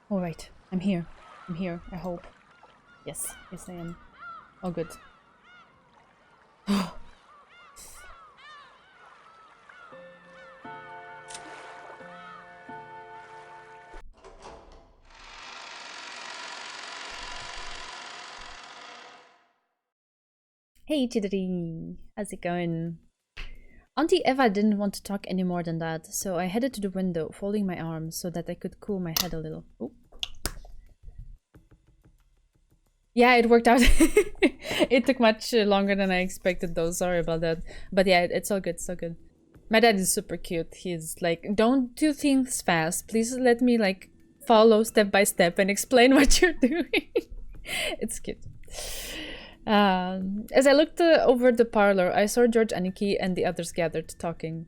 Alright, I'm here. I'm here, I hope. Yes, yes I am. All good. Hey Chidori! How's it going? Auntie Eva didn't want to talk any more than that, so I headed to the window, folding my arms so that I could cool my head a little. Ooh. Yeah, it worked out. It took much longer than I expected though, sorry about that. But yeah, it's all good, it's all good. My dad is super cute. He's like, don't do things fast. Please let me like follow step by step and explain what you're doing. It's cute. As I looked over the parlor, I saw George, Aniki, and the others gathered, talking.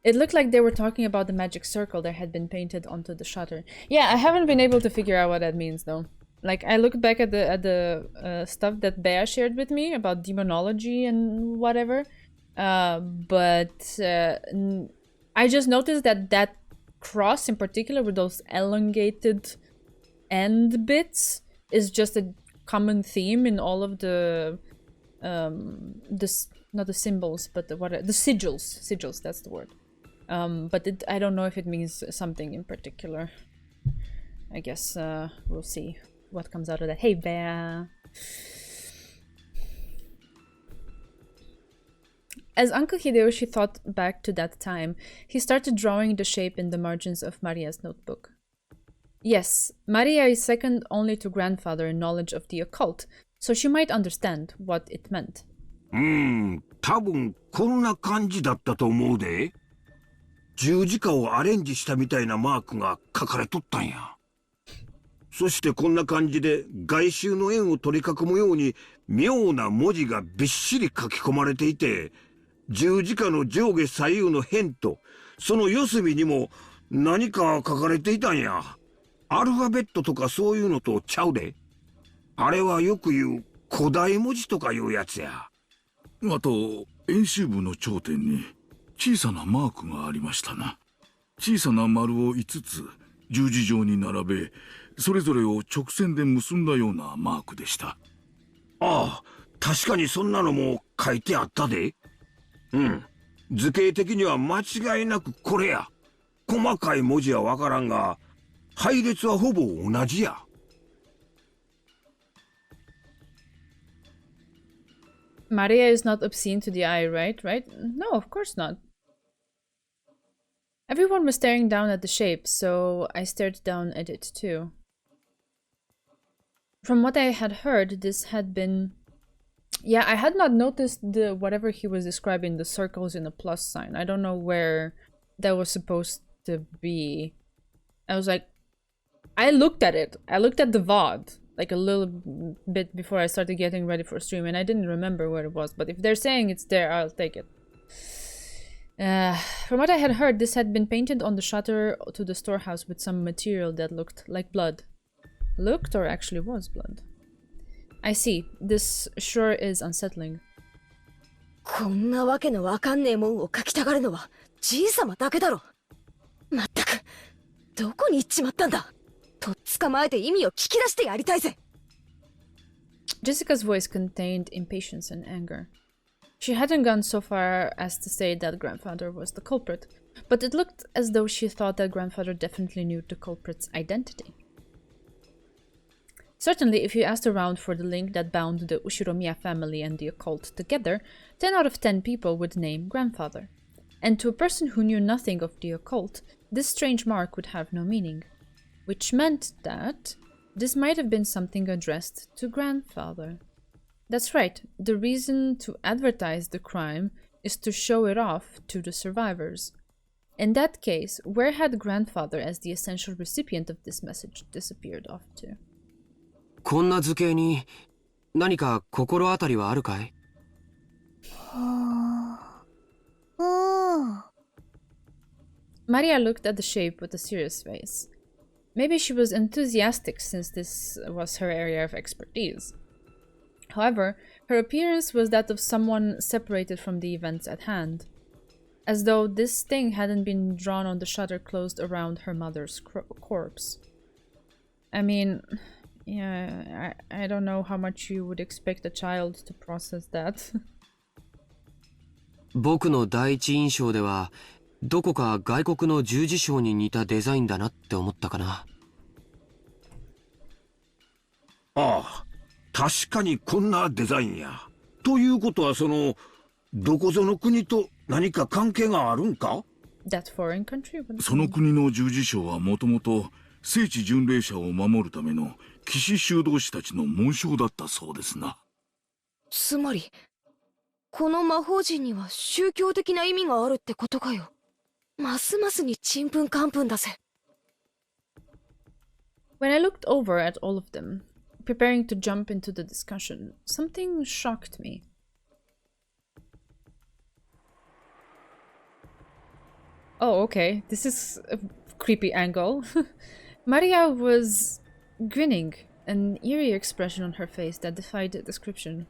It looked like they were talking about the magic circle that had been painted onto the shutter. Yeah, I haven't been able to figure out what that means, though. Like, I looked back at the stuff that Bea shared with me about demonology and whatever, but I just noticed that that cross in particular, with those elongated end bits, is just a common theme in all of the not the symbols, but the sigils, that's the word. But I don't know if it means something in particular. I guess we'll see what comes out of that. Hey Bear! As Uncle Hideyoshi thought back to that time, he started drawing the shape in the margins of Maria's notebook. Yes, Maria is second only to grandfather in knowledge of the occult, so she might understand what it meant. 多分こんな感じだったと思うで。十字架をアレンジしたみたいなマークが書かれとったんや。そしてこんな感じで外周の円を取り囲むように妙な文字がびっしり書き込まれていて、十字架の上下左右の辺とその四隅にも何か書かれていたんや。アルファベットとかそういうのとちゃうで。あれはよく言う古代文字とかいうやつや。あと円周部の頂点に小さなマークがありましたな。小さな丸を5つ十字状に並べ、それぞれを直線で結んだようなマークでした。ああ、確かにそんなのも書いてあったで。図形的には間違いなくこれや。細かい文字はわからんが、配列はほぼ同じや。Maria is not obscene to the eye, right? No, of course not. Everyone was staring down at the shape, so I stared down at it too. From what I had heard, this had been... Yeah, I had not noticed the whatever he was describing, the circles in a plus sign. I don't know where that was supposed to be. I was like... I looked at it. I looked at the VOD, like a little bit before I started getting ready for stream, and I didn't remember where it was. But if they're saying it's there, I'll take it. From what I had heard, this had been painted on the shutter to the storehouse with some material that looked like blood. Looked or actually was blood? I see. This sure is unsettling. こんなわけのわかんねえもんを書きたがるのはじいさまだけだろ。まったく、どこに行っちまったんだ。とっ捕まえて意味を聞き出してやりたいぜ。Jessica's voice contained impatience and anger. She hadn't gone so far as to say that grandfather was the culprit, but it looked as though she thought that grandfather definitely knew the culprit's identity. Certainly, if you asked around for the link that bound the Ushiromiya family and the occult together, 10 out of 10 people would name grandfather. And to a person who knew nothing of the occult, this strange mark would have no meaning. Which meant that this might have been something addressed to grandfather. That's right, the reason to advertise the crime is to show it off to the survivors. In that case, where had grandfather as the essential recipient of this message disappeared off to? こんな図形に何か心当たりはあるかい? Maria looked at the shape with a serious face. Maybe she was enthusiastic since this was her area of expertise. However, her appearance was that of someone separated from the events at hand. As though this thing hadn't been drawn on the shutter closed around her mother's corpse. I mean, yeah, I don't know how much you would expect a child to process that. 僕の第一印象では、どこか外国の十字章に似たデザインだなって思ったかな。ああ、確かにこんなデザインや。ということはどこぞの国と何か関係があるんか？ That foreign country? その国の十字章はもともと聖地巡礼者を守るための騎士修道士たちの紋章だったそうですな。つまりこの魔法陣には宗教的な意味があるってことかよ。ますますにちんぷんかんぷんだぜ。When I looked over at all of them, preparing to jump into the discussion, something shocked me. Oh, okay. This is a creepy angle. Maria was grinning, an eerie expression on her face that defied description.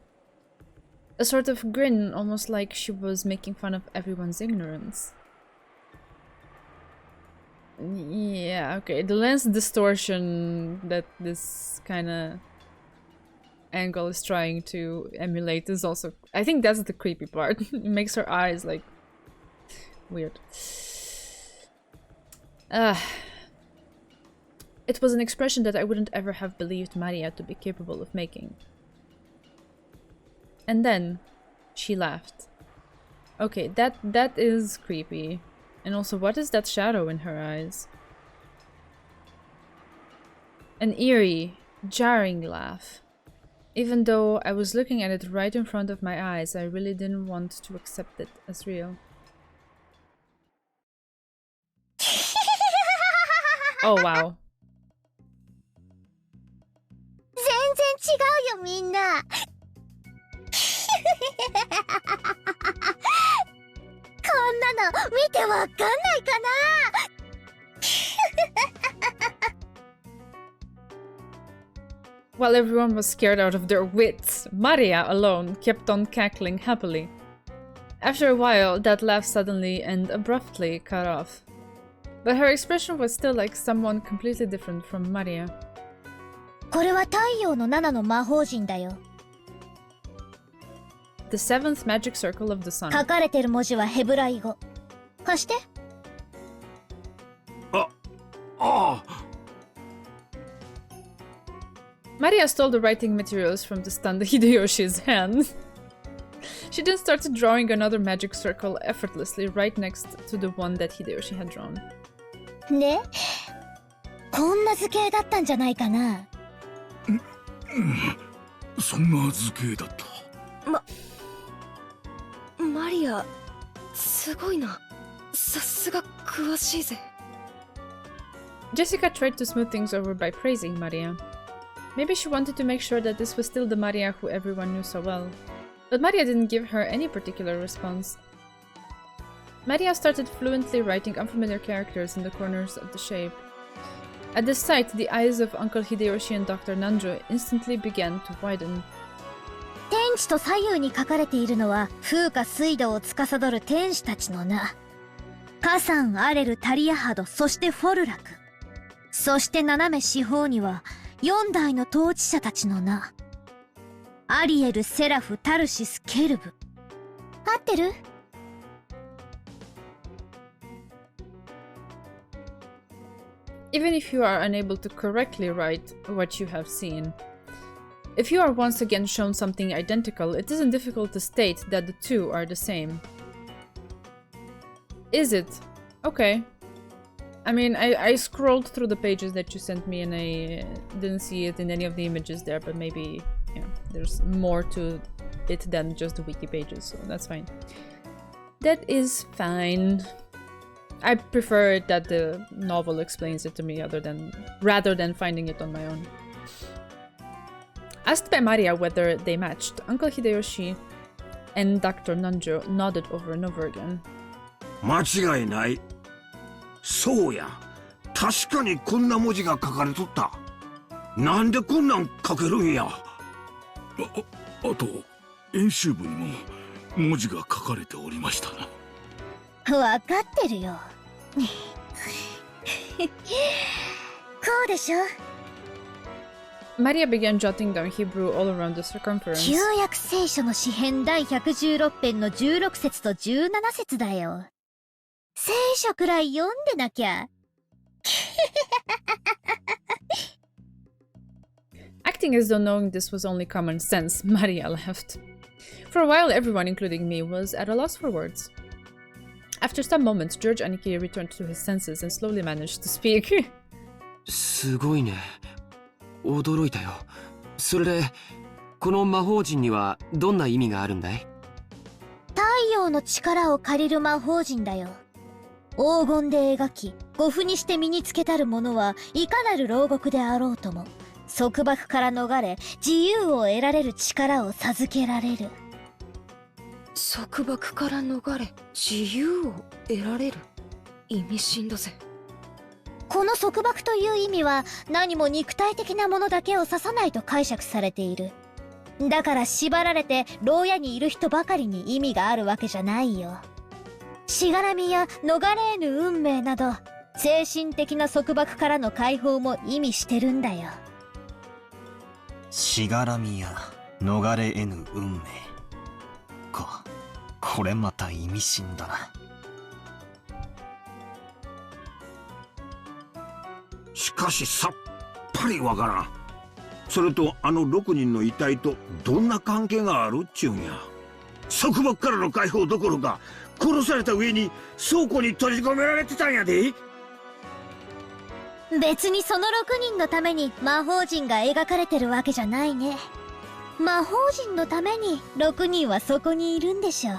A sort of grin, almost like she was making fun of everyone's ignorance. Yeah, okay. The lens distortion that this kind of angle is trying to emulate is also... I think that's the creepy part. It makes her eyes, like, weird. It was an expression that I wouldn't ever have believed Maria to be capable of making. And then she laughed. Okay, that is creepy. And also, what is that shadow in her eyes? An eerie, jarring laugh. Even though I was looking at it right in front of my eyes, I really didn't want to accept it as real. Oh, wow. 全然違うよみんな。こんなの見てわかんないかな。While everyone was scared out of their wits, Maria alone kept on cackling happily. After a while, that laugh suddenly and abruptly cut off. But her expression was still like someone completely different from Maria. これは太陽の7の魔法陣だよ。The seventh magic circle of the sun. 書かれてる文字はヘブライ語。貸して。Maria stole the writing materials from the stunned Hideyoshi's hand. She then started drawing another magic circle effortlessly right next to the one that Hideyoshi had drawn. ね、こんな図形だったんじゃないかな。そんな図形だった。マリア、すごいな。さすが詳しいぜ。Jessica tried to smooth things over by praising Maria. Maybe she wanted to make sure that this was still the Maria who everyone knew so well. But Maria didn't give her any particular response. Maria started fluently writing unfamiliar characters in the corners of the shape. At this sight, the eyes of Uncle Hideyoshi and Dr. Nanjo instantly began to widen. 天地と左右に書かれているのは風化水道を司る天使たちの名。カサン、アレル、タリアハド、そしてフォルラク。そして斜め四方には4代の統治者たちの名。アリエル、セラフ、タルシス、ケルブ。合ってる？ Even if you are unable to correctly write what you have seen, if you are once again shown something identical, it isn't difficult to state that the two are the same. Is it? Okay. I mean, I scrolled through the pages that you sent me and I didn't see it in any of the images there, but maybe, you know, there's more to it than just the wiki pages, so that's fine. That is fine. I prefer it that the novel explains it to me rather than finding it on my own. Asked by Maria whether they matched, Uncle Hideyoshi and Dr. Nanjo nodded over and over again. 間違いない。そうや。確かにこんな文字が書かれとった。なんでこんなん書けるんや。あと演習部にも文字が書かれておりましたな。わかってるよ。こうでしょ。 Maria began jotting down Hebrew all around the circumference. 旧約聖書の詩編第116編の16節と17節だよ。聖書くらい読んでなきゃ。Acting as though knowing this was only common sense, Maria laughed. For a while, everyone, including me, was at a loss for words. After some moments, George Aniki returned to his senses and slowly managed to speak. すごいね。驚いたよ。それで、この魔法陣にはどんな意味があるんだい？太陽の力を借りる魔法陣だよ。黄金で描き、護符にして身につけたる者はいかなる牢獄であろうとも、束縛から逃れ、自由を得られる力を授けられる。束縛から逃れ自由を得られる。意味深だぜ。この束縛という意味は何も肉体的なものだけを指さないと解釈されている。だから縛られて牢屋にいる人ばかりに意味があるわけじゃないよ。しがらみや逃れ得ぬ運命など精神的な束縛からの解放も意味してるんだよ。しがらみや逃れ得ぬ運命か。これまた意味深だな。しかしさっぱりわからん。それとあの6人の遺体とどんな関係があるっちゅうんや。束縛からの解放どころか殺された上に倉庫に閉じ込められてたんやで。別にその6人のために魔法陣が描かれてるわけじゃないね。魔法陣のために6人はそこにいるんでしょ。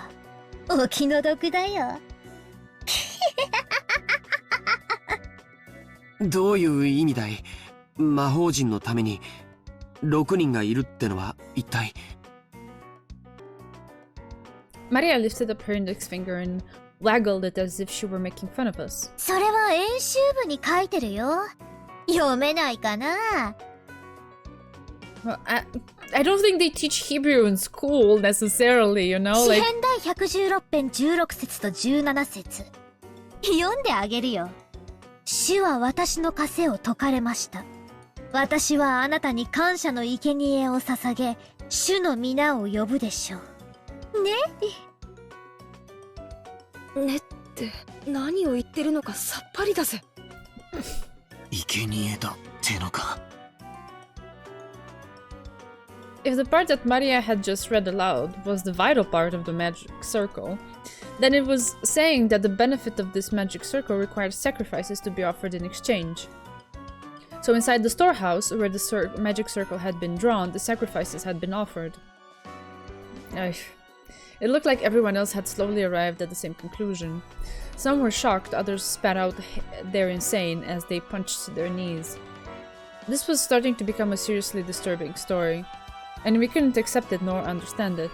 お気の毒だよ。どういう意味だい？魔法陣のために6人がいるってのは一体。Maria lifted up her index finger and waggled it as if she were making fun of us. それは演習部に書いてるよ。読めないかな？ Well, I don't think they teach Hebrew in school necessarily, you know? 詩 Like, 編第116編16節と17節。読んであげるよ。主は私の枷を解かれました。私はあなたに感謝の生贄を捧げ、主の皆を呼ぶでしょう。ね？ねって何を言ってるのかさっぱりだぜ。生贄だってのか。if the part that Maria had just read aloud was the vital part of the magic circle, then it was saying that the benefit of this magic circle required sacrifices to be offered in exchange. So inside the storehouse, where the magic circle had been drawn, the sacrifices had been offered. It looked like everyone else had slowly arrived at the same conclusion. Some were shocked, others spat out their insane as they punched their knees. This was starting to become a seriously disturbing story, and we couldn't accept it nor understand it.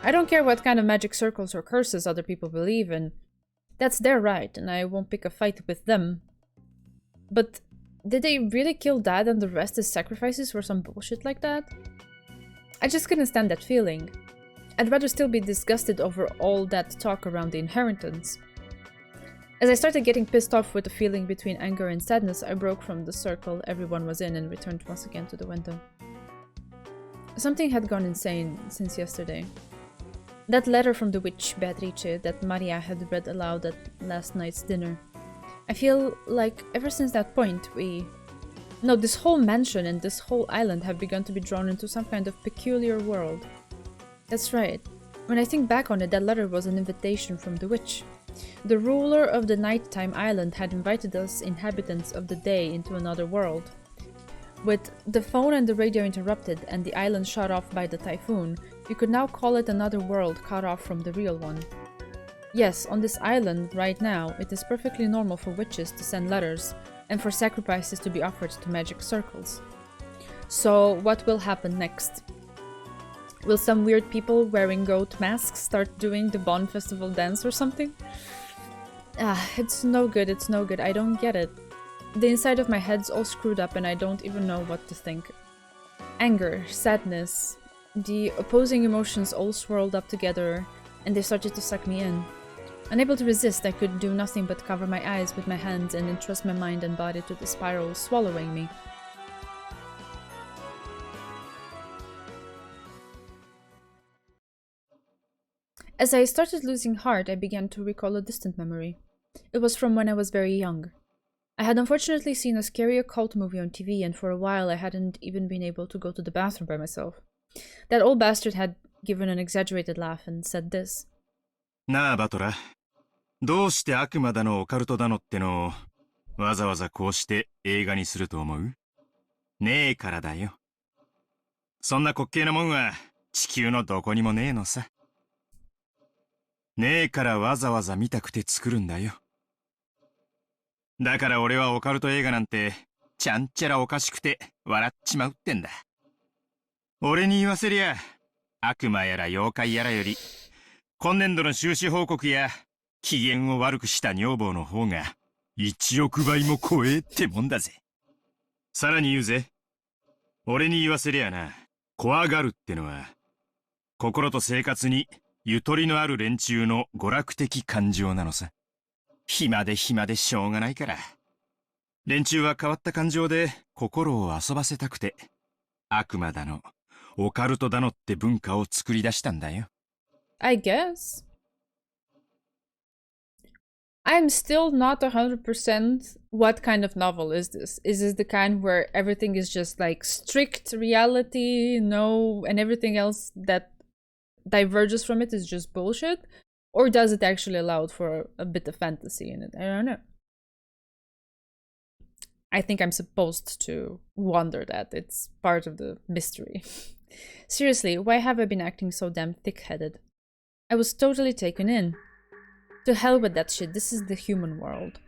I don't care what kind of magic circles or curses other people believe in. That's their right, and I won't pick a fight with them. But did they really kill Dad and the rest as sacrifices for some bullshit like that? I just couldn't stand that feeling. I'd rather still be disgusted over all that talk around the inheritance. As I started getting pissed off with the feeling between anger and sadness, I broke from the circle everyone was in and returned once again to the window. Something had gone insane since yesterday. That letter from the witch Beatrice that Maria had read aloud at last night's dinner. I feel like ever since that point this whole mansion and this whole island have begun to be drawn into some kind of peculiar world. That's right. When I think back on it, that letter was an invitation from the witch. The ruler of the nighttime island had invited us inhabitants of the day into another world. With the phone and the radio interrupted and the island shut off by the typhoon, we could now call it another world cut off from the real one. Yes, on this island, right now, it is perfectly normal for witches to send letters and for sacrifices to be offered to magic circles. So, what will happen next? Will some weird people wearing goat masks start doing the Bon Festival dance or something? It's no good, I don't get it. The inside of my head's all screwed up and I don't even know what to think. Anger, sadness, the opposing emotions all swirled up together and they started to suck me in. Unable to resist, I could do nothing but cover my eyes with my hands and entrust my mind and body to the spiral swallowing me. As I started losing heart, I began to recall a distant memory. It was from when I was very young. I had unfortunately seen a scary occult movie on TV, and for a while I hadn't even been able to go to the bathroom by myself. That old bastard had given an exaggerated laugh and said this. なあ、バトラ。どうして悪魔だのオカルトだのってのをわざわざこうして映画にすると思う？ねえからだよ。そんな滑稽なもんは地球のどこにもねえのさ。ねえからわざわざ見たくて作るんだよ。だから俺はオカルト映画なんてちゃんちゃらおかしくて笑っちまうってんだ。俺に言わせりゃ悪魔やら妖怪やらより今年度の収支報告や機嫌を悪くした女房の方が1億倍も怖えってもんだぜ。さらに言うぜ。俺に言わせりゃな、怖がるってのは心と生活にゆとりのある連中の娯楽的感情なのさ。暇でしょうがないから。連中は変わった感情で心を遊ばせたくて、悪魔だの、オカルトだのって文化を作り出したんだよ。I guess. I'm still not 100% what kind of novel is this? Is this the kind where everything is just like strict reality, no, and everything else that diverges from it is just bullshit? Or does it actually allow for a bit of fantasy in it? I don't know. I think I'm supposed to wonder that. It's part of the mystery. Seriously, why have I been acting so damn thick-headed? I was totally taken in. To hell with that shit, this is the human world.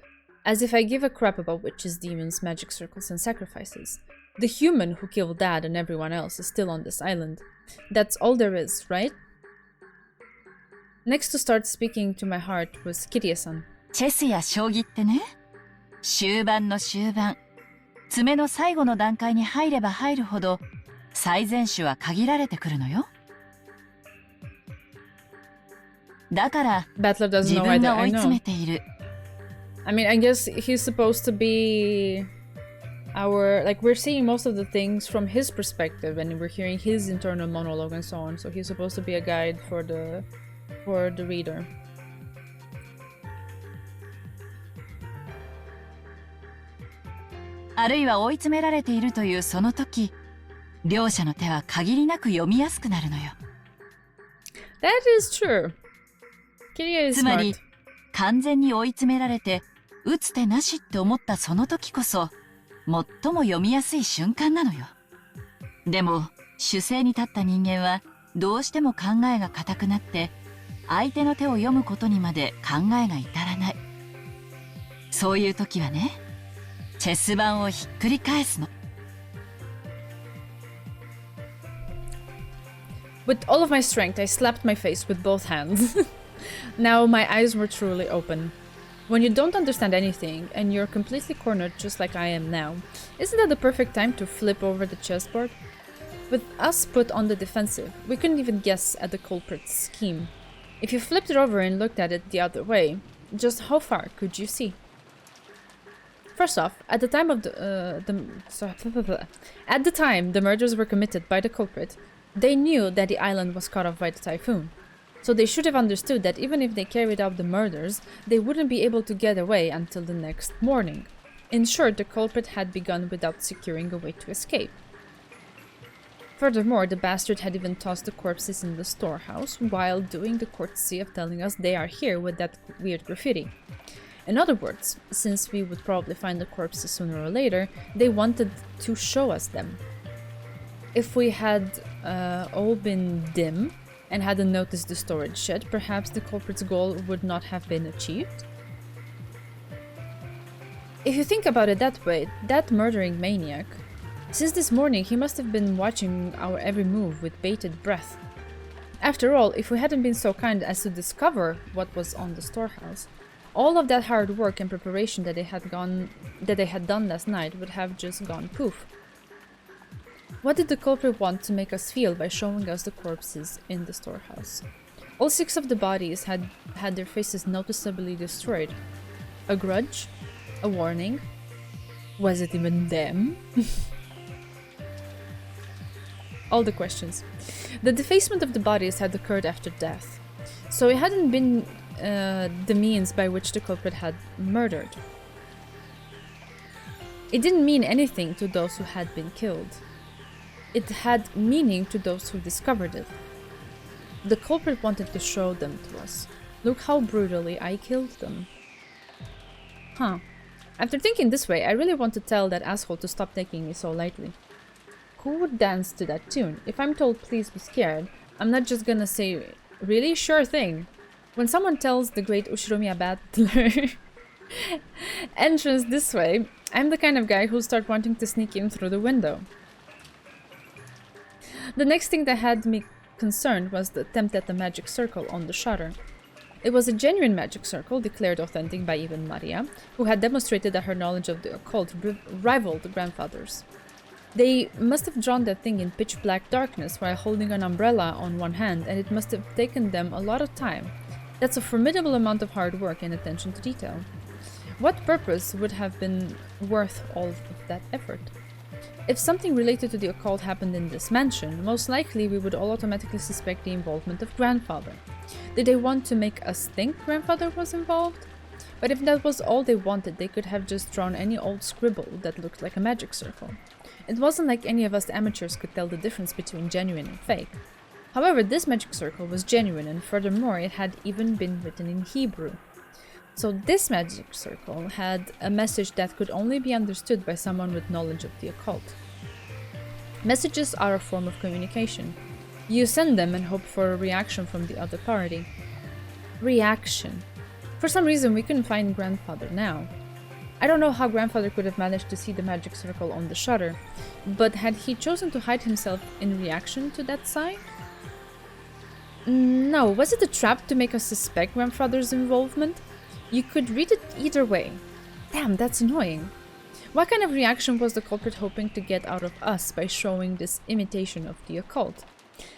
As if I give a crap about witches, demons, magic circles, and sacrifices. The human who killed Dad and everyone else is still on this island. That's all there is, right? Next to start speaking to my heart was Kirie-san. チェスや将棋ってね、終盤の終盤、詰めの最後の段階に入れば入るほど最善手は限られてくるのよ。だから自分が追い詰めている。I mean, I guess he's supposed to be our, like, we're seeing most of the things from his perspective and we're hearing his internal monologue and so on, so he's supposed to be a guide for the reader. あるいは追い詰められているというその時、両者の手は限りなく読みやすくなるのよ。That is true. Kirie is つまり smart. 完全に追い詰められて打つ手なしって思ったその時こそ最も読みやすい瞬間なのよ。でも守勢に立った人間はどうしても考えが固くなって相手の手を読むことにまで考えが至らない。そういう時はね、チェス盤をひっくり返すの。With all of my strength, I slapped my face with both hands. Now my eyes were truly open. When you don't understand anything, and you're completely cornered just like I am now, isn't that the perfect time to flip over the chessboard? With us put on the defensive, we couldn't even guess at the culprit's scheme. If you flipped it over and looked at it the other way, just how far could you see? First off, at the time the murders were committed by the culprit, they knew that the island was cut off by the typhoon. So they should have understood that even if they carried out the murders, they wouldn't be able to get away until the next morning. In short, the culprit had begun without securing a way to escape. Furthermore, the bastard had even tossed the corpses in the storehouse while doing the courtesy of telling us they are here with that weird graffiti. In other words, since we would probably find the corpses sooner or later, they wanted to show us them. If we had all been dim and hadn't noticed the storage shed, perhaps the culprit's goal would not have been achieved? If you think about it that way, that murdering maniac, since this morning he must have been watching our every move with bated breath. After all, if we hadn't been so kind as to discover what was on the storehouse, all of that hard work and preparation that they had done last night would have just gone poof. What did the culprit want to make us feel by showing us the corpses in the storehouse? All 6 of the bodies had their faces noticeably destroyed. A grudge? A warning? Was it even them? All the questions. The defacement of the bodies had occurred after death, so it hadn't been the means by which the culprit had murdered. It didn't mean anything to those who had been killed. It had meaning to those who discovered it. The culprit wanted to show them to us. Look how brutally I killed them. Huh. After thinking this way, I really want to tell that asshole to stop taking me so lightly. Who would dance to that tune? If I'm told please be scared, I'm not just gonna say, really? Sure thing. When someone tells the great Ushiromiya battler entrance this way, I'm the kind of guy who'll start wanting to sneak in through the window. The next thing that had me concerned was the attempt at the magic circle on the shutter. It was a genuine magic circle, declared authentic by even Maria, who had demonstrated that her knowledge of the occult rivaled grandfather's. They must have drawn that thing in pitch black darkness while holding an umbrella on one hand, and it must have taken them a lot of time. That's a formidable amount of hard work and attention to detail. What purpose would have been worth all of that effort? If something related to the occult happened in this mansion, most likely we would all automatically suspect the involvement of grandfather. Did they want to make us think grandfather was involved? But if that was all they wanted, they could have just drawn any old scribble that looked like a magic circle. It wasn't like any of us amateurs could tell the difference between genuine and fake. However, this magic circle was genuine, and furthermore, it had even been written in Hebrew. So this magic circle had a message that could only be understood by someone with knowledge of the occult. Messages are a form of communication. You send them and hope for a reaction from the other party. Reaction. For some reason, we couldn't find grandfather now. I don't know how grandfather could have managed to see the magic circle on the shutter, but had he chosen to hide himself in reaction to that sign? No, was it a trap to make us suspect grandfather's involvement? You could read it either way. Damn, that's annoying. What kind of reaction was the culprit hoping to get out of us by showing this imitation of the occult?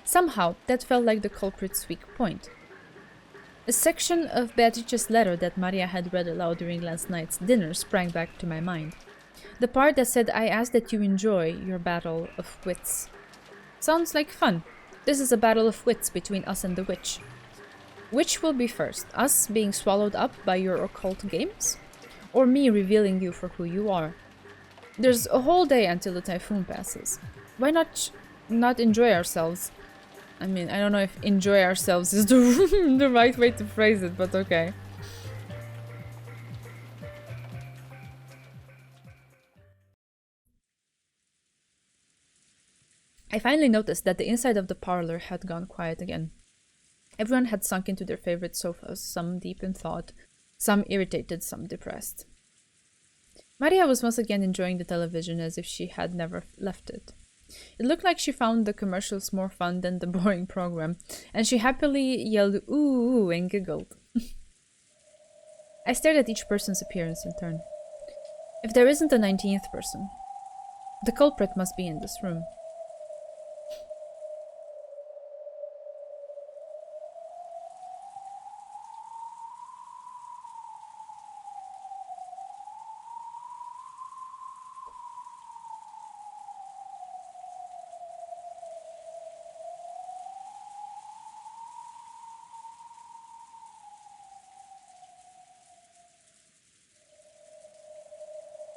Somehow, that felt like the culprit's weak point. A section of Beatrice's letter that Maria had read aloud during last night's dinner sprang back to my mind. The part that said, I ask that you enjoy your battle of wits. Sounds like fun. This is a battle of wits between us and the witch. Which will be first, us being swallowed up by your occult games? Or me revealing you for who you are? There's a whole day until the typhoon passes. Why not enjoy ourselves? I mean, I don't know if enjoy ourselves is the right way to phrase it, but okay. I finally noticed that the inside of the parlor had gone quiet again. Everyone had sunk into their favorite sofas, some deep in thought, some irritated, some depressed. Maria was once again enjoying the television as if she had never left it. It looked like she found the commercials more fun than the boring program, and she happily yelled ooh and giggled. I stared at each person's appearance in turn. If there isn't a 19th person, the culprit must be in this room.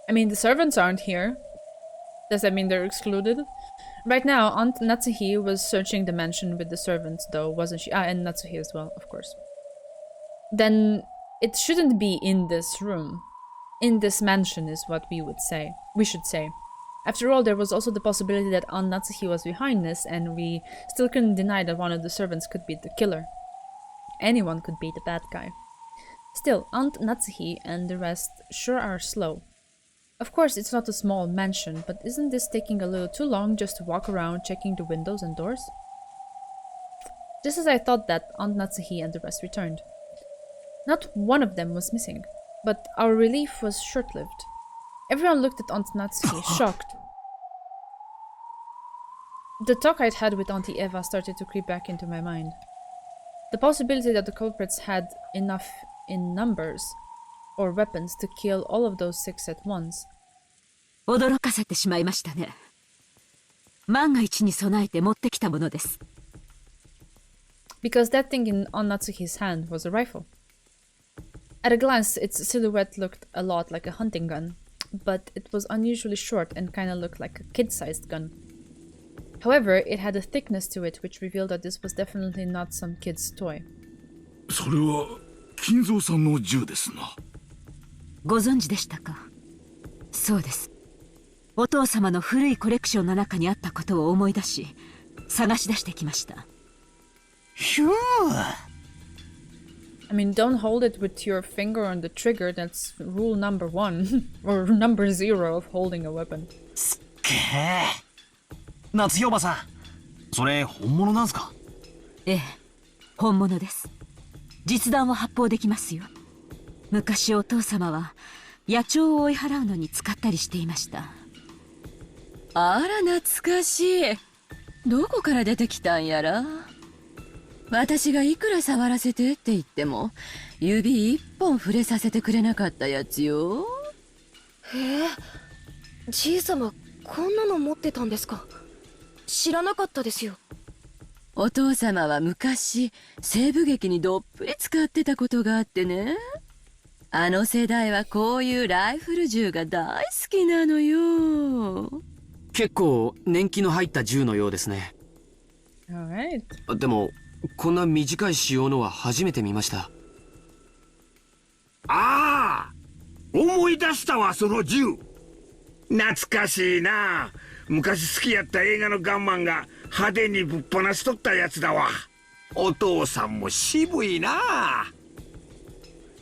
I mean, the servants aren't here. Does that mean they're excluded? Right now, Aunt Natsuhi was searching the mansion with the servants, though, wasn't she? Ah, and Natsuhi as well, of course. Then it shouldn't be in this room. In this mansion is what we should say. After all, there was also the possibility that Aunt Natsuhi was behind this, and we still couldn't deny that one of the servants could be the killer. Anyone could be the bad guy. Still, Aunt Natsuhi and the rest sure are slow. Of course, it's not a small mansion, but isn't this taking a little too long just to walk around checking the windows and doors? Just as I thought that, Aunt Natsuhi and the rest returned. Not one of them was missing, but our relief was short-lived. Everyone looked at Aunt Natsuhi, shocked. The talk I'd had with Auntie Eva started to creep back into my mind. The possibility that the culprits had enough in numbers or weapons to kill all of those 6 at once. 驚かせてしまいましたね。万が一に備えて持ってきたものです。Because that thing on Natsuhi's hand was a rifle. At a glance, its silhouette looked a lot like a hunting gun, but it was unusually short and kinda looked like a kid-sized gun. However, it had a thickness to it which revealed that this was definitely not some kid's toy. それは金蔵さんの銃ですな。ご存知でしたか？そうです。お父様の古いコレクションの中にあったことを思い出し、探し出してきました。Phew! I mean, don't hold it with your finger on the trigger. That's rule number 1 or number 0 of holding a weapon. すっげえ。夏日おばさん、それ本物なんすか？ええ、本物です。実弾を発砲できますよ。昔お父様は野鳥を追い払うのに使ったりしていました。あら懐かしい。どこから出てきたんやら。私がいくら触らせてって言っても指一本触れさせてくれなかったやつよ。へえ、じいさまこんなの持ってたんですか？知らなかったですよ。お父様は昔西部劇にどっぷり使ってたことがあってね。あの世代はこういうライフル銃が大好きなのよ。結構年季の入った銃のようですね。Alright. でもこんな短い仕様のは初めて見ました。ああ、思い出したわ、その銃。懐かしいな。昔好きやった映画のガンマンが派手にぶっ放しとったやつだわ。お父さんも渋いな。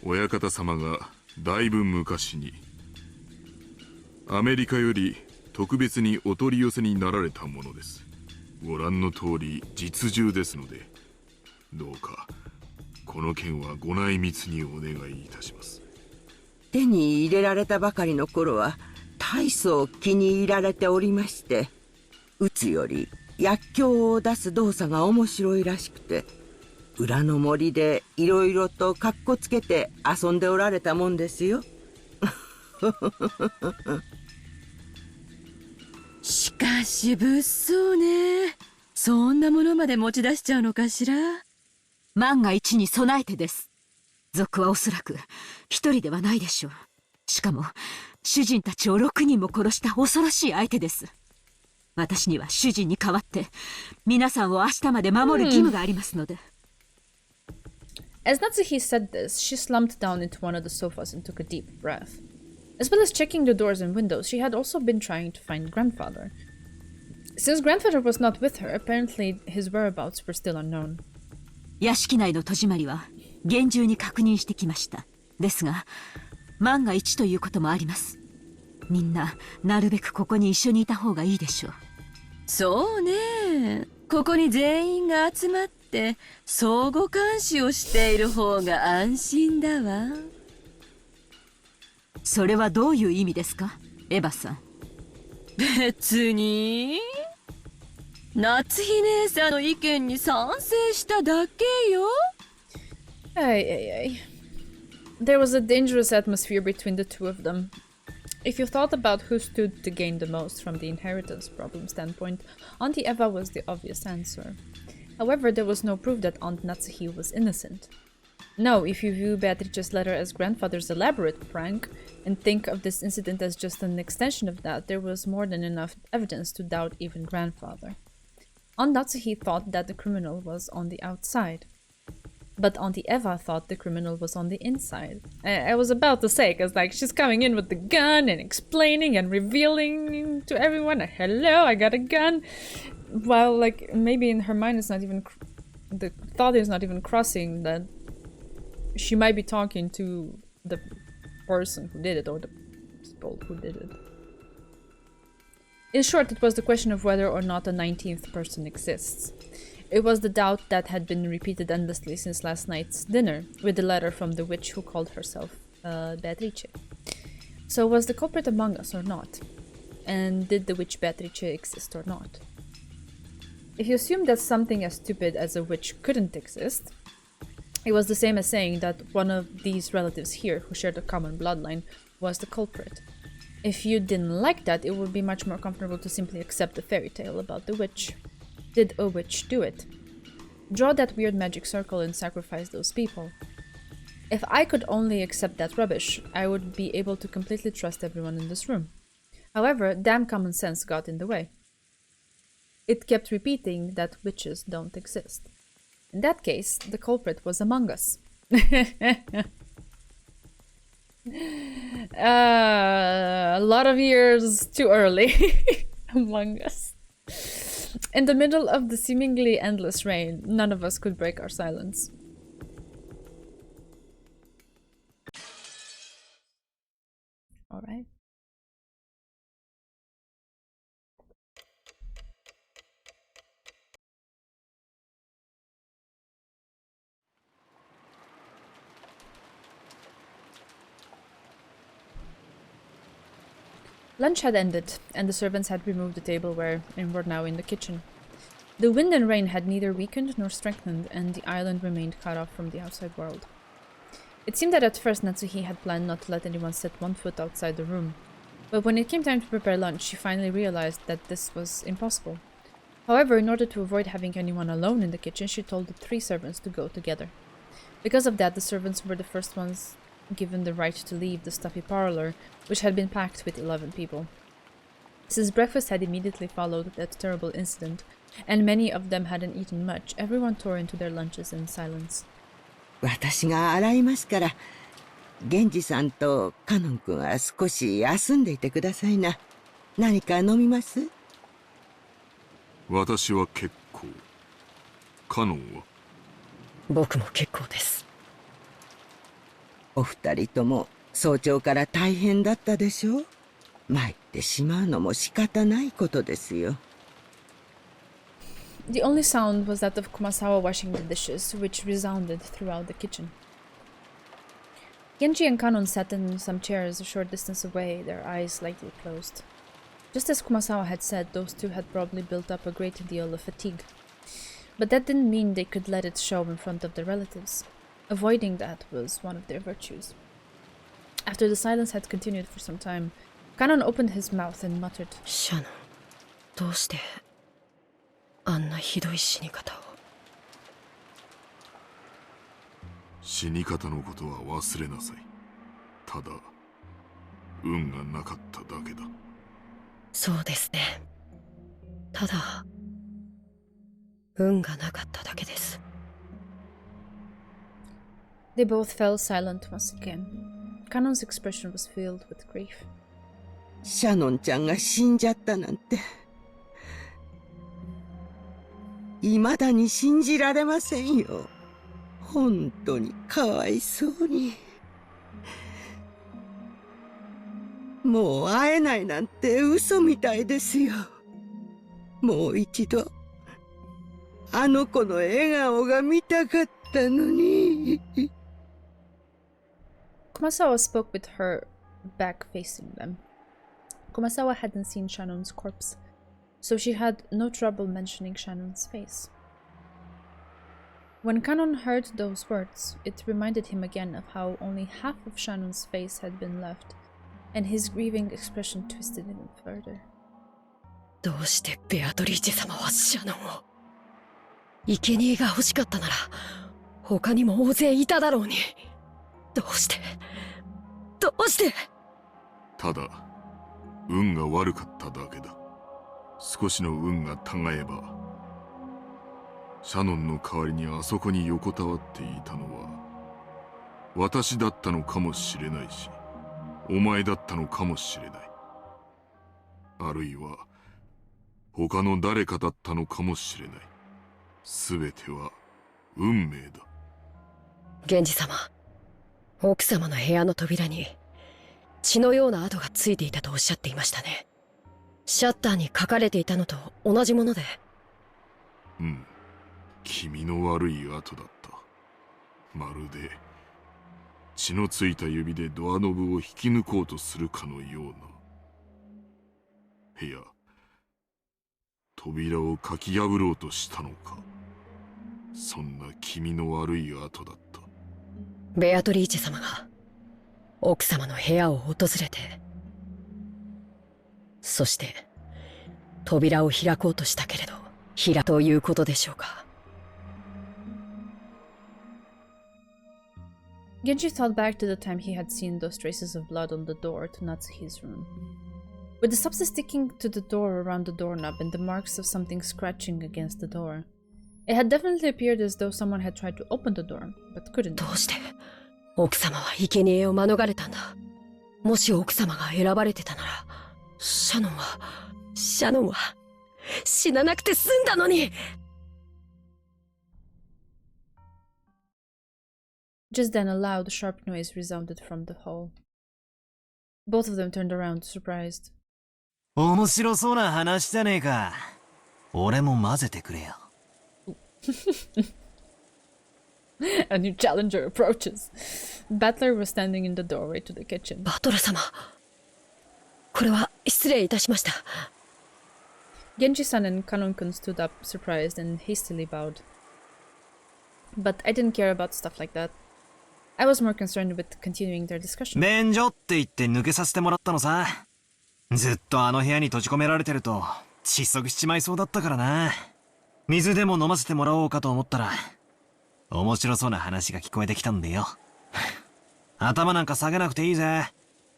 親方様がだいぶ昔にアメリカより特別にお取り寄せになられたものです。ご覧の通り実銃ですので、どうかこの件はご内密にお願いいたします。手に入れられたばかりの頃は大層気に入られておりまして、撃つより薬莢を出す動作が面白いらしくて、裏の森でいろいろとかっこつけて遊んでおられたもんですよ。しかし物騒ね。そんなものまで持ち出しちゃうのかしら。万が一に備えてです。賊はおそらく一人ではないでしょう。しかも主人たちを6人も殺した恐ろしい相手です。私には主人に代わって皆さんを明日まで守る義務がありますので。As Natsuhi said this, she slumped down into one of the sofas and took a deep breath. As well as checking the doors and windows, she had also been trying to find grandfather. Since grandfather was not with her, apparently his whereabouts were still unknown. 屋敷内の戸締まりは厳重に確認してきました。ですが、万が一ということもあります。みんな、なるべくここに一緒にいた方がいいでしょう。そうね。ここに全員が集まって相互監視をしている方が安心だわ。それはどういう意味ですか、エヴァさん。別に。夏日姉さんの意見に賛成しただけよ。Ay. There was a dangerous atmosphere between the two of them. If you thought about who stood to gain the most from the inheritance problem standpoint, Auntie Eva was the obvious answer. However, there was no proof that Aunt Natsuhi was innocent. No, if you view Beatrice's letter as grandfather's elaborate prank, and think of this incident as just an extension of that, there was more than enough evidence to doubt even grandfather. Aunt Natsuhi thought that the criminal was on the outside. But Auntie Eva thought the criminal was on the inside. I was about to say, because like she's coming in with the gun and explaining and revealing to everyone, hello, I got a gun. While like maybe in her mind it's not even, the thought is not even crossing that she might be talking to the person who did it or the people who did it. In short, it was the question of whether or not a 19th person exists. It was the doubt that had been repeated endlessly since last night's dinner, with the letter from the witch who called herself Beatrice. So was the culprit among us or not? And did the witch Beatrice exist or not? If you assume that something as stupid as a witch couldn't exist, It was the same as saying that one of these relatives here, who shared a common bloodline, was the culprit. If you didn't like that, it would be much more comfortable to simply accept the fairy tale about the witch. Did a witch do it? Draw that weird magic circle and sacrifice those people. If I could only accept that rubbish, I would be able to completely trust everyone in this room. However, damn common sense got in the way. It kept repeating that witches don't exist. In that case, the culprit was among us. A lot of years too early. Among us. In the middle of the seemingly endless rain, none of us could break our silence. Alright. Lunch had ended, and the servants had removed the tableware and were now in the kitchen. The wind and rain had neither weakened nor strengthened, and the island remained cut off from the outside world. It seemed that at first Natsuhi had planned not to let anyone set one foot outside the room, but when it came time to prepare lunch, she finally realized that this was impossible. However, in order to avoid having anyone alone in the kitchen, she told the 3 servants to go together. Because of that, the servants were the first ones given the right to leave the stuffy parlor, which had been packed with 11 people. Since breakfast had immediately followed that terrible incident, and many of them hadn't eaten much, everyone tore into their lunches in silence. 私が洗いますから、源氏さんとカノン君は少し休んでいてくださいな。何か飲みます？私は結構。カノンは？僕も結構です。お二人とも早朝から大変だったでしょう。参ってしまうのも仕方ないことですよ。The only sound was that of Kumasawa washing the dishes, which resounded throughout the kitchen. Genji and Kanon sat in some chairs a short distance away, their eyes slightly closed. Just as Kumasawa had said, those two had probably built up a great deal of fatigue. But that didn't mean they could let it show in front of their relatives. Avoiding that was one of their virtues. After the silence had continued for some time, Kanon opened his mouth and muttered, Shannon, どうしてあんなひどい死に方を。死に方のことは忘れなさい。ただ、運がなかっただけだ。そうですね。ただ、運がなかっただけです。They both fell silent once again. Kanon's expression was filled with grief. シャノンちゃんが死んじゃったなんて。未だに信じられませんよ。本当にかわいそうに。もう会えないなんて嘘みたいですよ。もう一度、あの子の笑顔が見たかったのに。Kumasawa spoke with her back facing them. Kumasawa hadn't seen Shannon's corpse, so she had no trouble mentioning Shannon's face. When Kanon heard those words, it reminded him again of how only half of Shannon's face had been left, and his grieving expression twisted even further. どうしてベアトリーチェ様はシャノンを。生贄が欲しかったなら、他にも大勢いただろうに。どうしてただ、運が悪かっただけだ。少しの運がたがえば、シャノンの代わりにあそこに横たわっていたのは、私だったのかもしれないし、お前だったのかもしれない。あるいは、他の誰かだったのかもしれない。すべては運命だ。源氏様、奥様の部屋の扉に血のような跡がついていたとおっしゃっていましたね。シャッターに書かれていたのと同じもので。うん、気味の悪い跡だった。まるで血のついた指でドアノブを引き抜こうとするかのような。部屋、扉をかき破ろうとしたのか。そんな気味の悪い跡だった。ベアトリーチェ様が奥様の部屋を訪れて、そして扉を開こうとしたけれど開ということでしょうか。Genji thought back to the time he had seen those traces of blood on the door to Natsuhi's room. With the substance sticking to the door around the doorknob and the marks of something scratching against the door. It had definitely appeared as though someone had tried to open the door, but couldn't. どうして奥様は生贄を免れたんだ。もし奥様が選ばれてたなら、シャノンは死ななくて済んだのに。Just then a loud, sharp noise resounded from the hall. Both of them turned around, surprised. 面白そうな話じゃねえか。俺も混ぜてくれよ。A new challenger approaches. Battler was standing in the doorway to the kitchen. バトラ様、これは失礼いたしました。Genji-san and Kanon-kun stood up, surprised, and hastily bowed. But I didn't care about stuff like that. I was more concerned with continuing their discussion. 便所って言って抜けさせてもらったのさ。ずっとあの部屋に閉じ込められてると窒息しちまいそうだったからな。水でも飲ませてもらおうかと思ったら面白そうな話が聞こえてきたんでよ。頭なんか下げなくていいぜ。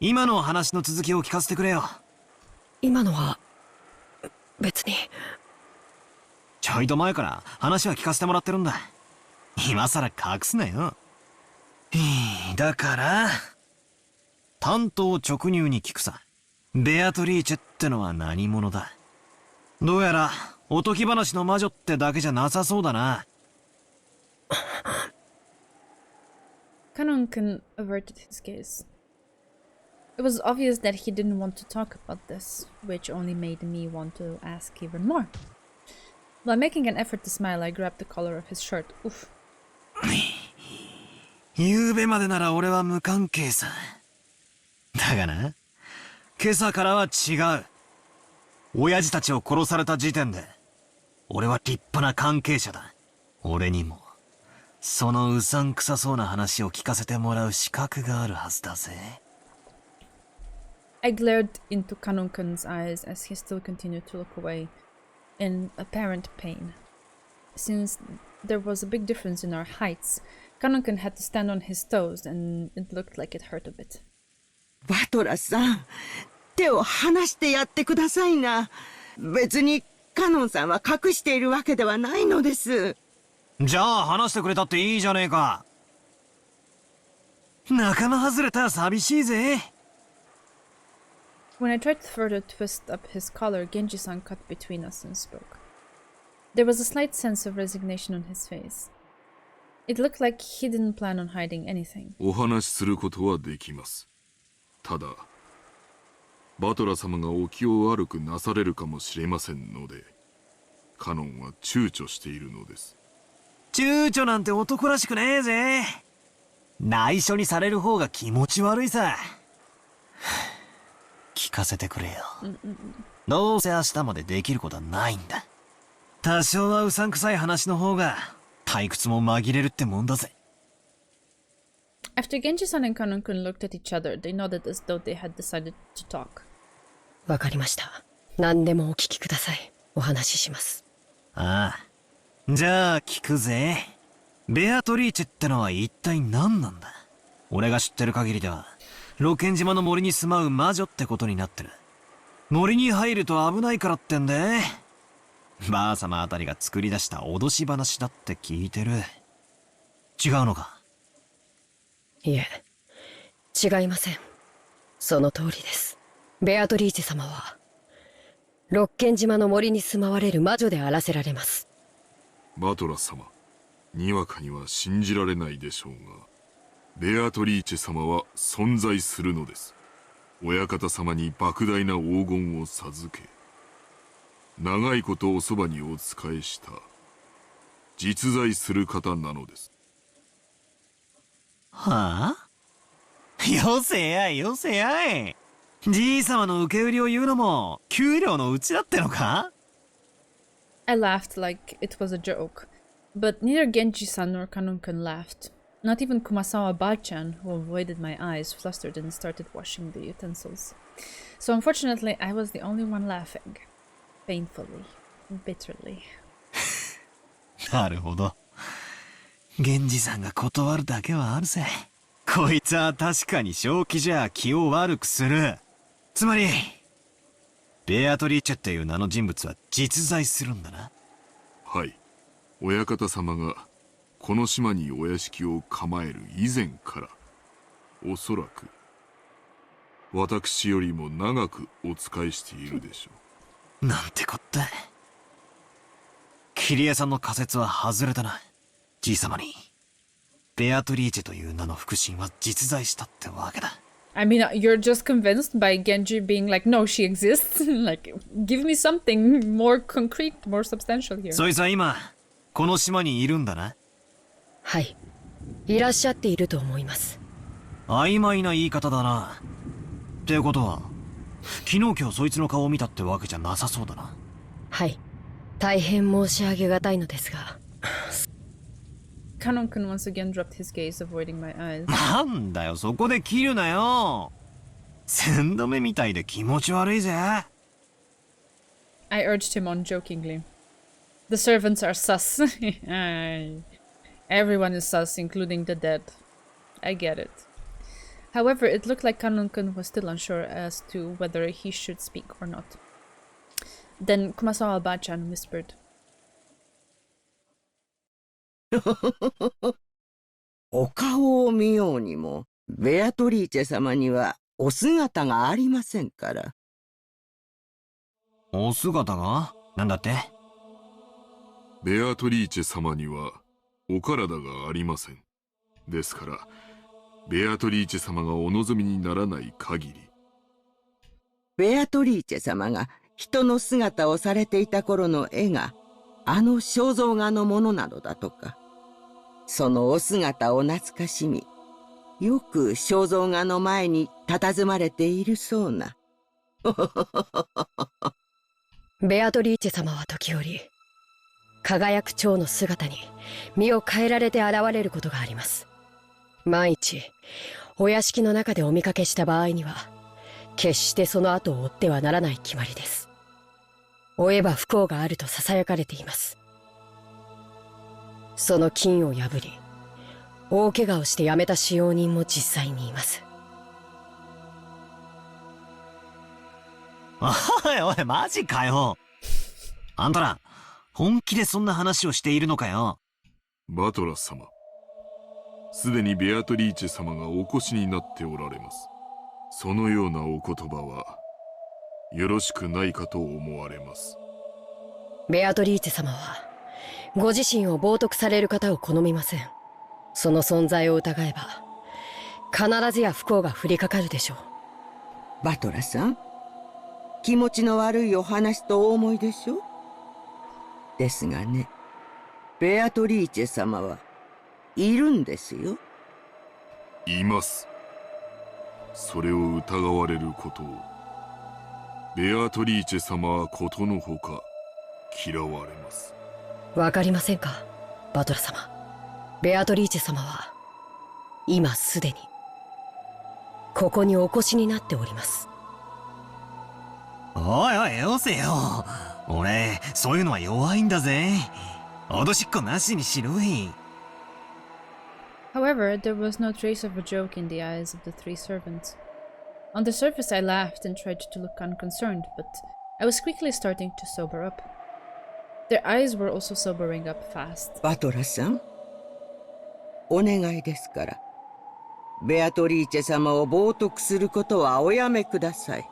今の話の続きを聞かせてくれよ。今のは別に。ちょいと前から話は聞かせてもらってるんだ。今さら隠すなよ。だから単刀直入に聞くさ。ベアトリーチェってのは何者だ。どうやらおとぎ話の魔女ってだけじゃなさそうだな。Kanonken averted his gaze. It was obvious that he didn't want to talk about this, which only made me want to ask even more. While making an effort to smile, I grabbed the collar of his shirt. Oof. 昨べまでなら俺は無関係さ。だがな、今朝からは違う。親父たちを殺された時点で俺は立派な関係者だ。俺にもそのうさんくさそうな話を聞かせてもらう資格があるはずだぜ。I glared into Kanonken's eyes as he still continued to look away, in apparent pain. Since there was a big difference in our heights, Kanonken had to stand on his toes, and it looked like it hurt a bit. バトラさん、手を離してやってくださいな。別にカノンさんは隠しているわけではないのです。じゃあ話してくれたっていいじゃねえか。仲間外れたら寂しいぜ。When I tried to further twist up his collar, Genji-san cut between us and spoke. There was a slight sense of resignation on his face. It looked like he didn't plan on hiding anything. お話しすることはできます。ただバトラ様がお気を悪くなされるかもしれませんので、カノンは躊躇しているのです。躊躇なんて男らしくねえぜ。内緒にされる方が気持ち悪いさ。聞かせてくれよ。どうせ明日までできることはないんだ。多少はうさんくさい話の方が退屈も紛れるってもんだぜ。After Genji-san and Kanonken looked at each other, they nodded as though they had decided to talk. わかりました。何でもお聞きください。お話しします。ああ。じゃあ聞くぜ。ベアトリーチェってのは一体何なんだ。俺が知ってる限りではロケン島の森に住まう魔女ってことになってる。森に入ると危ないからってんで、ばあ様あたりが作り出した脅し話だって聞いてる。違うのか。いえ、違いません。その通りです。ベアトリーチェ様はロッケン島の森に住まわれる魔女であらせられます。バトラ様、にわかには信じられないでしょうが、ベアトリーチェ様は存在するのです。親方様に莫大な黄金を授け、長いことおそばにお仕えした実在する方なのです。はあ？よせやいよせやい。じい様の受け売りを言うのも給料のうちだってのか？ I laughed like it was a joke, but neither Genji-san nor Kanonken laughed. Not even Kumasawa-bachan, who avoided my eyes, flustered and started washing the utensils. So unfortunately, I was the only one laughing. Painfully. Bitterly. なるほど。源氏さんが断るだけはあるぜ。こいつは確かに正気じゃ気を悪くする。つまり、ベアトリーチェっていう名の人物は実在するんだな。はい。親方様がこの島にお屋敷を構える以前から、おそらく私よりも長くお仕えしているでしょう。なんてこった。桐江さんの仮説は外れたな。じいさまにベアトリーチェという名の腹心は実在したってわけだ。I mean, you're just convinced by Genji being like, no, she exists. Like, give me something more concrete, more substantial here. そいつは今この島にいるんだな。はい、いらっしゃっていると思います。曖昧な言い方だな。ってことは昨日今日そいつの顔を見たってわけじゃなさそうだな。はい、大変申し上げがたいのですが。Kanon-kun once again dropped his gaze, avoiding my eyes. なんだよ、そこで切るなよ。寸止めみたいで気持ち悪いぜ。I urged him on jokingly. The servants are sus. Everyone is sus, including the dead. I get it. However, it looked like Kanon-kun was still unsure as to whether he should speak or not. Then Kumasawa-bachan whispered. お顔を見ようにも、ベアトリーチェ様にはお姿がありませんから。お姿が？なんだって？ベアトリーチェ様にはお体がありません。ですから、ベアトリーチェ様がお望みにならない限り。ベアトリーチェ様が人の姿をされていた頃の絵が、あの肖像画のものなのだとか。そのお姿を懐かしみ、よく肖像画の前に佇まれているそうな。ベアトリーチェ様は時折、輝く蝶の姿に身を変えられて現れることがあります。万一、お屋敷の中でお見かけした場合には、決してその後を追ってはならない決まりです。追えば不幸があると囁かれています。その禁を破り、大怪我をして辞めた使用人も実際にいます。おいおい、マジかよ。あんたら、本気でそんな話をしているのかよ。バトラス様、すでにベアトリーチェ様がお越しになっておられます。そのようなお言葉は、よろしくないかと思われます。ベアトリーチェ様は、ご自身を冒涜される方を好みません。その存在を疑えば、必ずや不幸が降りかかるでしょう。バトラさん、気持ちの悪いお話とお思いでしょう。ですがね、ベアトリーチェ様はいるんですよ。います。それを疑われることを、ベアトリーチェ様はことのほか嫌われます。わかりませんか、バトラ様。ベアトリーチェ様は今すでにここにお越しになっております。おいおい、よせよ。俺そういうのは弱いんだぜ。脅しっこなしにしろい。However, there was no trace of a joke in the eyes of the three servants. On the surface, I laughed and tried to look unconcerned, but I was quickly starting to sober up. Their eyes were also sobering up fast. バトラさん、お願いですから、ベアトリーチェ様を冒涜することはおやめください。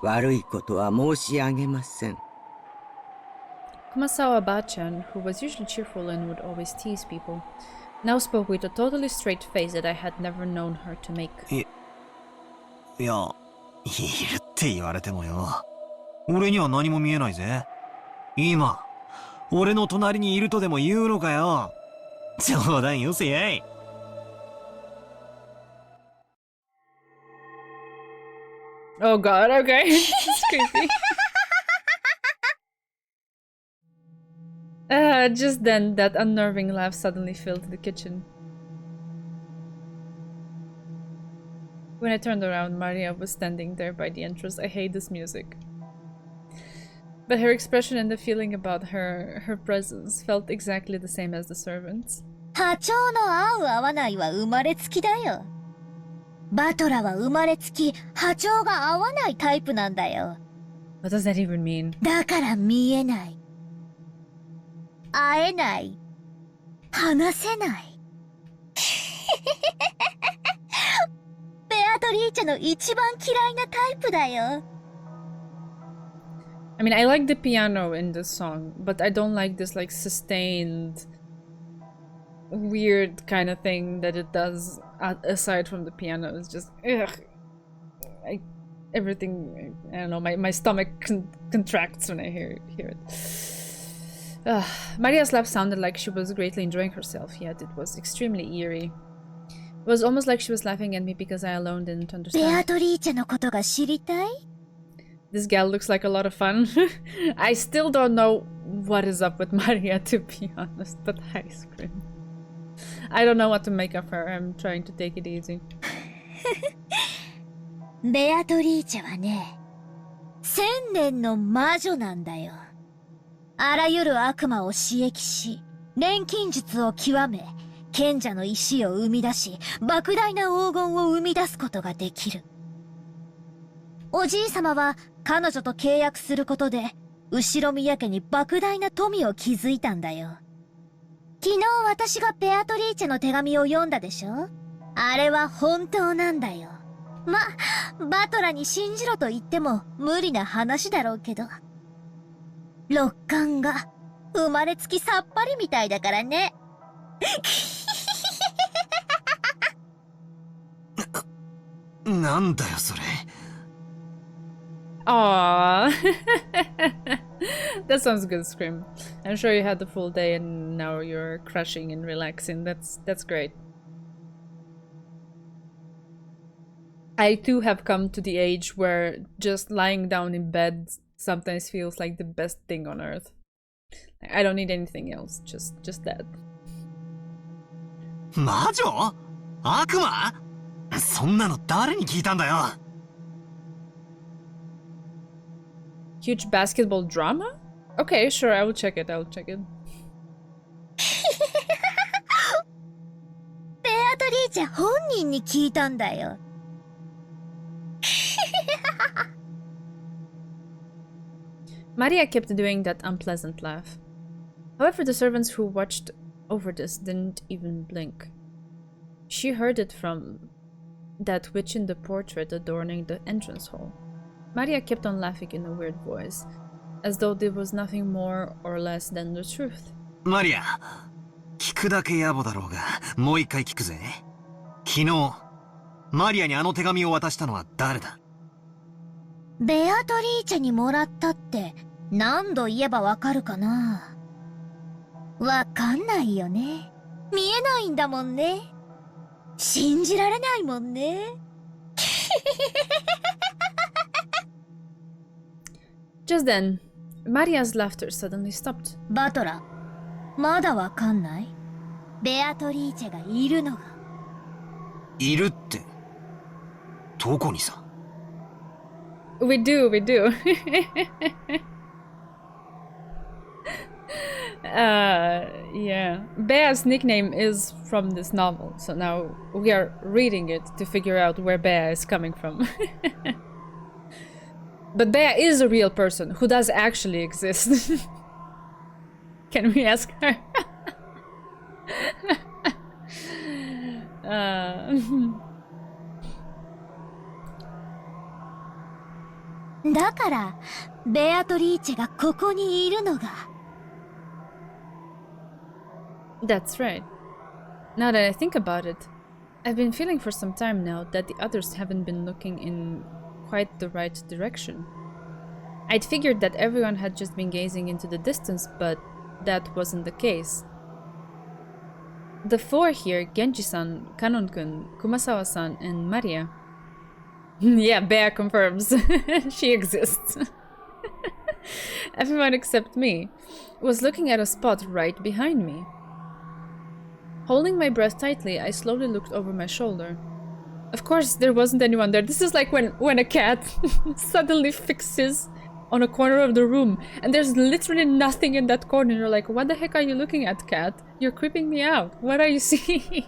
悪いことは申し上げません。Kumasawa-bachan, who was usually cheerful and would always tease people, now spoke with a totally straight face that I had never known her to make. いや、いるって言われてもよ。俺には何も見えないぜ。今、俺の隣にいるとでも言うのかよ。冗談よせやい。Oh god, okay. It's creepy. Just then, that unnerving laugh suddenly filled the kitchen. When I turned around, Maria was standing there by the entrance. I hate this music. But her expression and the feeling about her presence felt exactly the same as the servants. 波長の合う合わないは生まれつきだよ。バトラは生まれつき波長が合わないタイプなんだよ。What does that even mean? だから見えない。会えない。話せない。ベアトリーチェの一番嫌いなタイプだよ。I mean, I like the piano in this song, but I don't like this like sustained, weird kind of thing that it does aside from the piano. It's just, ugh. Everything, I don't know, my stomach contracts when I hear it. Maria's laugh sounded like she was greatly enjoying herself, yet it was extremely eerie. It was almost like she was laughing at me because I alone didn't ベア understand. トリーチェのことが知りたい？ This gal looks like a lot of fun. I still don't know what is up with Maria, to be honest, but I scream. I don't know what to make of her. I'm trying to take it easy. ベアトリーチェはね、千年の魔女なんだよ。あらゆる悪魔を刺激し、錬金術を極め、賢者の石を生み出し、莫大な黄金を生み出すことができる。おじいさまは彼女と契約することで、後宮家に莫大な富を築いたんだよ。昨日私がベアトリーチェの手紙を読んだでしょ？あれは本当なんだよ。ま、バトラに信じろと言っても無理な話だろうけど。六感が生まれつきさっぱりみたいだからね。なんだよそれ。Aww. That sounds good, Scream. I'm sure you had the full day and now you're crushing and relaxing. That's great. I too have come to the age where just lying down in bed sometimes feels like the best thing on earth. I don't need anything else, just that. 魔女？悪魔？そんなの誰に聞いたんだよ。Huge basketball drama? Okay, sure, I will check it. ベアトリーチェ本人に聞いたんだよ。Maria kept doing that unpleasant laugh. However, the servants who watched over this didn't even blink. She heard it from that witch in the portrait adorning the entrance hall. Maria kept on laughing in a weird voice, as though there was nothing more or less than the truth. マリア、聞くだけ野暮だろうが、もう一回聞くぜ。昨日、マリアにあの手紙を渡したのは誰だ？ベアトリーチェにもらったって何度言えばわかるかな？わかんないよね。見えないんだもんね。信じられないもんね。Just then, Maria's laughter suddenly stopped. バトラ、まだわかんない？ベアトリーチェがいるのが。いるって、どこにさ？We do. Yeah. Bea's nickname is from this novel, so now we are reading it to figure out where Bea is coming from. But Bea is a real person who does actually exist. Can we ask her? だから、ベアトリーチェがここにいるのが。That's right. Now that I think about it, I've been feeling for some time now that the others haven't been looking in quite the right direction. I'd figured that everyone had just been gazing into the distance, but that wasn't the case. The four here, Genji-san, Kanon-kun, Kumasawa-san, and Maria. Yeah, Bea confirms. She exists. Everyone except me was looking at a spot right behind me. Holding my breath tightly, I slowly looked over my shoulder. Of course, there wasn't anyone there. This is like when a cat suddenly fixes on a corner of the room and there's literally nothing in that corner. You're like, what the heck are you looking at, cat? You're creeping me out. What are you seeing?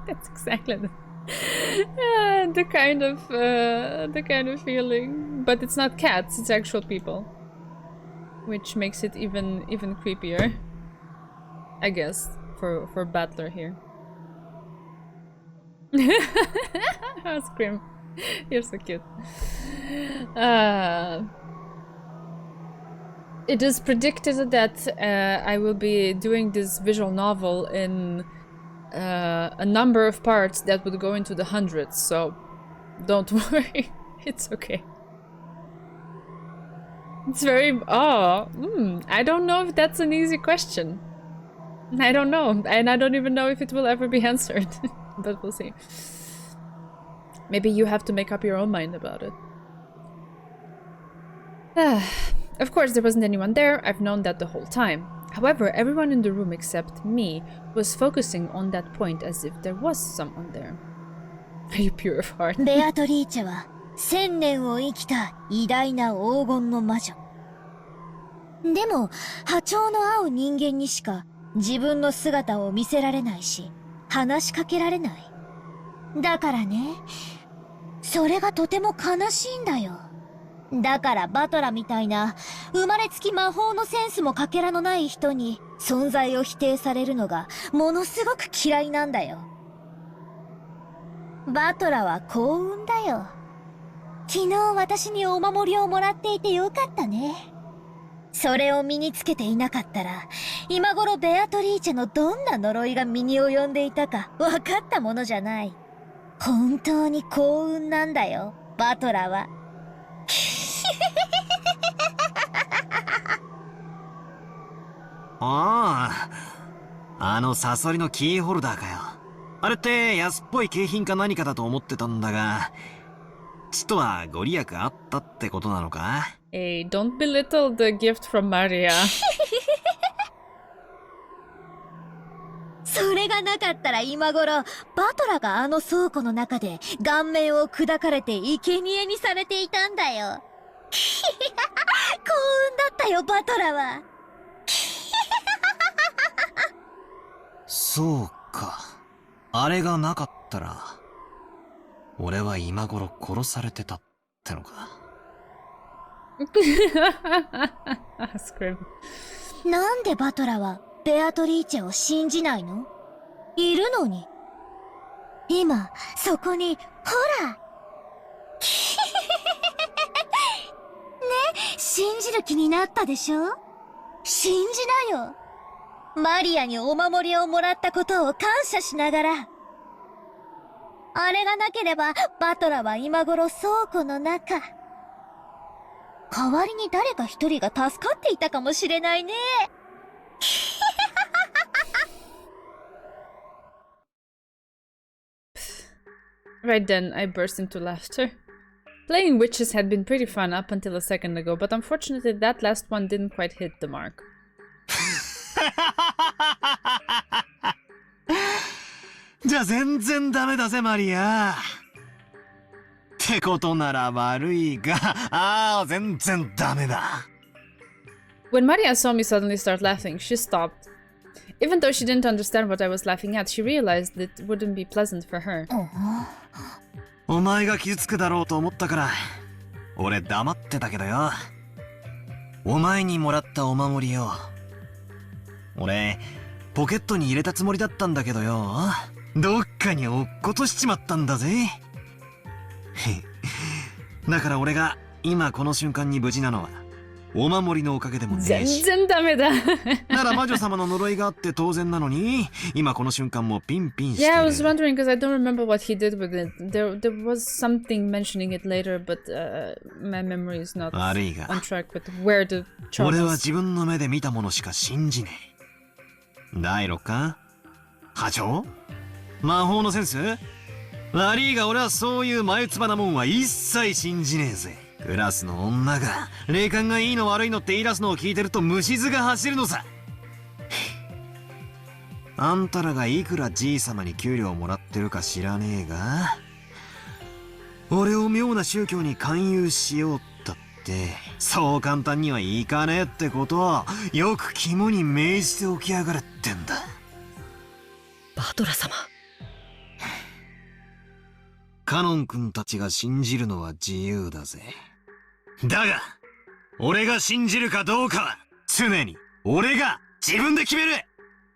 That's exactly the kind of feeling. But it's not cats, it's actual people. Which makes it even creepier. I guess, for Battler here. Scream. You're so cute. It is predicted that I will be doing this visual novel in a number of parts that would go into the hundreds, so don't worry. It's okay. It's very... I don't know if that's an easy question. I don't know, and I don't even know if it will ever be answered. But we'll see. Maybe you have to make up your own mind about it. Of course, there wasn't anyone there. I've known that the whole time. However, everyone in the room except me was focusing on that point as if there was someone there. Are you pure of heart? ベアトリーチェは1000年を生きた偉大な黄金の魔女。でも、波長の合う人間にしか自分の姿を見せられないし、話しかけられない。だからね、それがとても悲しいんだよ。だからバトラみたいな生まれつき魔法のセンスもかけらのない人に存在を否定されるのがものすごく嫌いなんだよ。バトラは幸運だよ。昨日私にお守りをもらっていてよかったね。それを身につけていなかったら、今頃ベアトリーチェのどんな呪いが身に及んでいたか分かったものじゃない。本当に幸運なんだよ、バトラは。あのサソリのキーホルダーかよ。あれって安っぽい景品か何かだと思ってたんだが、ちとはご利益あったってことなのか？ Hey, don't belittle the gift from Maria. それがなかったら今頃バトラがあの倉庫の中で顔面を砕かれて生贄にされていたんだよ。幸運だったよ、バトラは。そうか。あれがなかったら俺は今頃殺されてたってのか。Scream. なんでバトラはベアトリーチェを信じないの？いるのに。今そこにほら。ね、信じる気になったでしょ？信じなよ。マリアにお守りをもらったことを感謝しながら。あれがなければバトラは今頃倉庫の中。代わりに誰か一人が助かっていたかもしれないね。Right then, I burst into laughter. Playing witches had been pretty fun up until a second ago, but unfortunately that last one didn't quite hit the mark. じゃあ全然ダメだぜマリア。ってことなら悪いが、全然ダメだ。When Maria saw me suddenly start laughing, she stopped. Even though she didn't understand what I was laughing at, she realized it wouldn't be pleasant for her. お前が傷つくだろうと思ったから俺黙ってたけどよ。お前にもらったお守りよ、俺ポケットに入れたつもりだったんだけどよ、どっかに落っことしちまったんだぜ。だから俺が今この瞬間に無事なのはお守りのおかげでもねえし。全然ダメだ。なら魔女様の呪いがあって当然なのに、今この瞬間もピンピンしてる。Yeah, I was wondering because I don't remember what he did with it. There was something mentioning it later, but my memory is not on track with where the charm was. 俺は自分の目で見たものしか信じねえ。第6巻？波長？魔法のセンス？悪いが俺はそういう眉唾なもんは一切信じねえぜ。クラスの女が霊感がいいの悪いのって言い出すのを聞いてると虫唾が走るのさ。あんたらがいくらじい様に給料もらってるか知らねえが、俺を妙な宗教に勧誘しようったって、そう簡単にはいかねえってことをよく肝に銘じておきやがるってんだ。バトラ様。カノン君たちが信じるのは自由だぜ。だが、俺が信じるかどうかは常に俺が自分で決める。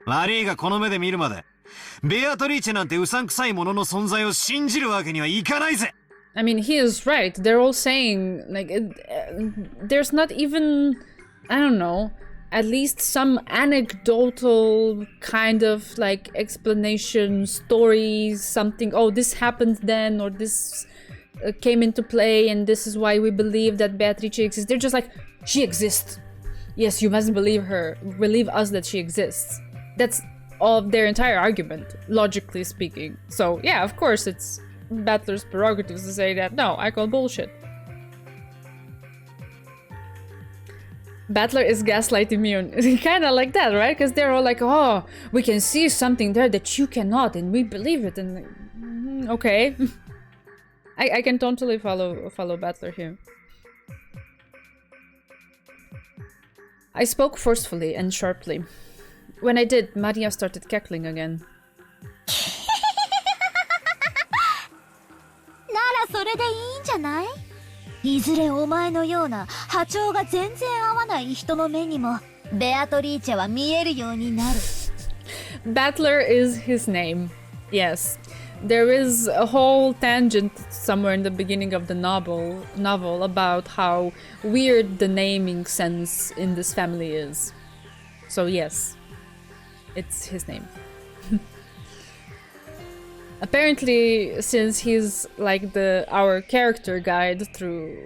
悪いがこの目で見るまで、ベアトリーチェなんてうさんくさいものの存在を信じるわけにはいかないぜ。I mean, he is right. They're all saying, like, there's not even, I don't know, at least some anecdotal kind of, like, explanation, stories, something, oh, this happened then, or this came into play, and this is why we believe that Beatrice exists. They're just like, she exists. Yes, you must believe her. Believe us that she exists. That's all of their entire argument, logically speaking. So, yeah, of course, it's Battler's prerogatives to say that, no, I call bullshit. Battler is gaslight immune. Kind of like that, right? Because they're all like, oh, we can see something there that you cannot, and we believe it, and okay. I can totally follow Battler here. I spoke forcefully and sharply. When I did, Maria started cackling again. ならそれでいいんじゃない？いずれお前のような波長が全然合わない人の目にもベアトリーチェは見えるようになる。Battler is his name. Yes. There is a whole tangent somewhere in the beginning of the novel about how weird the naming sense in this family is. So yes, it's his name. Apparently, since he's like our character guide through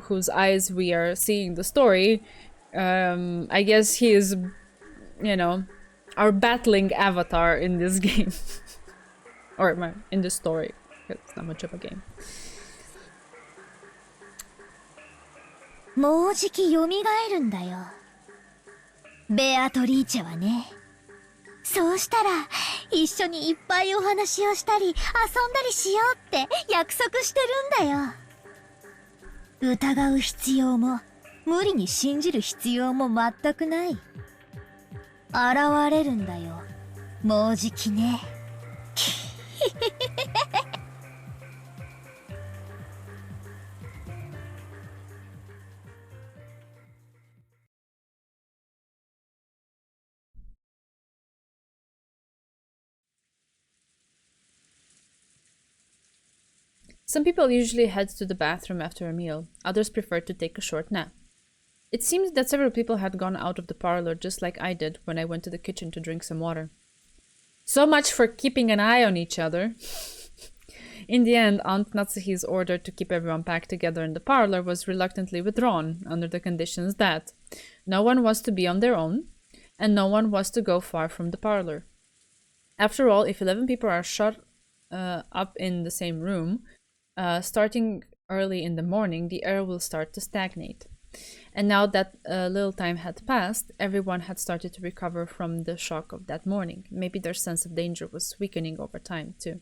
whose eyes we are seeing the story, I guess he is, you know, our battling avatar in this game. Or in this story. It's not much of a game. もうじき蘇るんだよ。ベアトリーチェはね。そうしたら一緒にいっぱいお話をしたり遊んだりしようって約束してるんだよ。疑う必要も無理に信じる必要も全くない。現れるんだよ。もうじきね。Some people usually head to the bathroom after a meal, others prefer to take a short nap. It seems that several people had gone out of the parlor just like I did when I went to the kitchen to drink some water. So much for keeping an eye on each other. In the end, Aunt Natsuhi's order to keep everyone packed together in the parlor was reluctantly withdrawn under the conditions that no one was to be on their own, and no one was to go far from the parlor. After all, if 11 people are shut up in the same room, starting early in the morning, the air will start to stagnate. And now that a little time had passed, everyone had started to recover from the shock of that morning. Maybe their sense of danger was weakening over time, too.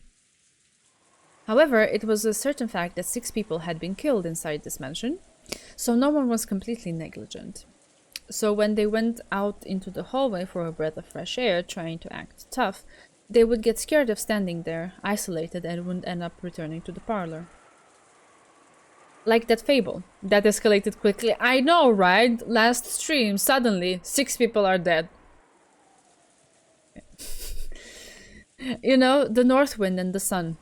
However, it was a certain fact that 6 people had been killed inside this mansion, so no one was completely negligent. So when they went out into the hallway for a breath of fresh air, trying to act tough, they would get scared of standing there, isolated, and would end up returning to the parlor. Like that fable. That escalated quickly. I know, right? Last stream, suddenly, 6 people are dead. You know, the north wind and the sun.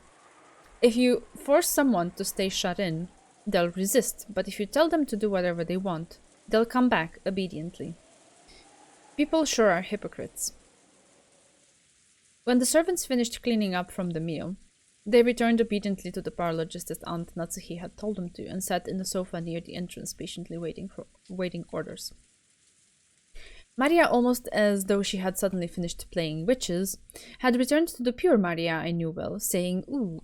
If you force someone to stay shut in, they'll resist, but if you tell them to do whatever they want, they'll come back obediently. People sure are hypocrites. When the servants finished cleaning up from the meal, they returned obediently to the parlor just as Aunt Natsuhi had told them to, and sat in the sofa near the entrance, patiently waiting orders. Maria, almost as though she had suddenly finished playing witches, had returned to the pure Maria I knew well, saying, "Ooh."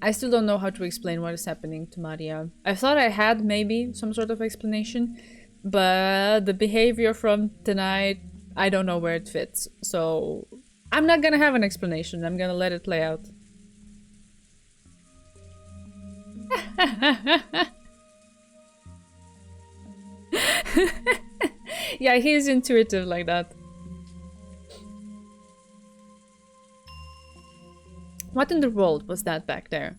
I still don't know how to explain what is happening to Maria. I thought I had maybe some sort of explanation, but the behavior from tonight, I don't know where it fits. So I'm not gonna have an explanation. I'm gonna let it play out. Yeah, he's intuitive like that. What in the world was that back there?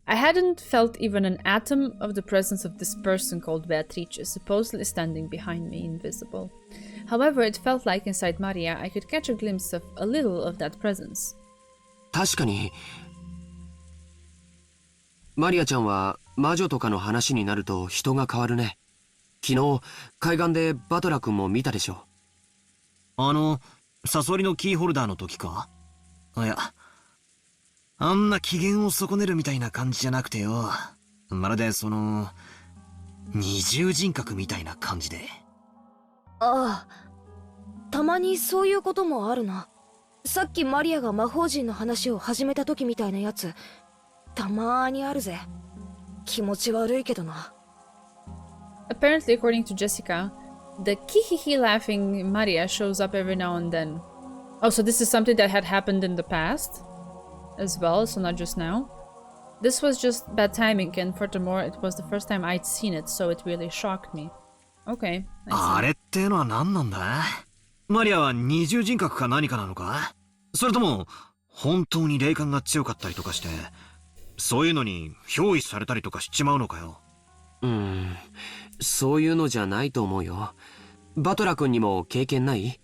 I hadn't felt even an atom of the presence of this person called Beatrice, supposedly standing behind me, invisible. However, it felt like inside Maria I could catch a glimpse of a little of that presence. 確かにマリアちゃんは魔女とかの話になると人が変わるね。昨日海岸でバトラ君も見たでしょ。サソリのキーホルダーの時か？いや、あんな機嫌を損ねるみたいな感じじゃなくてよ。まるで二重人格みたいな感じで。ああ、たまにそういうこともあるな。さっきマリアが魔法陣の話を始めた時みたいなやつ、たまーにあるぜ。気持ち悪いけどな。Apparently, according to Jessica, the kihihi laughing Maria shows up every now and then. Oh, so this is something that had happened in the past as well, so not just now. This was just bad timing, and furthermore, it was the first time I'd seen it, so it really shocked me. Okay, I see. あれってのは何なんだ？マリアは二重人格か何かなのか？それとも本当に霊感が強かったりとかして、そういうのに憑依されたりとかしちまうのかよ。そういうのじゃないと思うよ。バトラ君にも経験ない？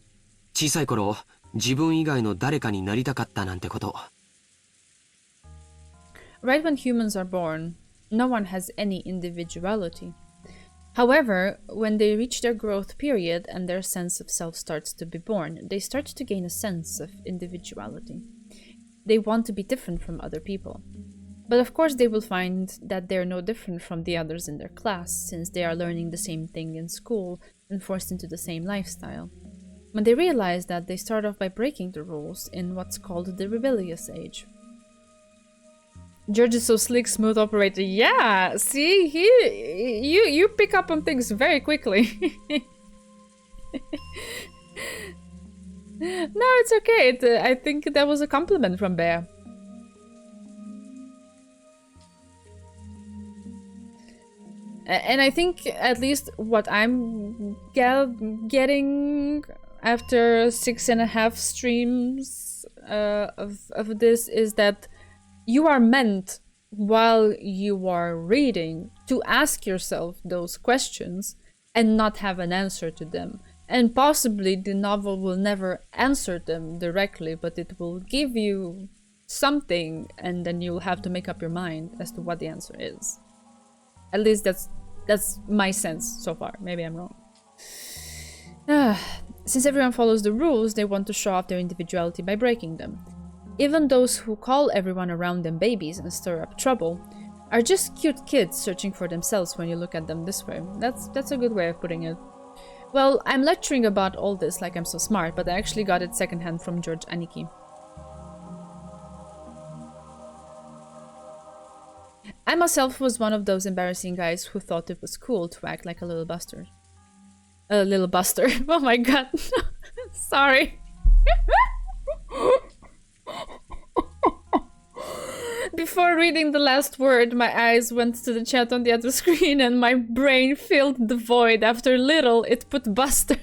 小さい頃自分以外の誰かになりたかったなんてこと。Right when humans are born, no one has any individuality. However, when they reach their growth period and their sense of self starts to be born, they start to gain a sense of individuality. They want to be different from other people. But of course they will find that they're no different from the others in their class, since they are learning the same thing in school and forced into the same lifestyle. When they realize that, they start off by breaking the rules in what's called the rebellious age. George is so slick, smooth operator. Yeah, see, you pick up on things very quickly. No, it's okay. I think that was a compliment from Bear. And I think at least what I'm getting after 6.5 streams of this is that you are meant, while you are reading, to ask yourself those questions and not have an answer to them. And possibly the novel will never answer them directly, but it will give you something, and then you'll have to make up your mind as to what the answer is. At least that's my sense so far. Maybe I'm wrong. Since everyone follows the rules, they want to show off their individuality by breaking them. Even those who call everyone around them babies and stir up trouble are just cute kids searching for themselves when you look at them this way. That's a good way of putting it. Well, I'm lecturing about all this like I'm so smart, but I actually got it secondhand from George Aniki. I myself was one of those embarrassing guys who thought it was cool to act like a little bastard. A little buster. Oh my god. Sorry. Before reading the last word, my eyes went to the chat on the other screen and my brain filled the void. After little, it put buster.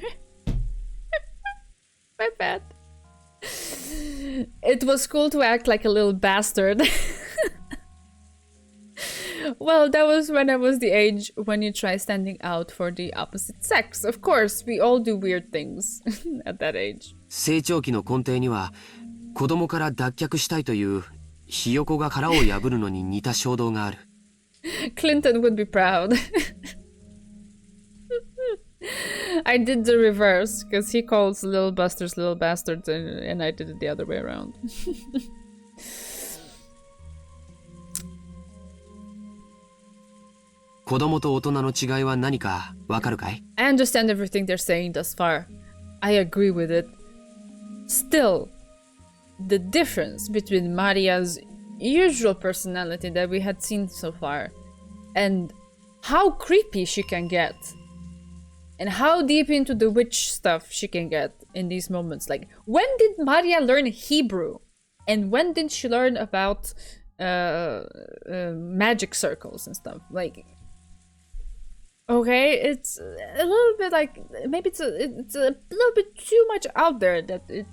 My bad. It was cool to act like a little bastard. Well, that was when I was the age when you try standing out for the opposite sex. Of course, we all do weird things at that age. 成長期の根底には子供から脱却したいというひよこが殻を破るのに似た衝動がある。Clinton would be proud. I did the reverse, because he calls little busters little bastards, and I did it the other way around. I understand everything they're saying thus far. I agree with it. Still, the difference between Maria's usual personality that we had seen so far and how creepy she can get and how deep into the witch stuff she can get in these moments. Like, when did Maria learn Hebrew? And when did she learn about magic circles and stuff. Like, okay, it's a little bit like maybe it's a little bit too much out there that it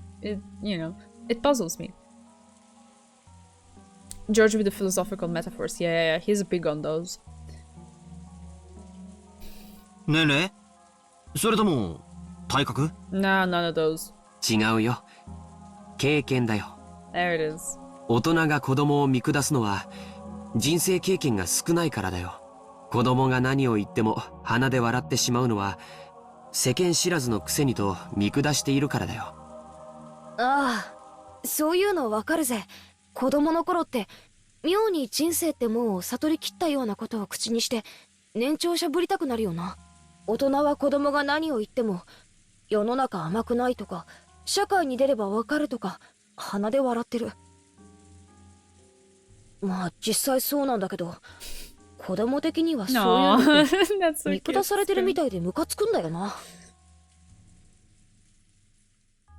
you know, it puzzles me. George with the philosophical metaphors. Yeah, he's big on those. ねえねえ、それとも体格？ Nah, none of those. 違うよ。経験だよ。 There it is. 大人が子供を見下すのは人生経験が少ないからだよ。子供が何を言っても鼻で笑ってしまうのは世間知らずのくせにと見下しているからだよ。ああ、そういうのわかるぜ。子供の頃って妙に人生ってもう悟りきったようなことを口にして年長者ぶりたくなるよな。大人は子供が何を言っても世の中甘くないとか社会に出ればわかるとか鼻で笑ってる。まあ実際そうなんだけど、子供的にはそういうのって見下されてるみたいでムカつくんだよな。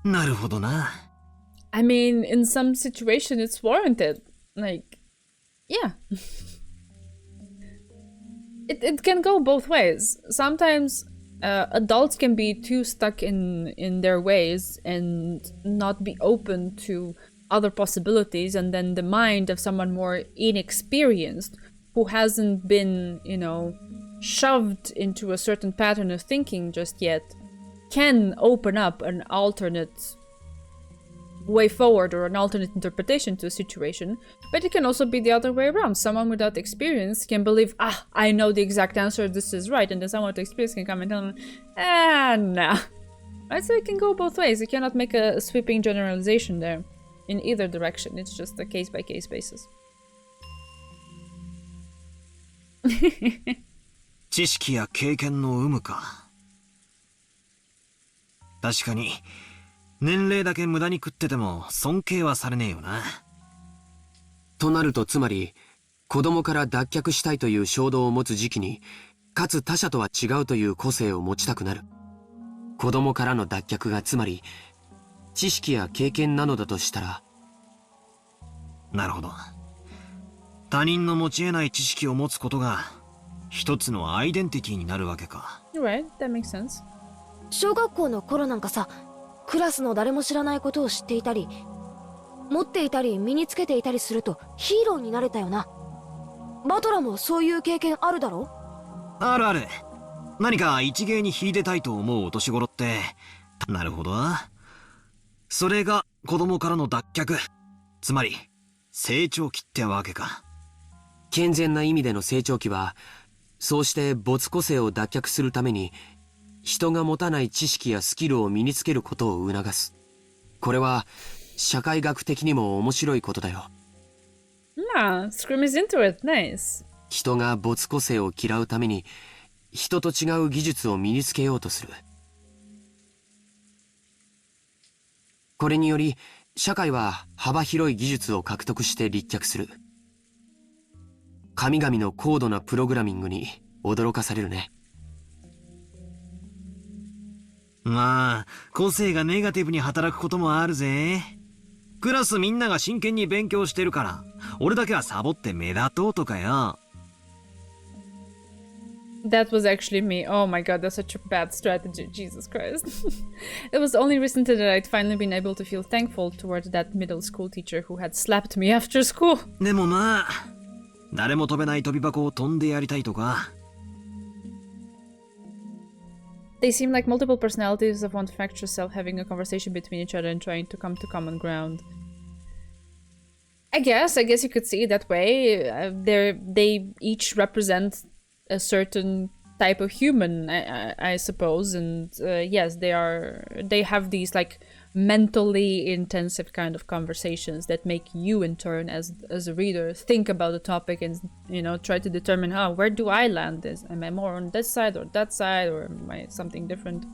なるほどな。I mean, in some situation it's warranted. Like, yeah. It can go both ways. Sometimes adults can be too stuck in their ways and not be open to other possibilities, and then the mind of someone more inexperienced who hasn't been, you know, shoved into a certain pattern of thinking just yet can open up an alternate way forward or an alternate interpretation to a situation. But it can also be the other way around. Someone without experience can believe, I know the exact answer, this is right, and then someone with experience can come and tell them, nah. Right, so it can go both ways. You cannot make a sweeping generalization there in either direction. It's just a case-by-case basis. 知識や経験の有無か。確かに年齢だけ無駄に食ってても尊敬はされねえよな。となるとつまり子供から脱却したいという衝動を持つ時期にかつ他者とは違うという個性を持ちたくなる。子供からの脱却がつまり知識や経験なのだとしたら。なるほど。他人の持ち得ない知識を持つことが一つのアイデンティティになるわけか。Right, that makes sense. 小学校の頃なんかさ、クラスの誰も知らないことを知っていたり持っていたり身につけていたりするとヒーローになれたよな。バトラもそういう経験あるだろ？あるある。何か一芸に秀でたいと思うお年頃って。なるほど。それが子供からの脱却、つまり成長期ってわけか。健全な意味での成長期はそうして没個性を脱却するために人が持たない知識やスキルを身につけることを促す。これは社会学的にも面白いことだよ。Scream is into it. Nice. 人が没個性を嫌うために人と違う技術を身につけようとする。これにより社会は幅広い技術を獲得して立脚する。神々の高度なプログラミングに驚かされるね。まあ個性がネガティブに働くこともあるぜ。クラスみんなが真剣に勉強してるから俺だけはサボって目立とうとかよ。That was actually me. Oh my god, that's such a bad strategy. Jesus Christ. It was only recently that I'd finally been able to feel thankful toward that middle school teacher who had slapped me after school. でもな、誰も飛べない飛び箱を飛んでやりたいとか。They seem like multiple personalities of one fractured self having a conversation between each other and trying to come to common ground. I guess you could see it that way. They each represent a certain type of human, I suppose, and yes, they have these like mentally intensive kind of conversations that make you in turn as a reader think about the topic and, you know, try to determine, where do I land? Am I more on this side or that side, or am I something different?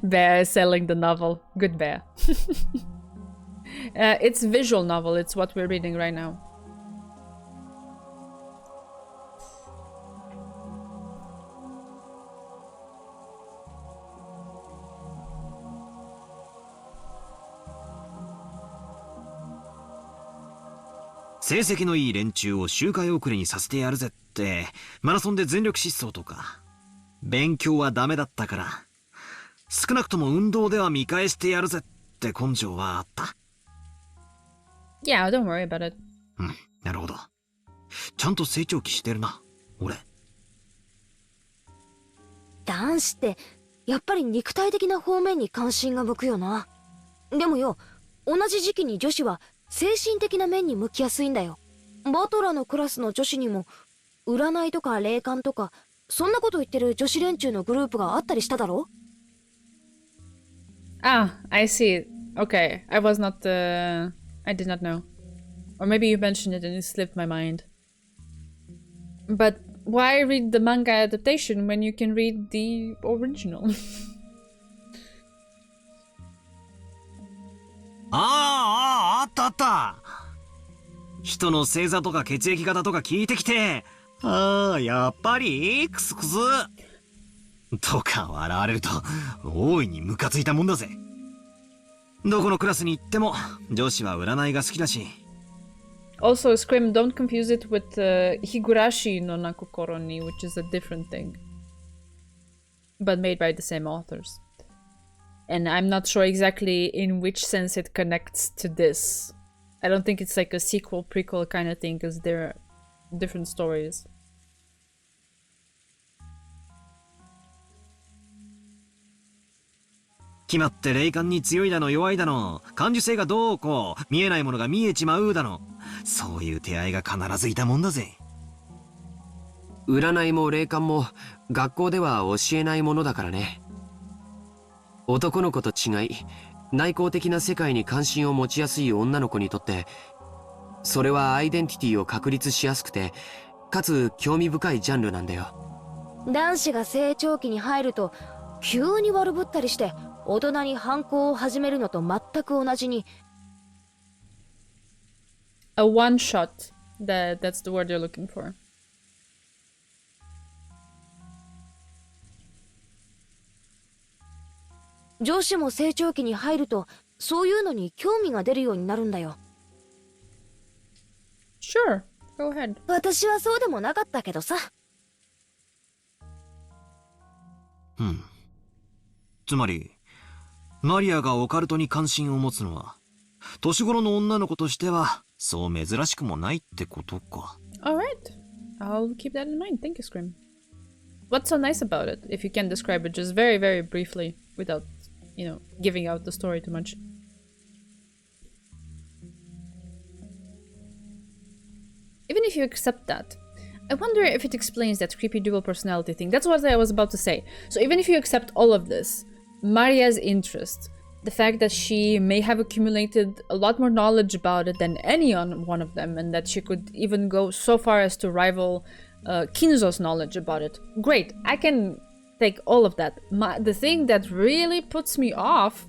Bear is selling the novel. Good Bear. It's visual novel. It's what we're reading right now. 成績のいい連中を周回遅れにさせてやるぜって、マラソンで全力疾走とか。勉強はダメだったから、少なくとも運動では見返してやるぜって根性はあった。Yeah, don't worry about it. うん、なるほど。ちゃんと成長期してるな、俺。男子ってやっぱり肉体的な方面に関心が向くよな。でもよ、同じ時期に女子は精神的な面に向きやすいんだよ。バトラのクラスの女子にも占いとか霊感とかそんなこと言ってる女子連中のグループがあったりしただろ。 Ah, I see. Okay, I was not, I did not know. Or maybe you mentioned it and it slipped my mind. But why read the manga adaptation when you can read the original? あったあった。人の星座とか血液型とか聞いてきて、ああ、やっぱりクスクスとか笑われると大いにムカついたもんだぜ。どこのクラスに行っても女子は占いが好きだし。Also, Scrim, don't confuse it with Higurashi no Naku Koro ni, which is a different thing. But made by the same authors. And I'm not sure exactly in which sense it connects to this. I don't think it's like a sequel, prequel kind of thing, because they're different stories. 決まって霊感に強いだの弱いだの、感受性がどうこう、見えないものが見えちまうだの、そういう手合いが必ずいたもんだぜ。占いも霊感も学校では教えないものだからね。男の子と違い、内向的な世界に関心を持ちやすい女の子にとって、それはアイデンティティを確立しやすくて、かつ興味深いジャンルなんだよ。男子が成長期に入ると急に悪ぶったりして大人に反抗を始めるのと全く同じに。 A one shot. That's the word you're looking for. 女子も成長期に入るとそういうのに興味が出るようになるんだよ。 Sure, go ahead. 私はそうでもなかったけどさ。うん。つまり、マリアがオカルトに関心を持つのは、年頃の女の子としては、そう珍しくもないってことか。Alright. I'll keep that in mind. Thank you, Scrim. What's so nice about it, if you can describe it just very, very briefly, without, giving out the story too much? Even if you accept that, I wonder if it explains that creepy dual personality thing. That's what I was about to say. So even if you accept all of this, Maria's interest, the fact that she may have accumulated a lot more knowledge about it than any one of them, and that she could even go so far as to rival Kinzo's knowledge about it. Great, I can take all of that. The thing that really puts me off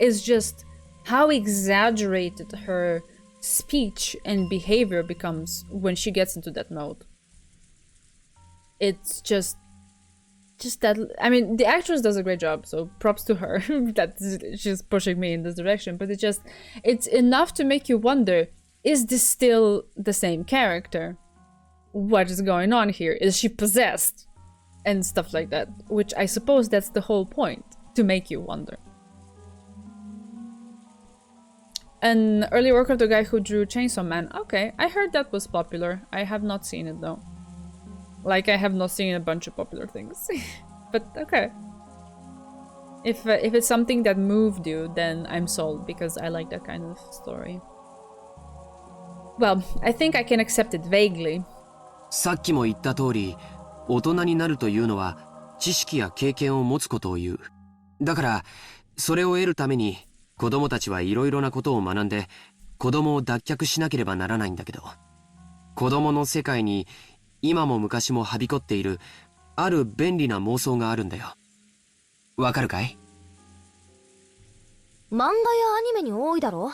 is just how exaggerated her speech and behavior becomes when she gets into that mode. It's just that, I mean, the actress does a great job, so props to her that she's pushing me in this direction, but it's enough to make you wonder, is this still the same character? What is going on here? Is she possessed? And stuff like that, which I suppose that's the whole point, to make you wonder. An early work of the guy who drew Chainsaw Man. Okay, I heard that was popular. I have not seen it though. Like, I have not seen a bunch of popular things. But okay. If it's something that moved you, then I'm sold, because I like that kind of story. Well, I think I can accept it vaguely. さっきも言った通り、大人になるというのは知識や経験を持つことを言う。だから、それを得るために子供たちはいろいろなことを学んで子供を脱却しなければならないんだけど、子供の世界に今も昔もはびこっているある便利な妄想があるんだよ。わかるかい？漫画やアニメに多いだろ。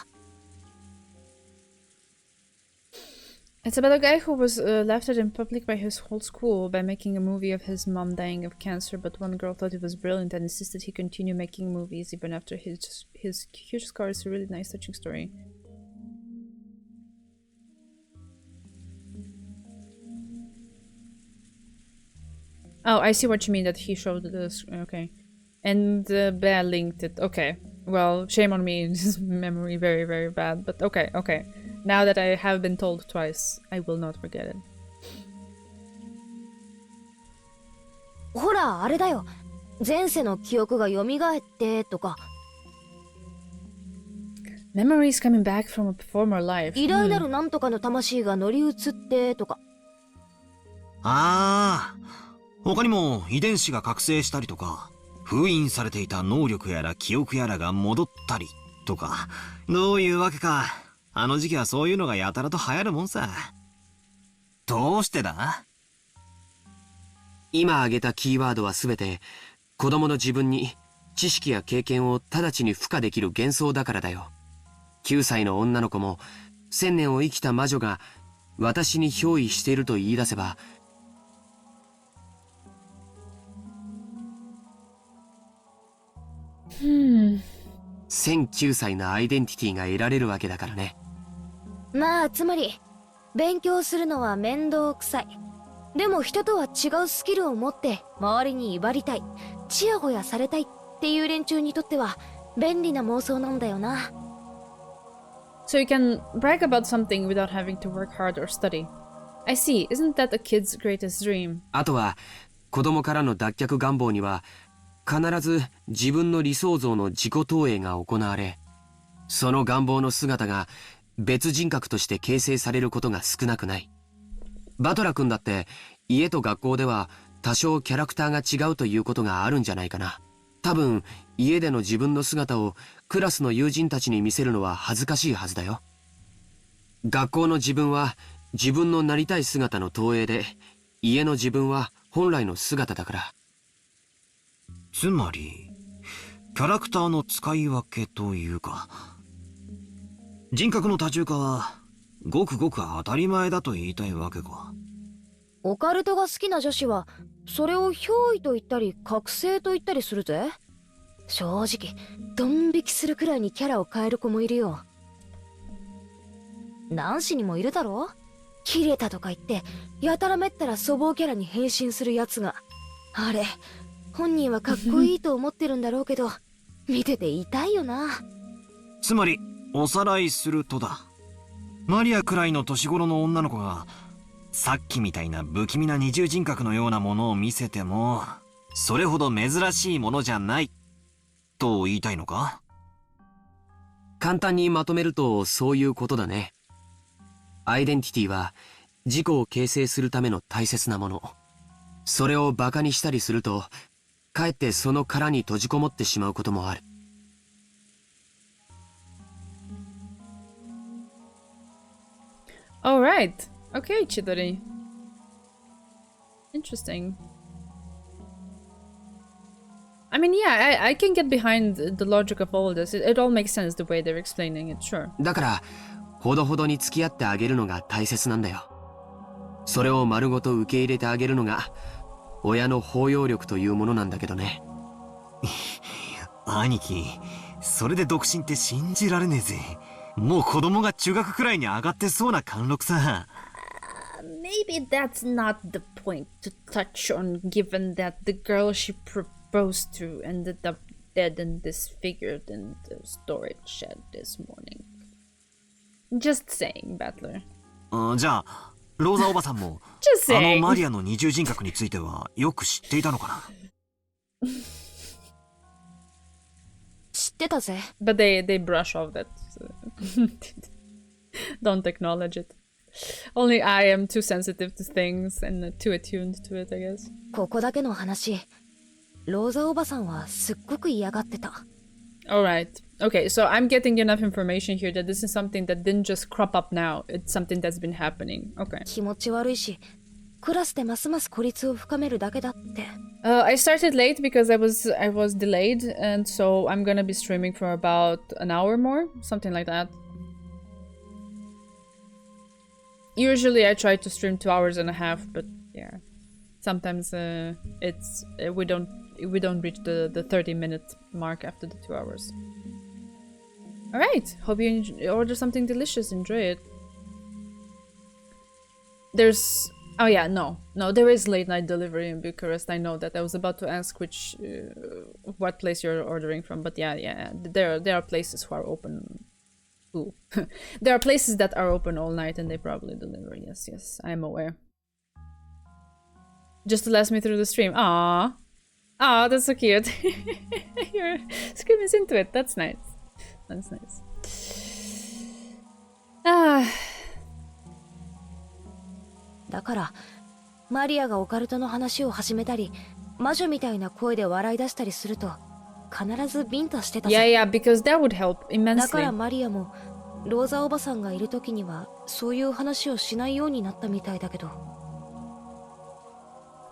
It's about a guy who was laughed at in public by his whole school by making a movie of his mom dying of cancer, but one girl thought it was brilliant and insisted he continue making movies even after his huge scar. It's a really nice, touching story. Oh, I see what you mean, that he showed this. Okay. And Bear linked it. Okay. Well, shame on me. His memory very, very bad. But okay, okay. Now that I have been told twice, I will not forget it. ほら、あれだよ。前世の記憶が蘇ってとか、 Memories coming back from a former life. 偉大なるなんとかの魂が乗り移ってとか。ああ、他にも遺伝子が覚醒したりとか、封印されていた能力やら記憶やらが戻ったりとか、どういうわけか、あの時期はそういうのがやたらと流行るもんさ。どうしてだ？今挙げたキーワードは全て子供の自分に知識や経験を直ちに付加できる幻想だからだよ。9歳の女の子も1000年を生きた魔女が私に憑依していると言い出せば、1009歳のアイデンティティが得られるわけだからね。まあ、つまり、勉強するのは面倒くさい。でも人とは違うスキルを持って周りに威張りたい、ちやほやされたいっていう連中にとっては便利な妄想なんだよな。So you can brag about something without having to work hard or study. I see. Isn't that a kid's greatest dream? あとは子供からの脱却願望には必ず自分の理想像の自己投影が行われ、その願望の姿が別人格として形成されることが少なくない。バトラ君だって家と学校では多少キャラクターが違うということがあるんじゃないかな。多分家での自分の姿をクラスの友人たちに見せるのは恥ずかしいはずだよ。学校の自分は自分のなりたい姿の投影で、家の自分は本来の姿だから。つまり、キャラクターの使い分けというか、人格の多重化はごくごく当たり前だと言いたいわけか。オカルトが好きな女子はそれを憑依と言ったり覚醒と言ったりするぜ。正直ドン引きするくらいにキャラを変える子もいるよ。男子にもいるだろ。キレたとか言ってやたらめったら粗暴キャラに変身するやつが。あれ本人はかっこいいと思ってるんだろうけど見てて痛いよな。つまりおさらいするとだ、マリアくらいの年頃の女の子がさっきみたいな不気味な二重人格のようなものを見せてもそれほど珍しいものじゃないと言いたいのか？簡単にまとめるとそういうことだね。アイデンティティは自己を形成するための大切なもの。それをバカにしたりするとかえってその殻に閉じこもってしまうこともある。Alright. Okay, Chidori. Interesting. I mean, yeah, I can get behind the logic of all of this. It all makes sense the way they're explaining it, sure. だからほどほどに付き合ってあげるのが大切なんだよ。それを丸ごと受け入れてあげるのが親の包容力というものなんだけどね。兄貴、それで独身って信じられねえぜ。もう子供が中学くらいに上がってそうな貫禄さ。Maybe that's not the point to touch on, given that the girl she proposed to ended up dead and disfigured in the storage shed this morning. Just saying, Battler. じゃあローザおばさんも Just あの saying. マリアの二重人格についてはよく知っていたのかな？知ってたぜ。 But they brush off that. Don't acknowledge it. Only I am too sensitive to things and too attuned to it, I guess. ここだけの話、ローザおばさんはすっごく嫌がってた。Alright. Okay, so I'm getting enough information here that this is something that didn't just crop up now. It's something that's been happening. Okay. 気持ち悪いし、クラスでますます孤立を深めるだけだって。I started late because I was delayed, and so I'm gonna be streaming for about an hour more, something like that. Usually I try to stream 2 hours and a half, but yeah, sometimes we don't reach the 30-minute mark after the 2 hours. All right, hope you order something delicious. Enjoy it. There's Oh yeah, no, there is late night delivery in Bucharest. I know that. I was about to ask what place you're ordering from, but yeah, there are places who are open. Ooh. There are places that are open all night and they probably deliver. Yes, I am aware. Just to last me through the stream. Aww, that's so cute. You're screaming into it. That's nice. That's nice. Ah. だからマリアがオカルトの話を始めたり魔女みたいな声で笑い出したりすると必ずビンタしてたぜ。 Yeah, because that would help だから immensely. マリアもローザおばさんがいる時にはそういう話をしないようになったみたいだけど。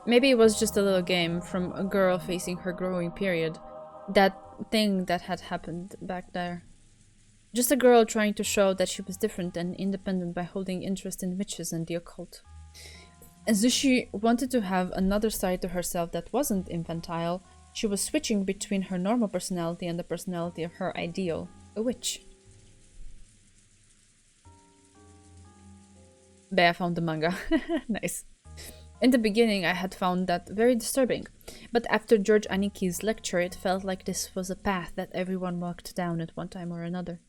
Maybe it was just a little game from a girl facing her growing period. That thing that had happened back there. Just a girl trying to show that she was different and independent by holding interest in witches and the occult. As if she wanted to have another side to herself that wasn't infantile, she was switching between her normal personality and the personality of her ideal, a witch. Bea found the manga. Nice. In the beginning, I had found that very disturbing, but after George Aniki's lecture, it felt like this was a path that everyone walked down at one time or another.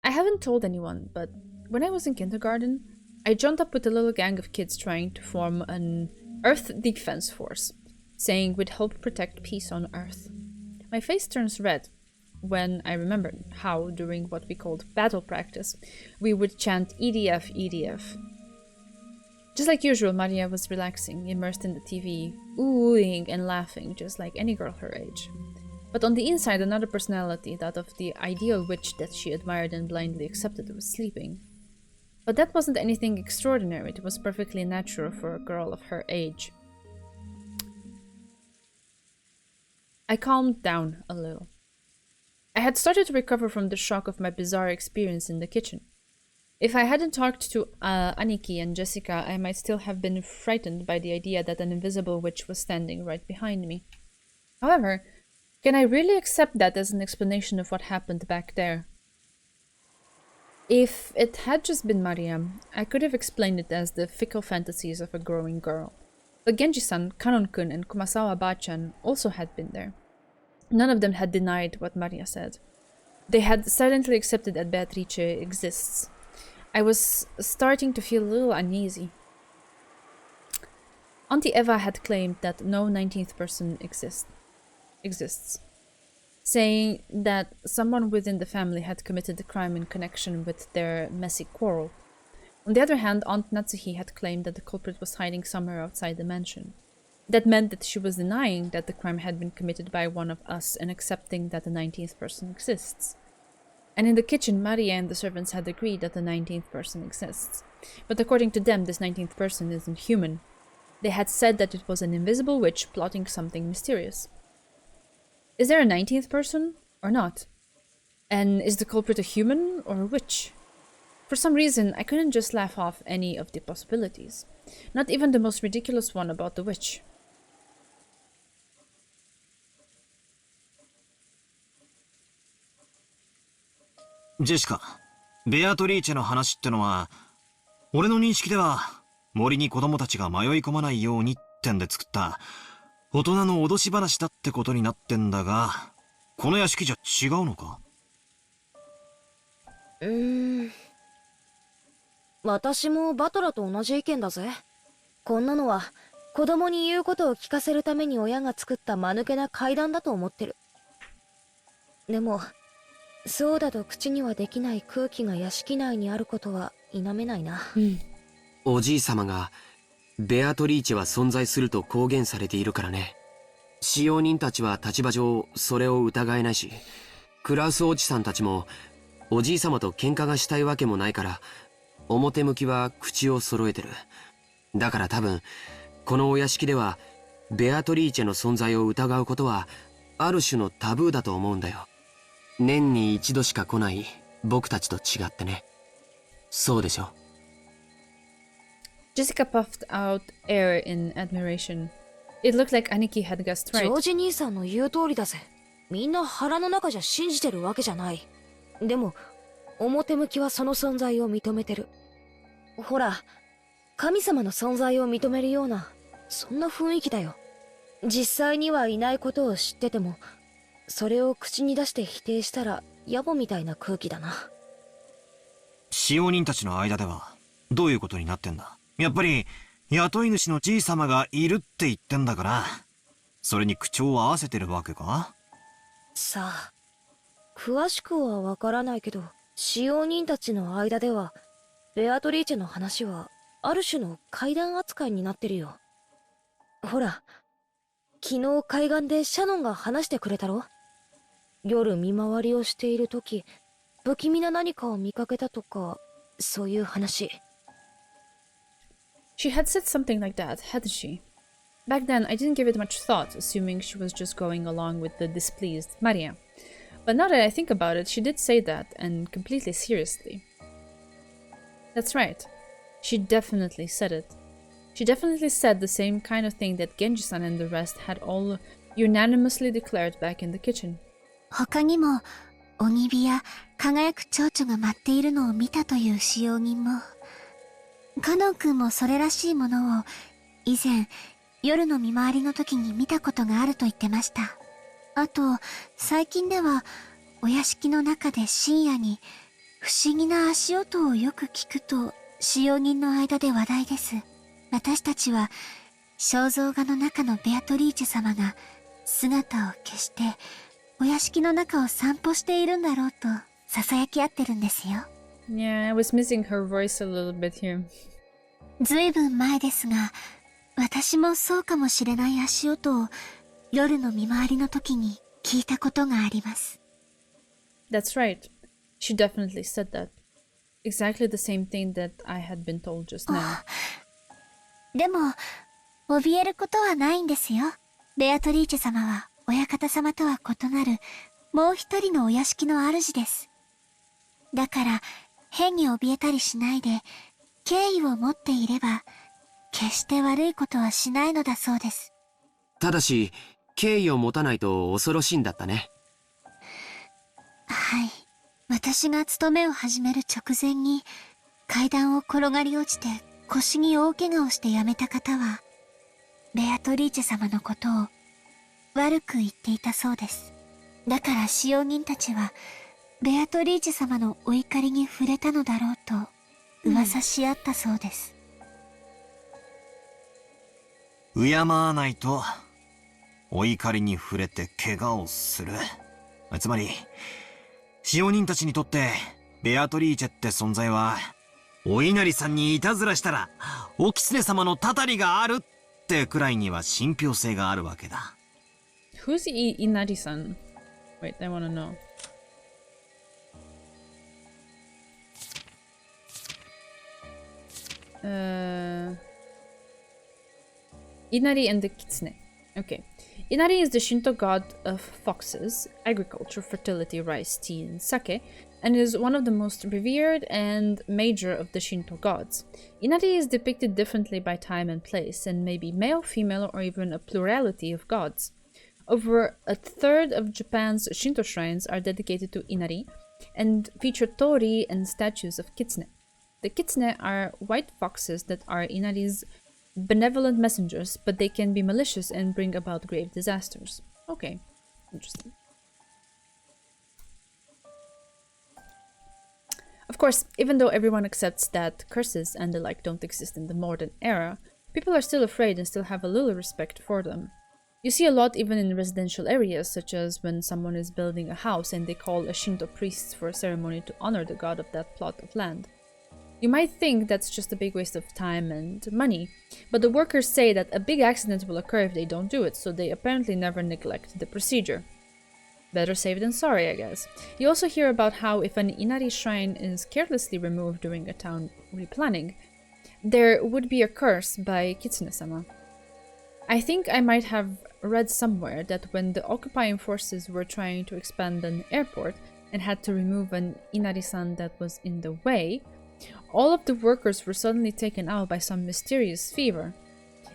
I haven't told anyone, but when I was in kindergarten, I joined up with a little gang of kids trying to form an Earth Defense Force, saying we'd help protect peace on Earth. My face turns red when I remembered how, during what we called battle practice, we would chant EDF, EDF. Just like usual, Maria was relaxing, immersed in the TV, oohing and laughing, just like any girl her age. But on the inside, another personality, that of the ideal witch that she admired and blindly accepted, was sleeping. But that wasn't anything extraordinary, it was perfectly natural for a girl of her age. I calmed down a little. I had started to recover from the shock of my bizarre experience in the kitchen. If I hadn't talked to Aniki and Jessica, I might still have been frightened by the idea that an invisible witch was standing right behind me. However, can I really accept that as an explanation of what happened back there? If it had just been Mariam, I could have explained it as the fickle fantasies of a growing girl. But Genji-san, Kanon-kun, and Kumasawa-bachan also had been there. None of them had denied what Maria said. They had silently accepted that Beatrice exists. I was starting to feel a little uneasy. Auntie Eva had claimed that no 19th person exists, saying that someone within the family had committed the crime in connection with their messy quarrel. On the other hand, Aunt Natsuhi had claimed that the culprit was hiding somewhere outside the mansion. That meant that she was denying that the crime had been committed by one of us and accepting that the 19th person exists. And in the kitchen, Maria and the servants had agreed that the 19th person exists. But according to them, this 19th person isn't human. They had said that it was an invisible witch plotting something mysterious. Is there a 19th person or not? And is the culprit a human or a witch? For some reason, I couldn't just laugh off any of the possibilities. Not even the most ridiculous one about the witch. Jessica, ベアトリーチェの話ってのは、俺の認識では森に子供たちが迷い込まないようにってんで作った大人の脅し話だってことになってんだが、この屋敷じゃ違うのか？私もバトラと同じ意見だぜ。こんなのは子供に言うことを聞かせるために親が作った間抜けな怪談だと思ってる。でもそうだと口にはできない空気が屋敷内にあることは否めないな。おじい様がベアトリーチェは存在すると公言されているからね。使用人たちは立場上それを疑えないし、クラウスおじさんたちもおじい様と喧嘩がしたいわけもないから表向きは口を揃えてる。だから多分このお屋敷ではベアトリーチェの存在を疑うことはある種のタブーだと思うんだよ。年に一度しか来ない僕たちと違ってね。そうでしょ。Jessica puffed out air in admiration. It looked like Aniki had guessed right. ジョージ兄さんの言う通りだぜ。みんな腹の中じゃ信じてるわけじゃない。でも表向きはその存在を認めてる。ほら、神様の存在を認めるような、そんな雰囲気だよ。実際にはいないことを知ってても、それを口に出して否定したら野暮みたいな空気だな。使用人たちの間ではどういうことになってんだ？やっぱり雇い主のじいさまがいるって言ってんだから、それに口調を合わせてるわけか？さあ、詳しくはわからないけど、使用人たちの間ではベアトリーチェの話はある種の怪談扱いになってるよ。ほら、昨日海岸でシャノンが話してくれたろ。夜見回りをしている時、不気味な何かを見かけたとか、そういう話。She had said something like that, hadn't she? Back then, I didn't give it much thought, assuming she was just going along with the displeased Maria. But now that I think about it, she did say that, and completely seriously. That's right. She definitely said it. She definitely said the same kind of thing that Genji-san and the rest had all unanimously declared back in the kitchen. 他にも、鬼火や輝く蝶々が舞っているのを見たという使用人も、カノン君もそれらしいものを以前夜の見回りの時に見たことがあると言ってました。あと最近ではお屋敷の中で深夜に不思議な足音をよく聞くと使用人の間で話題です。私たちは肖像画の中のベアトリーチェ様が姿を消してお屋敷の中を散歩しているんだろうと囁き合ってるんですよ。Yeah, I was missing her voice a little bit here. ずいぶん前ですが、私もそうかもしれない足音を夜の見回りの時に聞いたことがあります。That's right. She definitely said that. Exactly the same thing that I had been told just now. でも、怯えることはないんですよ。ベアトリーチェ様は親方様とは異なるもう一人のお屋敷の主です。だから、変に怯えたりしないで、敬意を持っていれば、決して悪いことはしないのだそうです。ただし、敬意を持たないと恐ろしいんだったね。はい。私が勤めを始める直前に、階段を転がり落ちて腰に大怪我をして辞めた方は、ベアトリーチェ様のことを悪く言っていたそうです。だから使用人たちは、ベアトリーチェ様のお怒りに触れたのだろうと噂し合ったそうです。敬わないとお怒りに触れて怪我をする。つまり使用人たちにとってベアトリーチェって存在は、お稲荷さんにいたずらしたらお狐様のたたりがあるってくらいには信憑性があるわけだ。Who's Inari-san? Wait, I wanna know. Inari and the Kitsune. Okay. Inari is the Shinto god of foxes, agriculture, fertility, rice, tea, and sake, and is one of the most revered and major of the Shinto gods. Inari is depicted differently by time and place, and may be male, female, or even a plurality of gods. Over a third of Japan's Shinto shrines are dedicated to Inari, and feature tori and statues of kitsune. The kitsune are white foxes that are Inari's benevolent messengers, but they can be malicious and bring about grave disasters. Okay, interesting. Of course, even though everyone accepts that curses and the like don't exist in the modern era, people are still afraid and still have a little respect for them. You see a lot even in residential areas, such as when someone is building a house and they call a Shinto priest for a ceremony to honor the god of that plot of land. You might think that's just a big waste of time and money, but the workers say that a big accident will occur if they don't do it, so they apparently never neglect the procedure. Better safe than sorry, I guess. You also hear about how if an Inari shrine is carelessly removed during a town replanning, there would be a curse by Kitsune-sama. I think I might have read somewhere that when the occupying forces were trying to expand an airport and had to remove an Inari-san that was in the way, all of the workers were suddenly taken out by some mysterious fever.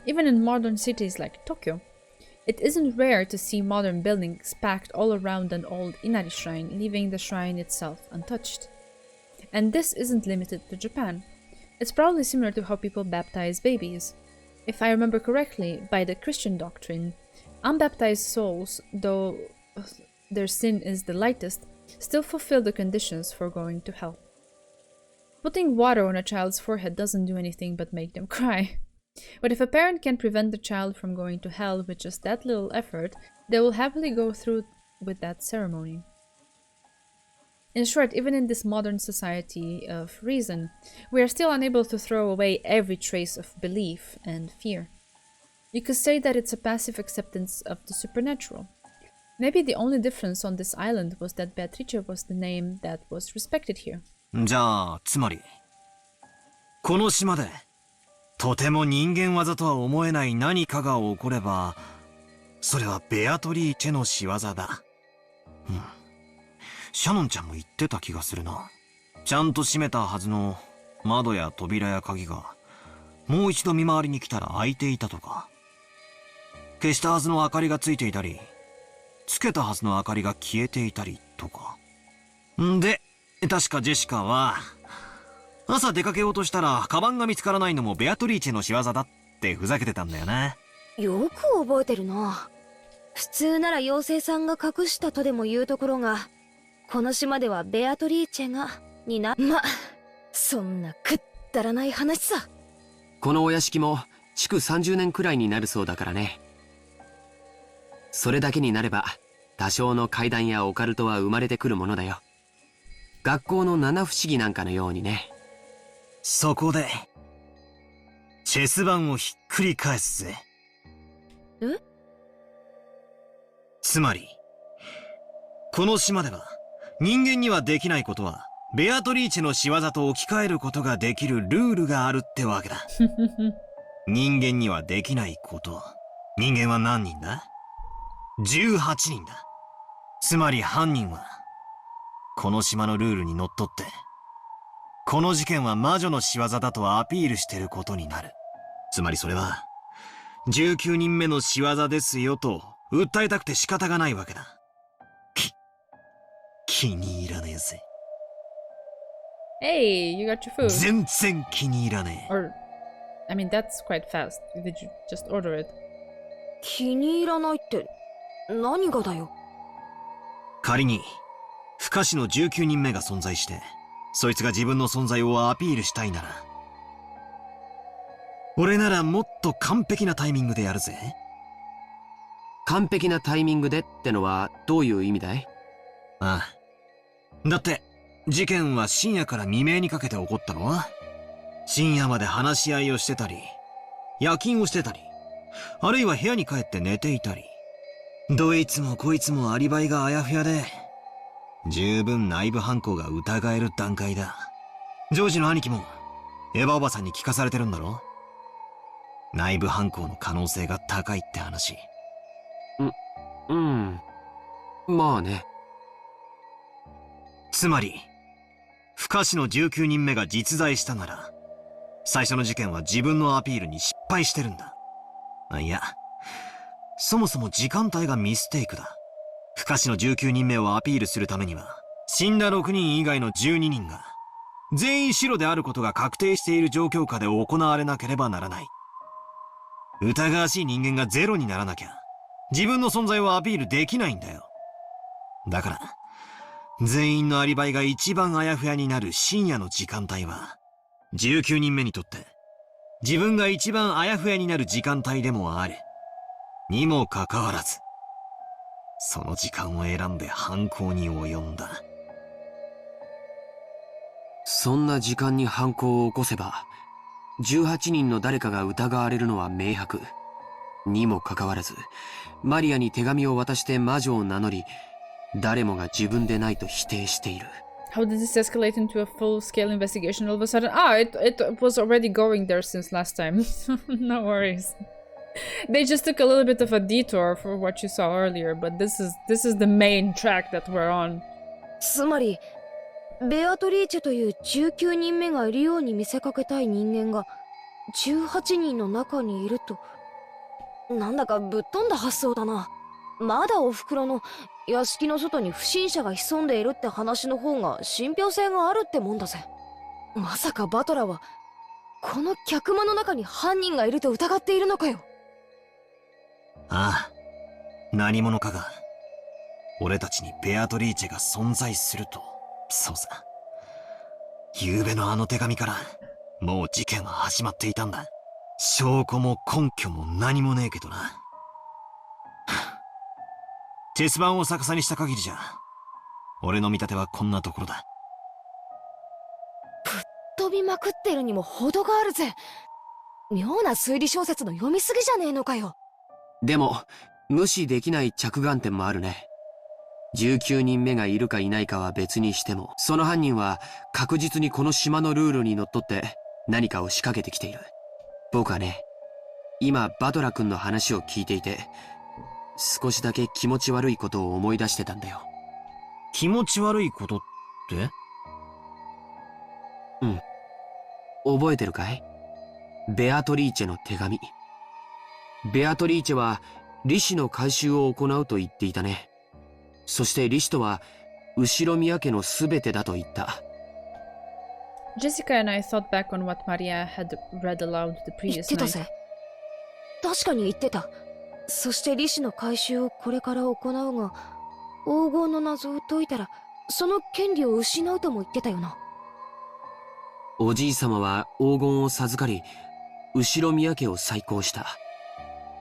Even in modern cities like Tokyo, it isn't rare to see modern buildings packed all around an old Inari shrine, leaving the shrine itself untouched. And this isn't limited to Japan. It's probably similar to how people baptize babies. If I remember correctly, by the Christian doctrine, unbaptized souls, though their sin is the lightest, still fulfill the conditions for going to hell. Putting water on a child's forehead doesn't do anything but make them cry. But if a parent can prevent the child from going to hell with just that little effort, they will happily go through with that ceremony. In short, even in this modern society of reason, we are still unable to throw away every trace of belief and fear. You could say that it's a passive acceptance of the supernatural. Maybe the only difference on this island was that Beatrice was the name that was respected here. じゃあ、つまり、この島で、とても人間技とは思えない何かが起これば、それはベアトリーチェの仕業だ。うん。シャノンちゃんも言ってた気がするな。ちゃんと閉めたはずの窓や扉や鍵が、もう一度見回りに来たら開いていたとか。消したはずの明かりがついていたり、つけたはずの明かりが消えていたりとか。んで、確かジェシカは、朝出かけようとしたら、カバンが見つからないのもベアトリーチェの仕業だってふざけてたんだよな。よく覚えてるな。普通なら妖精さんが隠したとでも言うところが、この島ではベアトリーチェが、ま、そんなくったらない話さ。このお屋敷も、築30年くらいになるそうだからね。それだけになれば、多少の怪談やオカルトは生まれてくるものだよ。学校の七不思議なんかのようにね。そこで、チェス盤をひっくり返すぜ。え？つまり、この島では、人間にはできないことは、ベアトリーチェの仕業と置き換えることができるルールがあるってわけだ。人間にはできないこと。人間は何人だ？ 18 人だ。つまり犯人は、この島のルールにのっとって、この事件は魔女の仕業だとアピールしてることになる。つまりそれは、19人目の仕業ですよと訴えたくて仕方がないわけだ。気に入らねえぜ。Hey, you got your food. 全然気に入らねえ。Or, I mean, that's quite fast. Did you just order it? 気に入らないって、何がだよ。仮に、不可視の19人目が存在して、そいつが自分の存在をアピールしたいなら、俺ならもっと完璧なタイミングでやるぜ。完璧なタイミングでってのはどういう意味だい？ああ。だって、事件は深夜から未明にかけて起こったろ？深夜まで話し合いをしてたり、夜勤をしてたり、あるいは部屋に帰って寝ていたり、どいつもこいつもアリバイがあやふやで、十分内部犯行が疑える段階だ。ジョージの兄貴も、エヴァおばさんに聞かされてるんだろ？内部犯行の可能性が高いって話。うん。まあね。つまり、不可視の19人目が実在したなら、最初の事件は自分のアピールに失敗してるんだ。いや、そもそも時間帯がミステイクだ。不可視の19人目をアピールするためには、死んだ6人以外の12人が、全員白であることが確定している状況下で行われなければならない。疑わしい人間がゼロにならなきゃ、自分の存在をアピールできないんだよ。だから、全員のアリバイが一番あやふやになる深夜の時間帯は、19人目にとって、自分が一番あやふやになる時間帯でもある。にもかかわらず、その時間を選んで犯行に及んだ。そんな時間に犯行を起こせば、18人の誰かが疑われるのは明白。にもかかわらず、マリアに手紙を渡して魔女を名乗り、誰もが自分でないと否定している。How did this escalate into a full-scale investigation all of a sudden? It was already going there since last time. No worries. They just took a little bit of a detour for what you saw earlier, but this is the main track that we're on. つまり、ベアトリーチェという19人目がいるように見せかけたい人間が18人の中にいると。なんだかぶっ飛んだ発想だな。まだお袋の屋敷の外に不審者が潜んでいるって話の方が信憑性があるってもんだぜ。まさかバトラはこの客間の中に犯人がいると疑っているのかよ。ああ、何者かが俺たちにベアトリーチェが存在すると。そうさ、昨べのあの手紙からもう事件は始まっていたんだ。証拠も根拠も何もねえけどな。チェス盤を逆さにした限りじゃ、俺の見立てはこんなところだ。飛びまくってるにも程があるぜ。妙な推理小説の読みすぎじゃねえのかよ。でも無視できない着眼点もあるね。19人目がいるかいないかは別にしても、その犯人は確実にこの島のルールにのっとって何かを仕掛けてきている。僕はね、今バトラ君の話を聞いていて、少しだけ気持ち悪いことを思い出してたんだよ。気持ち悪いことって？うん。覚えてるかい？ベアトリーチェの手紙。ベアトリーチェは利子の回収を行うと言っていたね。そして利子とは後宮家のすべてだと言った。Jessica and I thought back on what Maria had read aloud the 言 previous ってた night. ぜ。確かに言ってた。そして利子の回収をこれから行うが、黄金の謎を解いたらその権利を失うとも言ってたよな。おじい様は黄金を授かり、後宮家を再興した。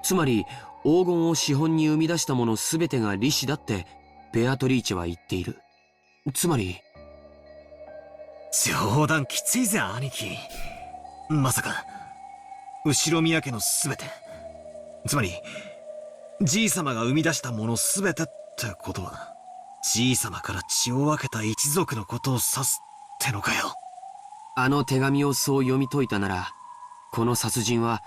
つまり黄金を資本に生み出したものすべてが利子だってベアトリーチェは言っている。つまり、冗談きついぜ兄貴。まさか後宮家のすべて、つまりじい様が生み出したものすべてってことは、じい様から血を分けた一族のことを指すってのかよ。あの手紙をそう読み解いたなら、この殺人は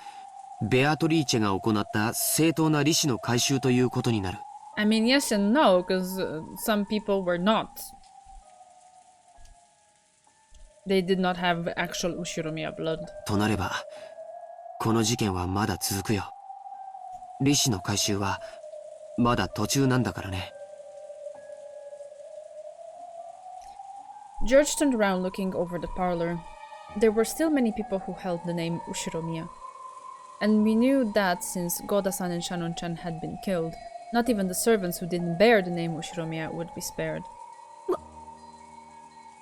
ベアトリーチェが行った正当な利子の回収ということになる。I mean, yes and no, because some people were not. They did not have actual Ushiromiya blood. となれば、この事件はまだ続くよ。利子の回収はまだ途中なんだからね。George turned around looking over the parlor. There were still many people who held the name Ushiromiya. And we knew that since Goda-san and Shannon-chan had been killed, not even the servants who didn't bear the name Ushiromiya would be spared.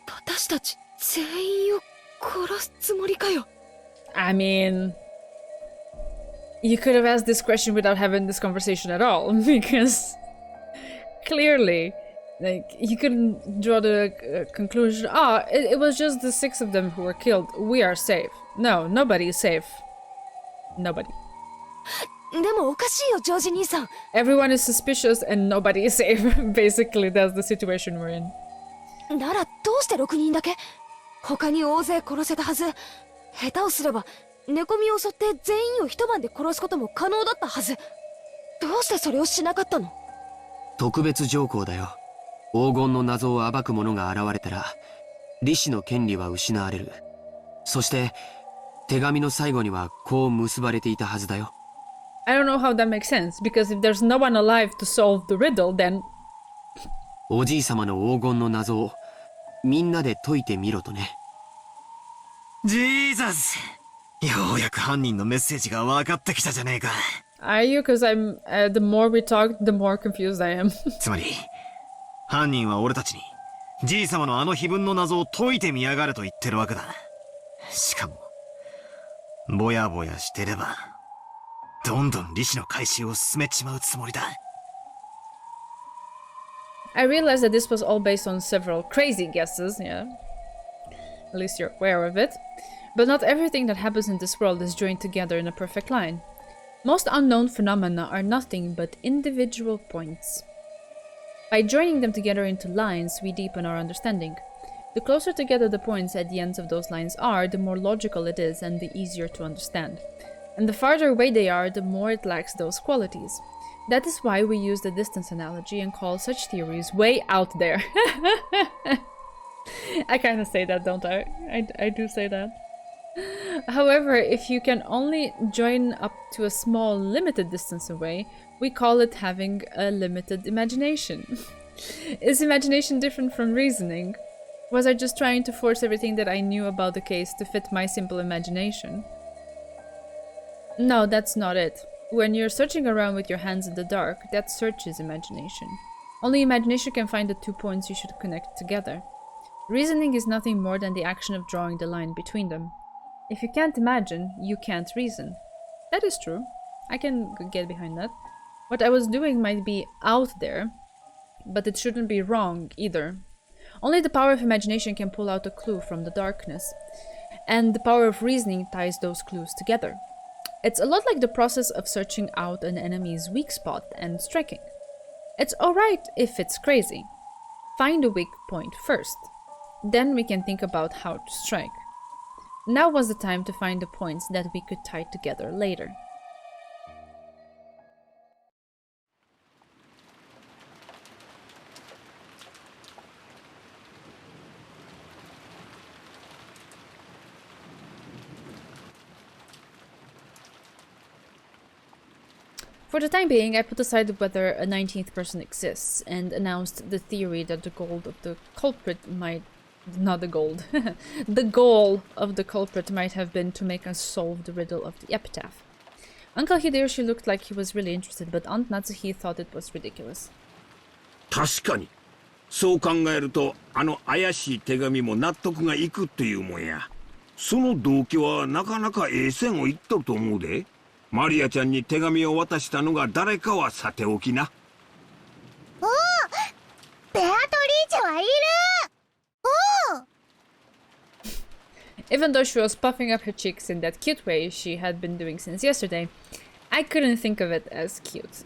私たち全員を殺すつもりかよ。I mean, you could have asked this question without having this conversation at all, because clearly, like, you couldn't draw the conclusion, it was just the 6 of them who were killed. We are safe. No, nobody is safe. Nobody. でもおかしいよ、ジョージ兄さん。Everyone is suspicious and nobody is safe. Basically, that's the situation we're in. ならどうして6人だけ？他に大勢殺せたはず。下手をすれば寝込みを襲って全員を一晩で殺すことも可能だったはず。どうしてそれをしなかったの？特別条項だよ。黄金の謎を暴く者が現れたら、利子の権利は失われる。そして手紙の最後にはこう結ばれていたはずだよ。I don't know how that makes sense, because if there's no one alive to solve the riddle, then... おじい様の黄金の謎をみんなで解いてみろとね。ジーザス、ようやく犯人のメッセージが分かってきたじゃねえか。Are you? Because I'm... the more we talk, the more confused I am. つまり犯人は俺たちにじい様のあの碑文の謎を解いてみやがれと言ってるわけだ。しかもぼやぼやしてればどんどん利子の回収を進めちまうつもりだ。I realized that this was all based on several crazy guesses, yeah. At least you're aware of it. But not everything that happens in this world is joined together in a perfect line. Most unknown phenomena are nothing but individual points. By joining them together into lines, we deepen our understanding. The closer together the points at the ends of those lines are, the more logical it is and the easier to understand. And the farther away they are, the more it lacks those qualities. That is why we use the distance analogy and call such theories way out there. I kind of say that, don't I? I do say that. However, if you can only join up to a small limited distance away, we call it having a limited imagination. Is imagination different from reasoning? Was I just trying to force everything that I knew about the case to fit my simple imagination? No, that's not it. When you're searching around with your hands in the dark, that search is imagination. Only imagination can find the 2 points you should connect together. Reasoning is nothing more than the action of drawing the line between them. If you can't imagine, you can't reason. That is true. I can get behind that. What I was doing might be out there, but it shouldn't be wrong either. Only the power of imagination can pull out a clue from the darkness, and the power of reasoning ties those clues together. It's a lot like the process of searching out an enemy's weak spot and striking. It's alright if it's crazy. Find a weak point first. Then we can think about how to strike. Now was the time to find the points that we could tie together later. For the time being, I put aside whether a 19th person exists and announced the theory that the goal of the culprit might... not the gold. The goal of the culprit might have been to make us solve the riddle of the epitaph. Uncle Hideyoshi looked like he was really interested, but Aunt Natsuhi thought it was ridiculous. 確かに。そう考えると、あの怪しい手紙も納得がいくというもんや。その動機はなかなかええ線をいっとると思うで。マリアちゃんに手紙を渡したのが誰かはさておきな。おお、ベアトリーチェはいる。Even though she was puffing up her cheeks in that cute way she had been doing since yesterday, I couldn't think of it as cute.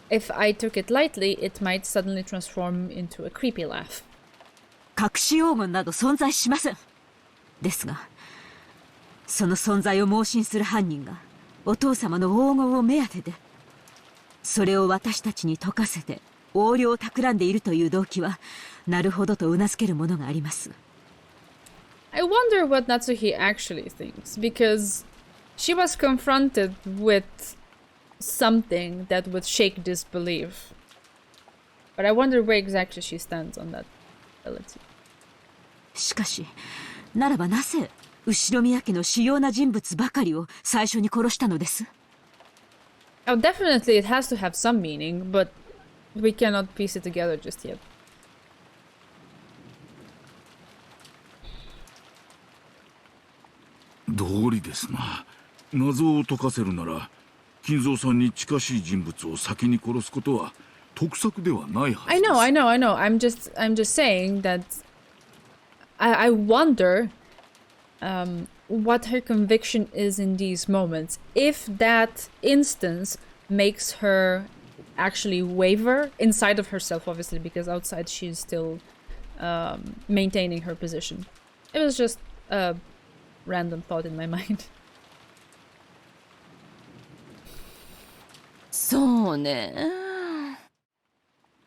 If I took it lightly, it might suddenly transform into a creepy laugh. 隠し黄金など存在しません。ですが、その存在を盲信する犯人がお父様の黄金を目当てで、それを私たちに解かせて横領を企んでいるという動機は、なるほどと頷けるものがあります。I wonder what Natsuhi actually thinks, because she was confronted with something that would shake disbelief. But I wonder where exactly she stands on that ability. しかし、ならばなぜ後宮家の主要な人物ばかりを最初に殺したのです？ Oh, definitely it has to have some meaning, but we cannot piece it together just yet. 道理ですな。謎を解かせるなら、金蔵さんに近しい人物を先に殺すことは得策ではないはずです。I know. I'm just saying that I wonder what her conviction is in these moments. If that instance makes her actually waver inside of herself, obviously, because outside she's still maintaining her position. It was just a random thought in my mind. そうね。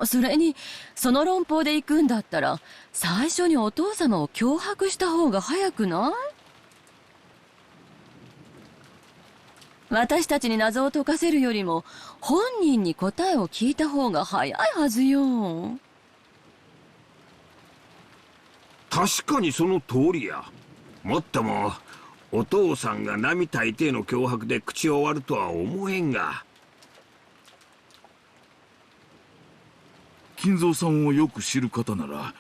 それにその論法で行くんだったら最初にお父様を脅迫した方が早くない？私たちに謎を解かせるよりも本人に答えを聞いた方が早いはずよ。確かにその通りや。もっともお父さんが並大抵の脅迫で口を割るとは思えんが。金蔵さんをよく知る方なら、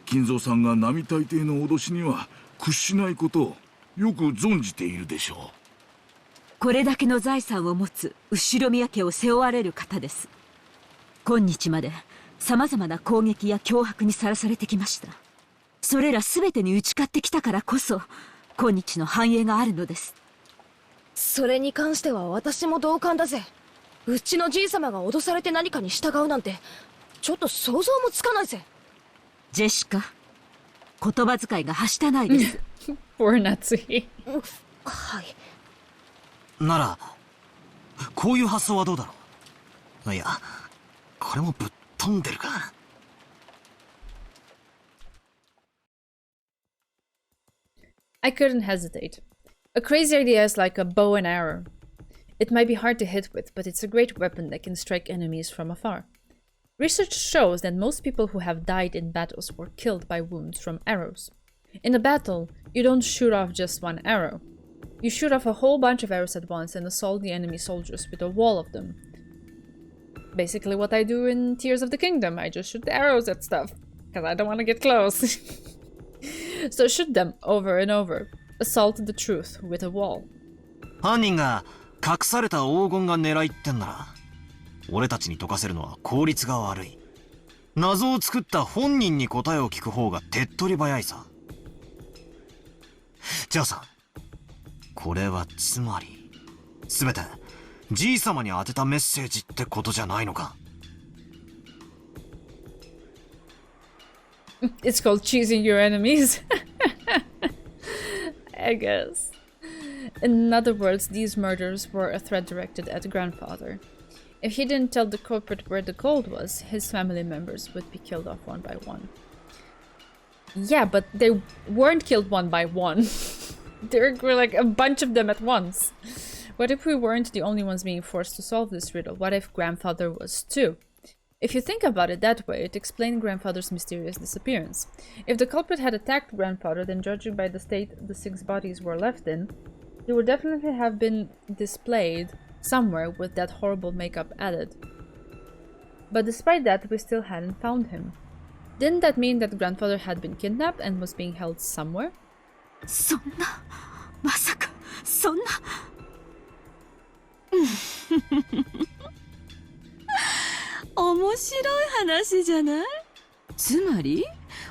金蔵さんが並大抵の脅しには屈しないことをよく存じているでしょう。これだけの財産を持つ後宮家を背負われる方です。今日まで様々な攻撃や脅迫にさらされてきました。それら全てに打ち勝ってきたからこそ今日の繁栄があるのです。それに関しては私も同感だぜ。うちのじい様が脅されて何かに従うなんてちょっと想像もつかないぜ。ジェシカ、言葉遣いがはしたないです。Poor Natsuhi. はい。なら、こういう発想はどうだろう。いや、これもぶっ飛んでるか。I couldn't hesitate. A crazy idea is like a bow and arrow. It might be hard to hit with, but it's a great weapon that can strike enemies from afar. Research shows that most people who have died in battles were killed by wounds from arrows. In a battle, you don't shoot off just one arrow. You shoot off a whole bunch of arrows at once and assault the enemy soldiers with a wall of them. Basically what I do in Tears of the Kingdom. I just shoot the arrows at stuff, because I don't want to get close. So shoot them over and over. Assault the truth with a wall. 犯人が隠された黄金が狙いってんなら、俺たちに解かせるのは効率が悪い。謎を作った本人に答えを聞く方が手っ取り早いさ。じゃあさ、これはつまり全てじいさまに当てたメッセージってことじゃないのか。It's called choosing your enemies. I guess. In other words, these murders were a threat directed at grandfather. If he didn't tell the culprit where the gold was, his family members would be killed off one by one. Yeah, but they weren't killed one by one. There were like a bunch of them at once. What if we weren't the only ones being forced to solve this riddle? What if grandfather was too? If you think about it that way, it explains grandfather's mysterious disappearance. If the culprit had attacked grandfather, then judging by the state the 6 bodies were left in, they would definitely have been displayed somewhere with that horrible makeup added. But despite that, we still hadn't found him. Didn't that mean that grandfather had been kidnapped and was being held somewhere? そんな、まさか、そんな。面白い話じゃない？つまり、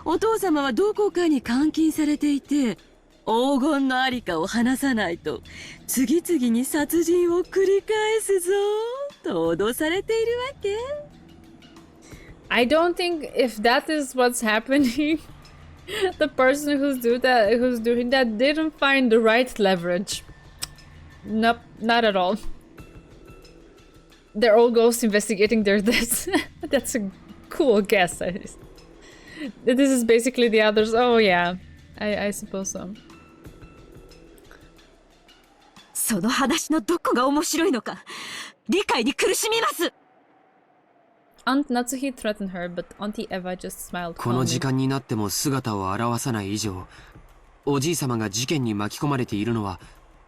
お父様はどこかに監禁されていて、黄金のありかを話さないと、次々に殺人を繰り返すぞ、と脅されているわけ。I don't think if that is what's happening, the person who's doing that didn't find the right leverage. Nope, not at all. They're all ghosts investigating their deaths. That's a cool guess. This is basically the others. Oh yeah, I suppose so. その話のどこが面白いのか、理解に苦しみます。Aunt Natsuhi threatened her, but Auntie Eva just smiled calmly. この時間になっても姿を現さない以上、おじい様が事件に巻き込まれているのは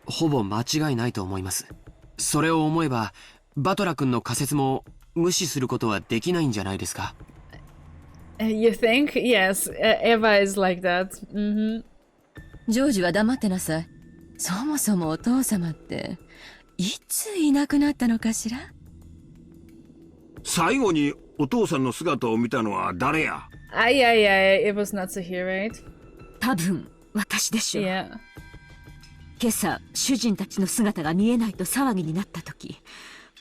ほぼ間違いないと思います。それを思えば、バトラ君の仮説も無視することはできないんじゃないですか。You think? Yes, Eva is like that. ジョージは黙ってなさい。そもそもお父様っていついなくなったのかしら？最後にお父さんの姿を見たのは誰や？It was Natsuhi, right? 多分私でしょう。Yeah. 今朝主人たちの姿が見えないと騒ぎになった時、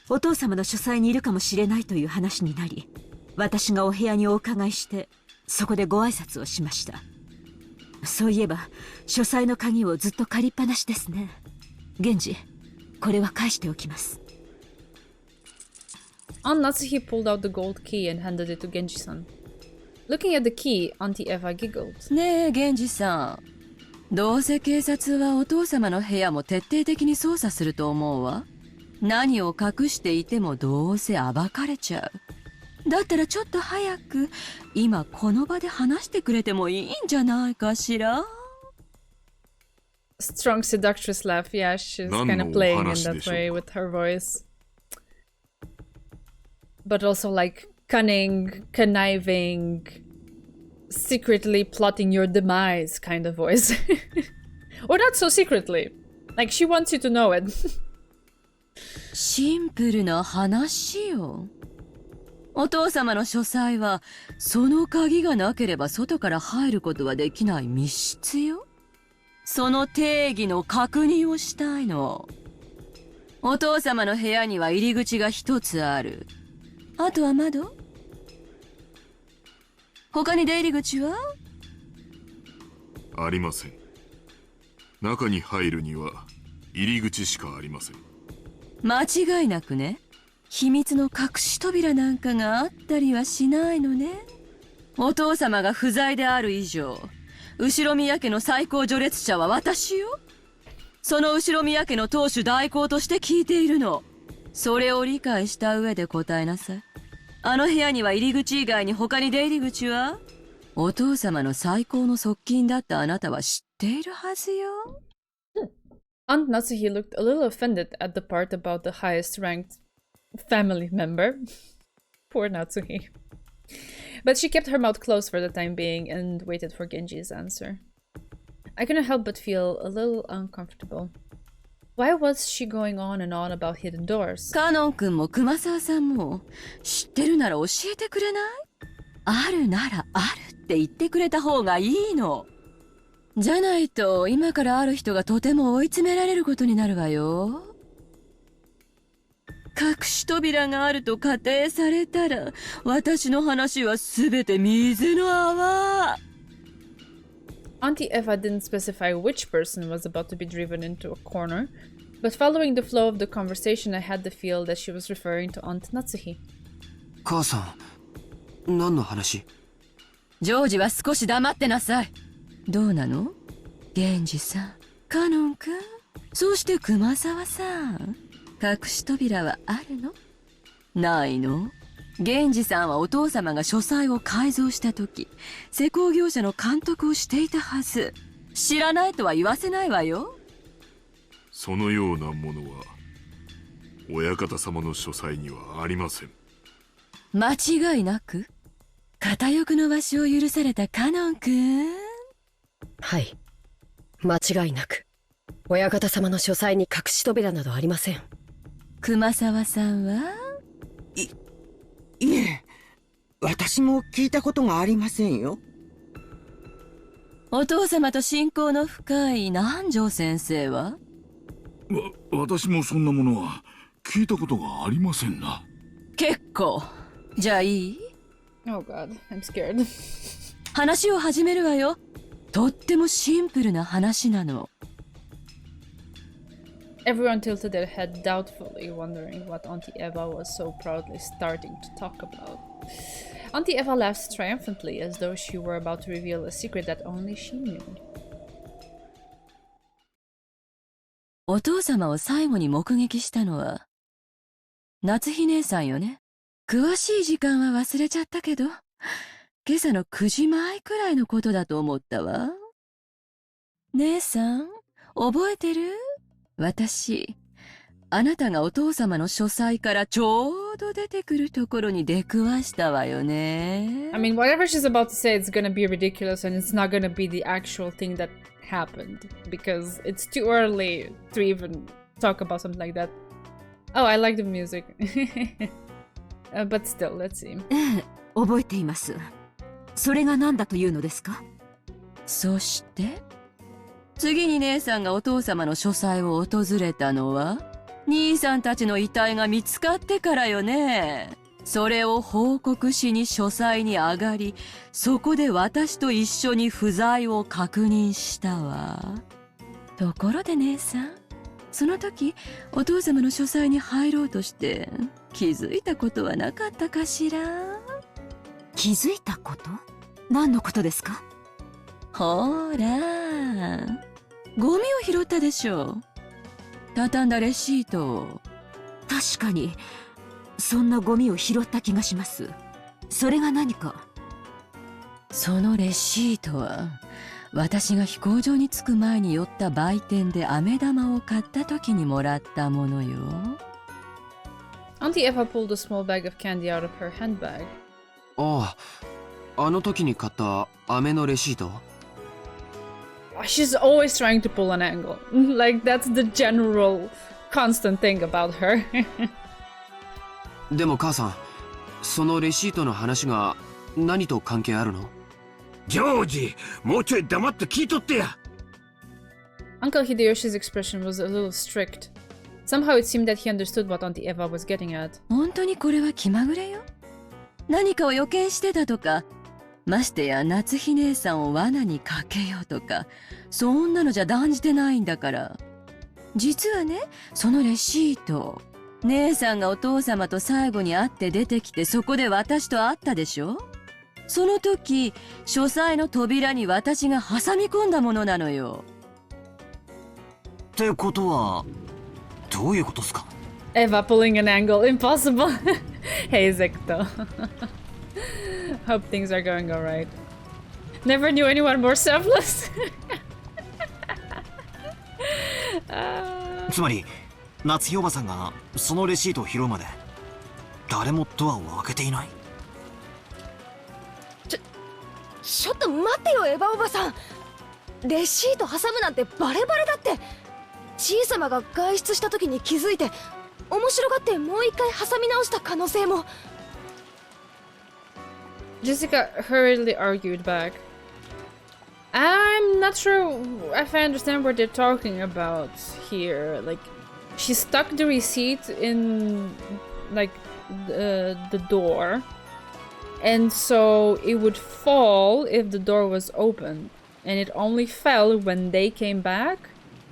お父様の書斎にいるかもしれないという話になり、私がお部屋にお伺いしてそこでご挨拶をしました。そういえば書斎の鍵をずっと借りっぱなしですね。源氏、これは返しておきます。Aunt Natsuhi pulled out the gold key and handed it to Genji-san. Looking at the key, Auntie Eva giggled. ねえ源氏さん、どうせ警察はお父様の部屋も徹底的に捜査すると思うわ。何を隠していてもどうせ暴かれちゃう。だったらちょっと早く今この場で話してくれてもいいんじゃないかしら。 Strong seductress laugh. Yeah, she's kind of playing in that way with her voice. But also like cunning, conniving, secretly plotting your demise kind of voice. Or not so secretly. Like she wants you to know it. シンプルな話よ。お父様の書斎はその鍵がなければ外から入ることはできない密室よ。その定義の確認をしたいの。お父様の部屋には入り口が一つある。あとは窓？他に出入り口は？ありません。中に入るには入り口しかありません。間違いなくね。秘密の隠し扉なんかがあったりはしないのね。お父様が不在である以上、後宮家の最高序列者は私よ。その後宮家の当主代行として聞いているの。それを理解した上で答えなさい。あの部屋には入り口以外に他に出入り口は？お父様の最高の側近だったあなたは知っているはずよ。Aunt Natsuhi looked a little offended at the part about the highest ranked family member. Poor Natsuhi. But she kept her mouth closed for the time being and waited for Genji's answer. I couldn't help but feel a little uncomfortable. Why was she going on and on about hidden doors? カノン君も熊沢さんも知ってるなら教えてくれない？あるならあるって言ってくれた方がいいの。じゃないと今からある人がとても追い詰められることになるわよ。隠し扉があると仮定されたら私の話はすべて水の泡。Auntie Eva didn't specify which person was about to be driven into a corner, but following the flow of the conversation I had the feel that she was referring to Aunt Natsuhi. 母さん、何の話？ジョージは少し黙ってなさい。どうなの？源氏さん、カノン君、そして熊沢さん。隠し扉はあるの？ないの？源氏さんはお父様が書斎を改造した時、施工業者の監督をしていたはず。知らないとは言わせないわよ。そのようなものは親方様の書斎にはありません。間違いなく片翼のわしを許されたカノン君。はい、間違いなく親方様の書斎に隠し扉などありません。熊沢さんは？いえ、私も聞いたことがありませんよ。お父様と親交の深い南條先生は？私もそんなものは聞いたことがありませんな。結構。じゃあいい？ Oh god, I'm scared. 話を始めるわよ。とってもシンプルな話なの。Everyone tilted their head doubtfully, wondering what Auntie Eva was so proudly starting to talk about. Auntie Eva laughed triumphantly, as though she were about to reveal a secret that only she knew. お父様を最後に目撃したのは夏日姉さんよね。詳しい時間は忘れちゃったけど、今朝の9時前くらいのことだと思ったわ。姉さん、覚えてる？私、あなたがお父様の書斎からちょうど出てくるところに出くわしたわよね。I mean, whatever she's about to say, it's gonna be ridiculous and it's not gonna be the actual thing that happened, because it's too early to even talk about something like that. Oh, I like the music. But still, let's see. 覚えています。それが何だというのですか？そして次に姉さんがお父様の書斎を訪れたのは兄さんたちの遺体が見つかってからよね。それを報告しに書斎に上がり、そこで私と一緒に不在を確認したわ。ところで姉さん、その時お父様の書斎に入ろうとして気づいたことはなかったかしら？気づいたこと？何のことですか？ほら、ゴミを拾ったでしょ。畳んだレシートを。確かにそんなゴミを拾った気がします。それが何か？そのレシートは私が飛行場に着く前に寄った売店で飴玉を買った時にもらったものよ。Auntie Eva pulled a small bag of candy out of her handbag. ああ、あの時に買った飴のレシート。She's always trying to pull an angle. Like, that's the general constant thing about her. でも母さん、そのレシートの話が何と関係あるの？ジョージ、もうちょい黙って聞いとってや。Uncle Hideyoshi's expression was a little strict. Somehow it seemed that he understood what Auntie Eva was getting at. 本当にこれは気まぐれよ。何かを予見してたとか、ましてや夏日姉さんを罠にかけようとか、そんなのじゃ断じてないんだから。実はね、そのレシート、姉さんがお父様と最後に会って出てきて、そこで私と会ったでしょ？その時、書斎の扉に私が挟み込んだものなのよ。ってことはどういうことっすか？ Eva pulling an angle. Impossible. Hey, Zecto. Hope things are going alright. Never knew anyone more selfless. つまり夏日おばさんがそのレシートを拾うまで誰もドアを開けていない。ちょっと待ってよエヴァおばさん。レシート挟むなんてバレバレだって。ちいさまが外出した時に気づいて面白がってもう一回挟み直した可能性も。 Jessica hurriedly argued back. I'm not sure if I understand what they're talking about here. Like, she stuck the receipt in, like, the door. And so it would fall if the door was open. And it only fell when they came back.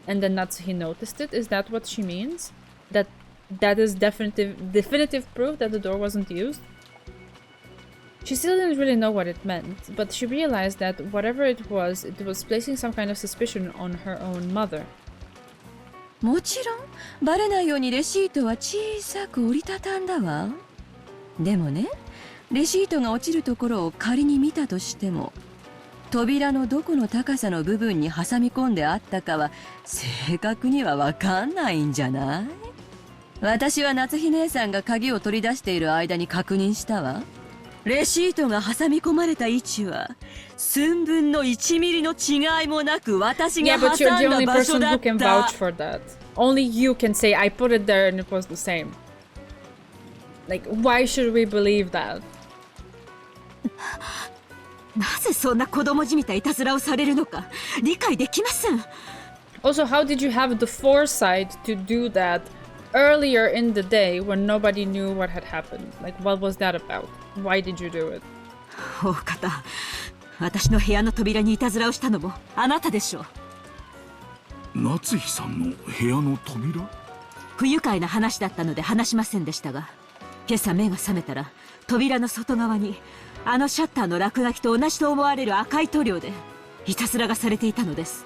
And then Natsuhi noticed it. Is that what she means? That is definitive proof that the door wasn't used? She still didn't really know what it meant, but she realized that whatever it was placing some kind of suspicion on her own mother. もちろんバレないようにレシートは小さく折りたたんだわ。でもね、レシートが落ちるところを仮に見たとしても、扉のどこの高さの部分に挟み込んであったかは正確にはわかんないんじゃない？私は夏日姉さんが鍵を取り出している間に確認したわ。レシートが挟み込まれた位置は寸分の1ミリの違いもなく私が Yeah, but you're the 挟ん only だ場所 person だ who っ can た。 vouch for that. Only you can say, I put it there and it was the same. Like, why should we believe that? なぜそんな子供じみたいたずらをされるのか理解できません。 Also, how did you have the foresight to do that earlier in the day when nobody knew what had happened? Like, what was that about? Why did you do it? 大方、私の部屋の扉にいたずらをしたのもあなたでしょう。夏日さんの部屋の扉？不愉快な話だったので話しませんでしたが、今朝目が覚めたら扉の外側にあのシャッターの落書きと同じと思われる赤い塗料でいたずらがされていたのです。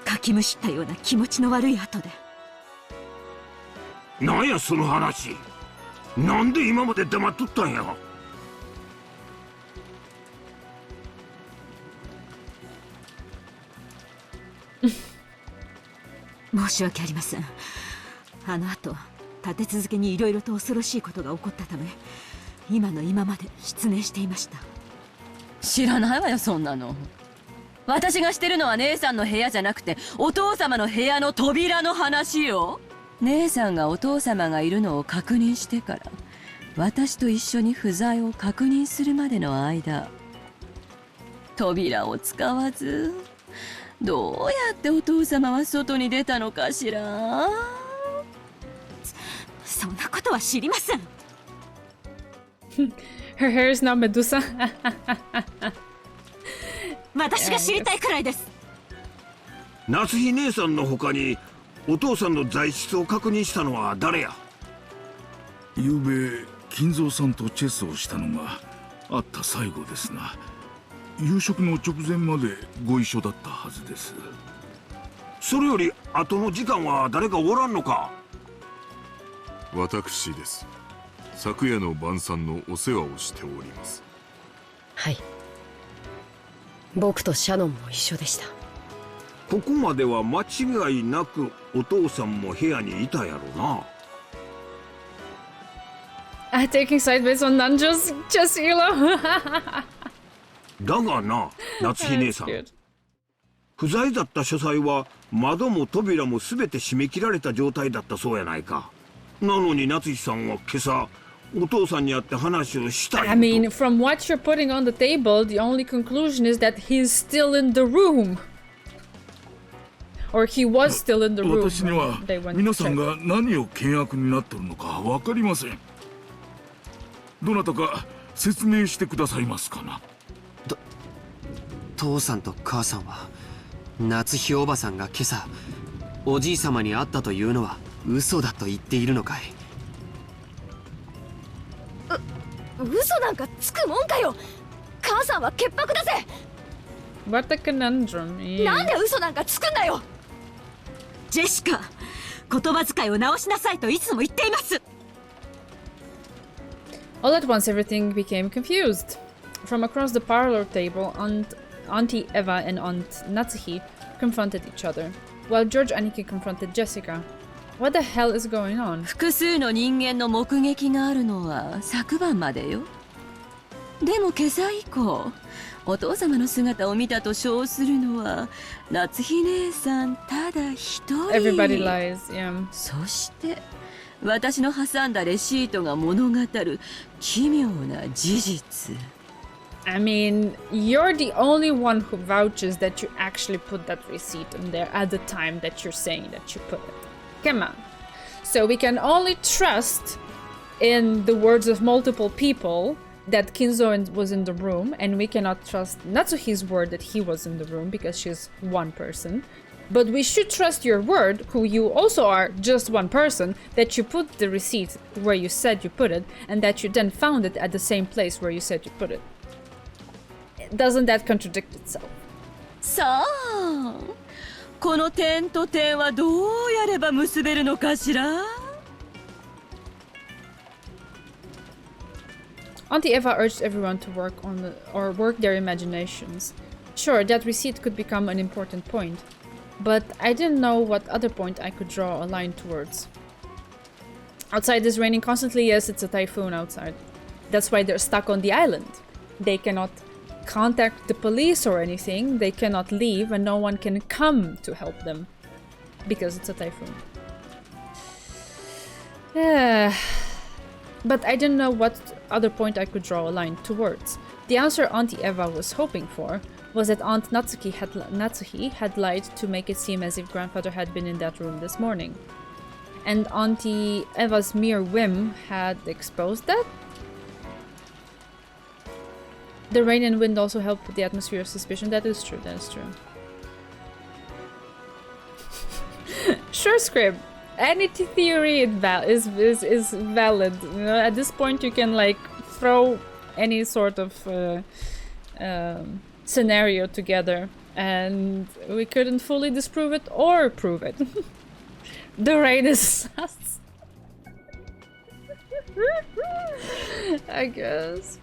かきむしったような気持ちの悪い跡で。なんやその話。なんで今まで黙っとったんや。申し訳ありません。あの後立て続けにいろいろと恐ろしいことが起こったため、今の今まで失念していました。知らないわよそんなの。私がしてるのは姉さんの部屋じゃなくてお父様の部屋の扉の話よ。姉さんがお父様がいるのを確認してから私と一緒に不在を確認するまでの間、扉を使わずどうやってお父様は外に出たのかしら。そんなことは知りません。Her hair is now Medusa. 私が知りたいくらいです。夏日姉さんの他にお父さんの在室を確認したのは誰や。昨べ金蔵さんとチェスをしたのがあった最後ですが、夕食の直前までご一緒だったはずです。それより後の時間は誰かおらんのか。私です。昨夜の晩餐のお世話をしております。はい、僕とシャノンも一緒でした。ここまでは間違いなくお父さんも部屋にいたやろな。Taking sideways on Nanjo's chess elo. だがな、夏日姉さん、不在だった書斎は窓も扉も全て閉め切られた状態だったそうやないか。なのに夏日さんは今朝お父さんに会って話をしたい。 I mean, from what you're putting on the table, the only conclusion is that he's still in the room. Or he was still in the room. 私には皆さんが何を険悪になっているのか分かりません。どなたか説明してくださいますかな。父さんと母さんは夏日おばさんが今朝おじい様に会ったというのは嘘だと言っているのかい。嘘なんかつくもんかよ。母さんは潔白だぜ。 What a conundrum. なんで嘘なんかつくんだよ。ジェシカ、言葉遣いを直しなさいといつも言っています。All at once, everything became confused. From across the parlor table, Auntie Eva and Aunt Natsuhi confronted each other, while George Aniki confronted Jessica. What the hell is going on? 複数の人間の目撃があるのは昨晩までよ。でも今朝以降、お父様の姿を見たと称するのは夏日姉さんただ一人。 Everybody lies, yeah. そして私の挟んだレシートが物語る奇妙な事実。I mean, you're the only one who vouches that you actually put that receipt in there at the time that you're saying that you put it. Come on. So we can only trust in the words of multiple people that Kinzo was in the room, and we cannot trust Natsuhi's word that he was in the room because she's one person. But we should trust your word, who you also are just one person, that you put the receipt where you said you put it, and that you then found it at the same place where you said you put it. Doesn't that contradict itself? さあ、この点と点はどうやれば結べるのかしら？ Auntie Eva urged everyone to work their imaginations. Sure, that receipt could become an important point, but I didn't know what other point I could draw a line towards. Outside is raining constantly. Yes, it's a typhoon outside. That's why they're stuck on the island. They cannot contact the police or anything. They cannot leave, and no one can come to help them because it's a typhoon. But I didn't know what other point I could draw a line towards. The answer Auntie Eva was hoping for was that Aunt Natsuhi had lied to make it seem as if grandfather had been in that room this morning. And Auntie Eva's mere whim had exposed that? The rain and wind also helped with the atmosphere of suspicion. That is true, that is true. Sure, Scrib. Any theory is valid. You know, at this point you can like throw any sort of scenario together, and we couldn't fully disprove it or prove it. The rain is sus. I guess.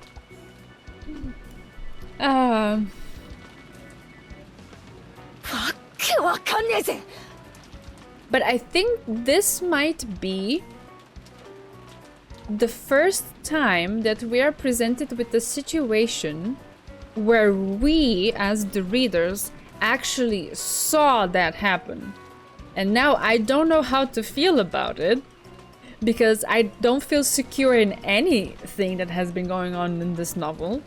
But I think this might be the first time that we are presented with a situation where we, as the readers, actually saw that happen. And now I don't know how to feel about it, because I don't feel secure in anything that has been going on in this novel.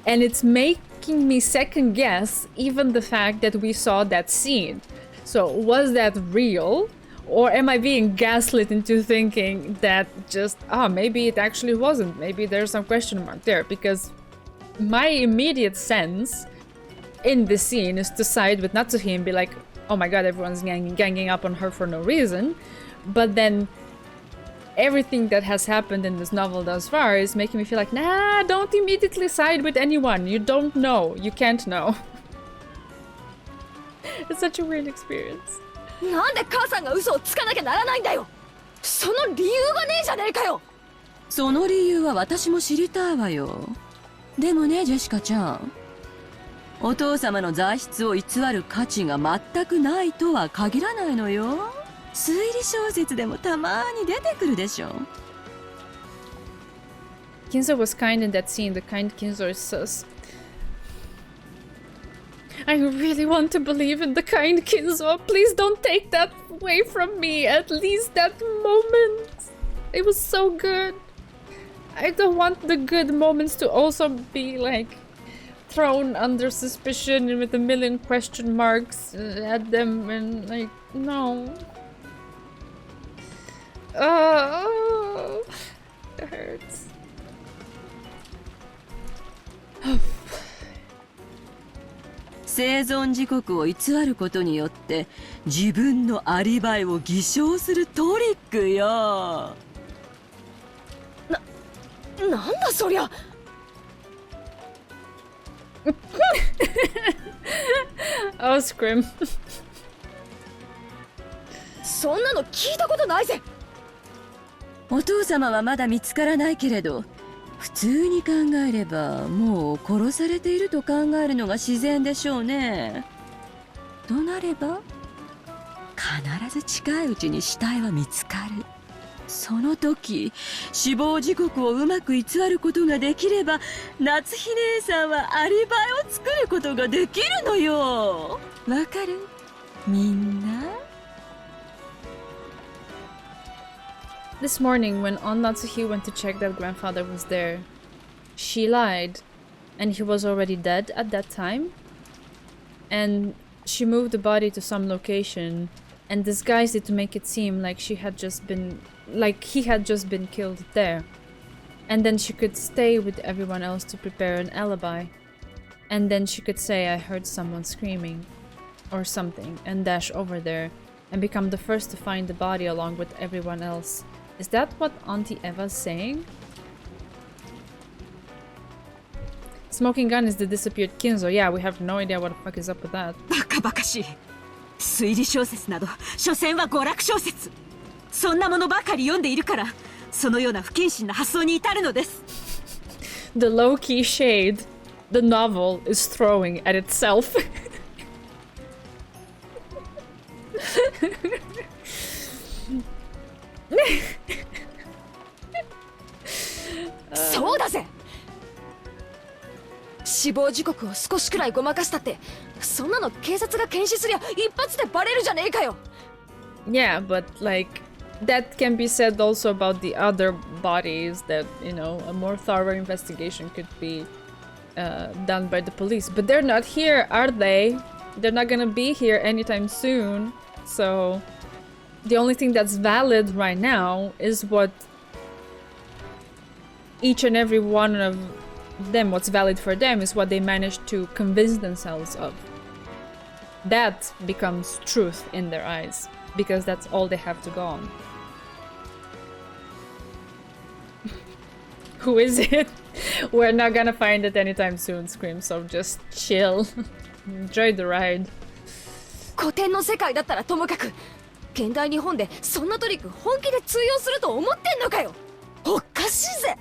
And it's making me second guess even the fact that we saw that scene. So was that real? Or am I being gaslit into thinking that just, maybe it actually wasn't. Maybe there's some question mark there. Because my immediate sense in this scene is to side with Natsuhi and be like, oh my god, everyone's ganging up on her for no reason. But then everything that has happened in this novel thus far is making me feel like, nah, don't immediately side with anyone. You don't know. You can't know. It's such a weird experience. なんで母さんが嘘をつかなきゃならないんだよ。その理由がねえじゃねえかよ。その理由は私も知りたいわよ。でもね、ジェシカちゃん、お父様の材質を偽る価値が全くないとは限らないのよ。推理小説でもたまに出てくるでしょ。Kinzo was kind in that scene. The kind Kinzo is sus. I really want to believe in the kind Kinzo. Please don't take that away from me. At least that moment. It was so good. I don't want the good moments to also be like thrown under suspicion and with a million question marks at them, and like, no. Oh, it hurts. Oh. 生存時刻を偽ることによって自分のアリバイを偽証するトリックよ。なんだそりゃ。Oh, scrim. そんなの聞いたことないぜ。お父様はまだ見つからないけれど、普通に考えればもう殺されていると考えるのが自然でしょうね。となれば必ず近いうちに死体は見つかる。その時死亡時刻をうまく偽ることができれば、夏日姉さんはアリバイを作ることができるのよ。わかる？みんな。 This morning, when Aunt Natsuhi went to check that grandfather was there, she lied, and he was already dead at that time. And she moved the body to some location and disguised it to make it seem like he had just been killed there. And then she could stay with everyone else to prepare an alibi. And then she could say, I heard someone screaming or something, and dash over there and become the first to find the body along with everyone else. Is that what Auntie Eva's saying? Smoking gun is the disappeared Kinzo. Yeah, we have no idea what the fuck is up with that. バカバカしい。推理小説など所詮は娯楽小説。そんなものばかり読んでいるから、そのような不謹慎な発想に至るのです。 The low-key shade the novel is throwing at itself. そうだぜ。死亡時刻を少しくらいごまかしたって、そんなの警察が検視すりゃ一発でバレるじゃねえかよ。 Yeah, but like that can be said also about the other bodies that, you know, a more thorough investigation could be done by the police. But they're not here, are they? They're not gonna be here anytime soon. So the only thing that's valid right now is what each and every one of them, what's valid for them is what they managed to convince themselves of. That becomes truth in their eyes, because that's all they have to go on. Who is it? We're not gonna find it anytime soon, Scream, so just chill. Enjoy the ride. 古典の世界だったらともかく、現代日本でそんなトリック本気で通用すると思ってんのかよ。おかしいぜ。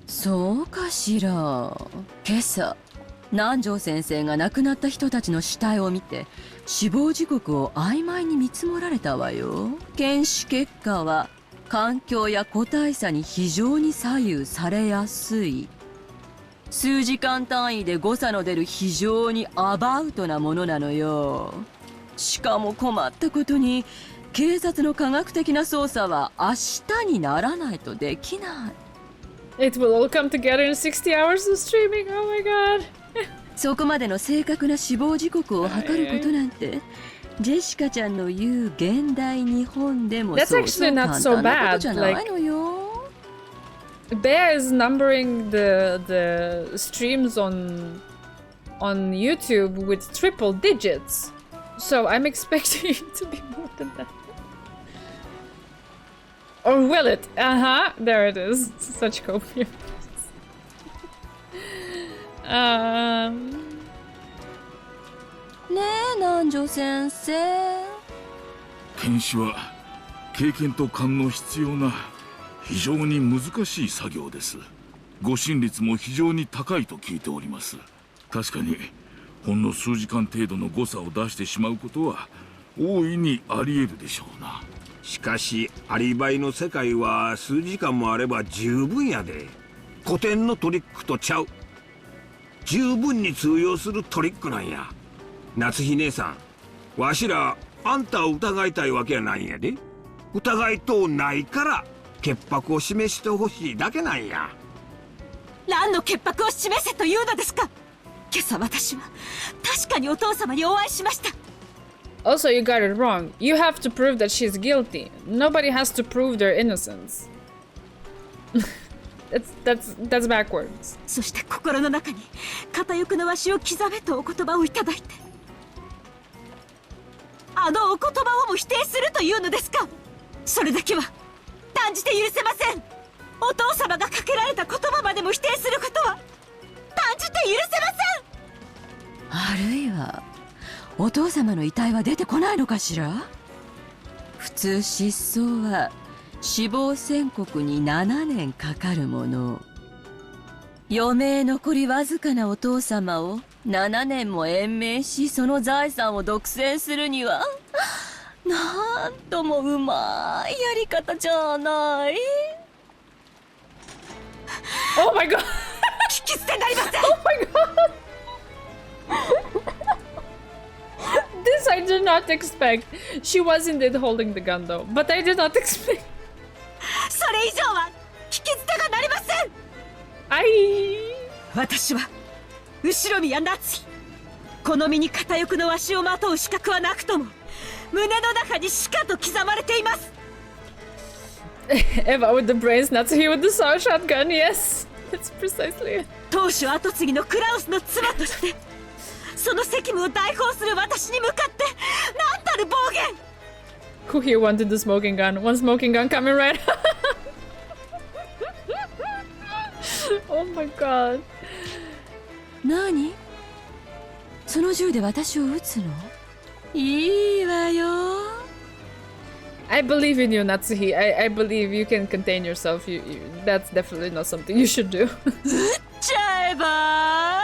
そうかしら。今朝南條先生が亡くなった人たちの死体を見て、死亡時刻を曖昧に見積もられたわよ。検視結果は環境や個体差に非常に左右されやすい。数時間単位で誤差の出る非常にアバウトなものなのよ。しかも困ったことに、警察の科学的な捜査は明日にならないとできない。It will all come together in 60 hours of streaming. Oh my god. そこまでの正確な死亡時刻を測ることなんて、ジェシカちゃんの言う現代日本でもそうそう簡単なことじゃないのよ。Bear is numbering the streams on YouTube with triple digits, so I'm expecting it to be more than that. Or will it? There it is. Such copious. ねえ南條先生。検視は経験と勘の必要な非常に難しい作業です。誤審率も非常に高いと聞いております。確かにほんの数時間程度の誤差を出してしまうことは大いにあり得るでしょうな。しかしアリバイの世界は数時間もあれば十分やで。古典のトリックとちゃう。十分に通用するトリックなんや。夏日姉さん、わしらあんたを疑いたいわけやないんやで。疑いとうないから潔白を示してほしいだけなんや。何の潔白を示せというのですか。今朝私は確かにお父様にお会いしました。Also, you got it wrong. You have to prove that she's guilty. Nobody has to prove their innocence. That's backwards. そして心の中に片翼のわしを刻めとお言葉をいただいて、あのお言葉をも否定するというのですか。それだけは断じて許せません。お父様がかけられた言葉までも否定することは断じて許せません。あるいはお父様の遺体は出てこないのかしら。普通失踪は死亡宣告に7年かかるもの。余命残りわずかなお父様を7年も延命し、その財産を独占するには、なんともうまいやり方じゃない。Oh my god! 聞き捨てなりません。 Oh my god! This I did not expect. She was indeed holding the gun though, but I did not expect. それ以上は聞き捨てがなりません。私は後ろ宮夏日、この身に片翼のわしをまとう資格はなくとも胸の中にしかと刻まれています。Eva with the brains, Natsuhi with the saw shotgun. Yes, that's precisely it. 当主跡継ぎのクラウスの妻としてその責務を代行する私に向かって何たる暴言。 Who here wanted the smoking gun? One smoking gun coming right. Oh my god. 何？その銃で私を撃つの？いいわよ。I believe in you, Natsuhi. I believe you can contain yourself. That's definitely not something you should do. 撃っちゃえば。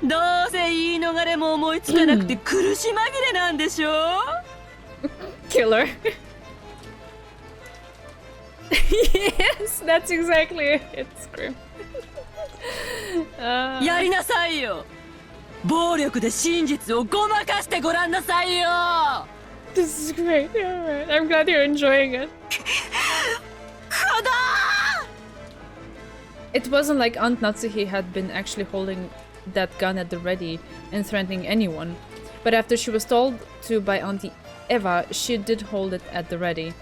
どうせ言い逃れも思いつかなくて苦し紛れなんでしょ。Killer. Yes, that's exactly it. Scream. やりなさいよ。暴力で真実をごまかしてごらんなさいよ。This is great. Alright. I'm glad you're enjoying it. It wasn't like Aunt Natsuhi had been actually holding that gun at the ready and threatening anyone, but after she was told to by Auntie Eva, she did hold it at the ready.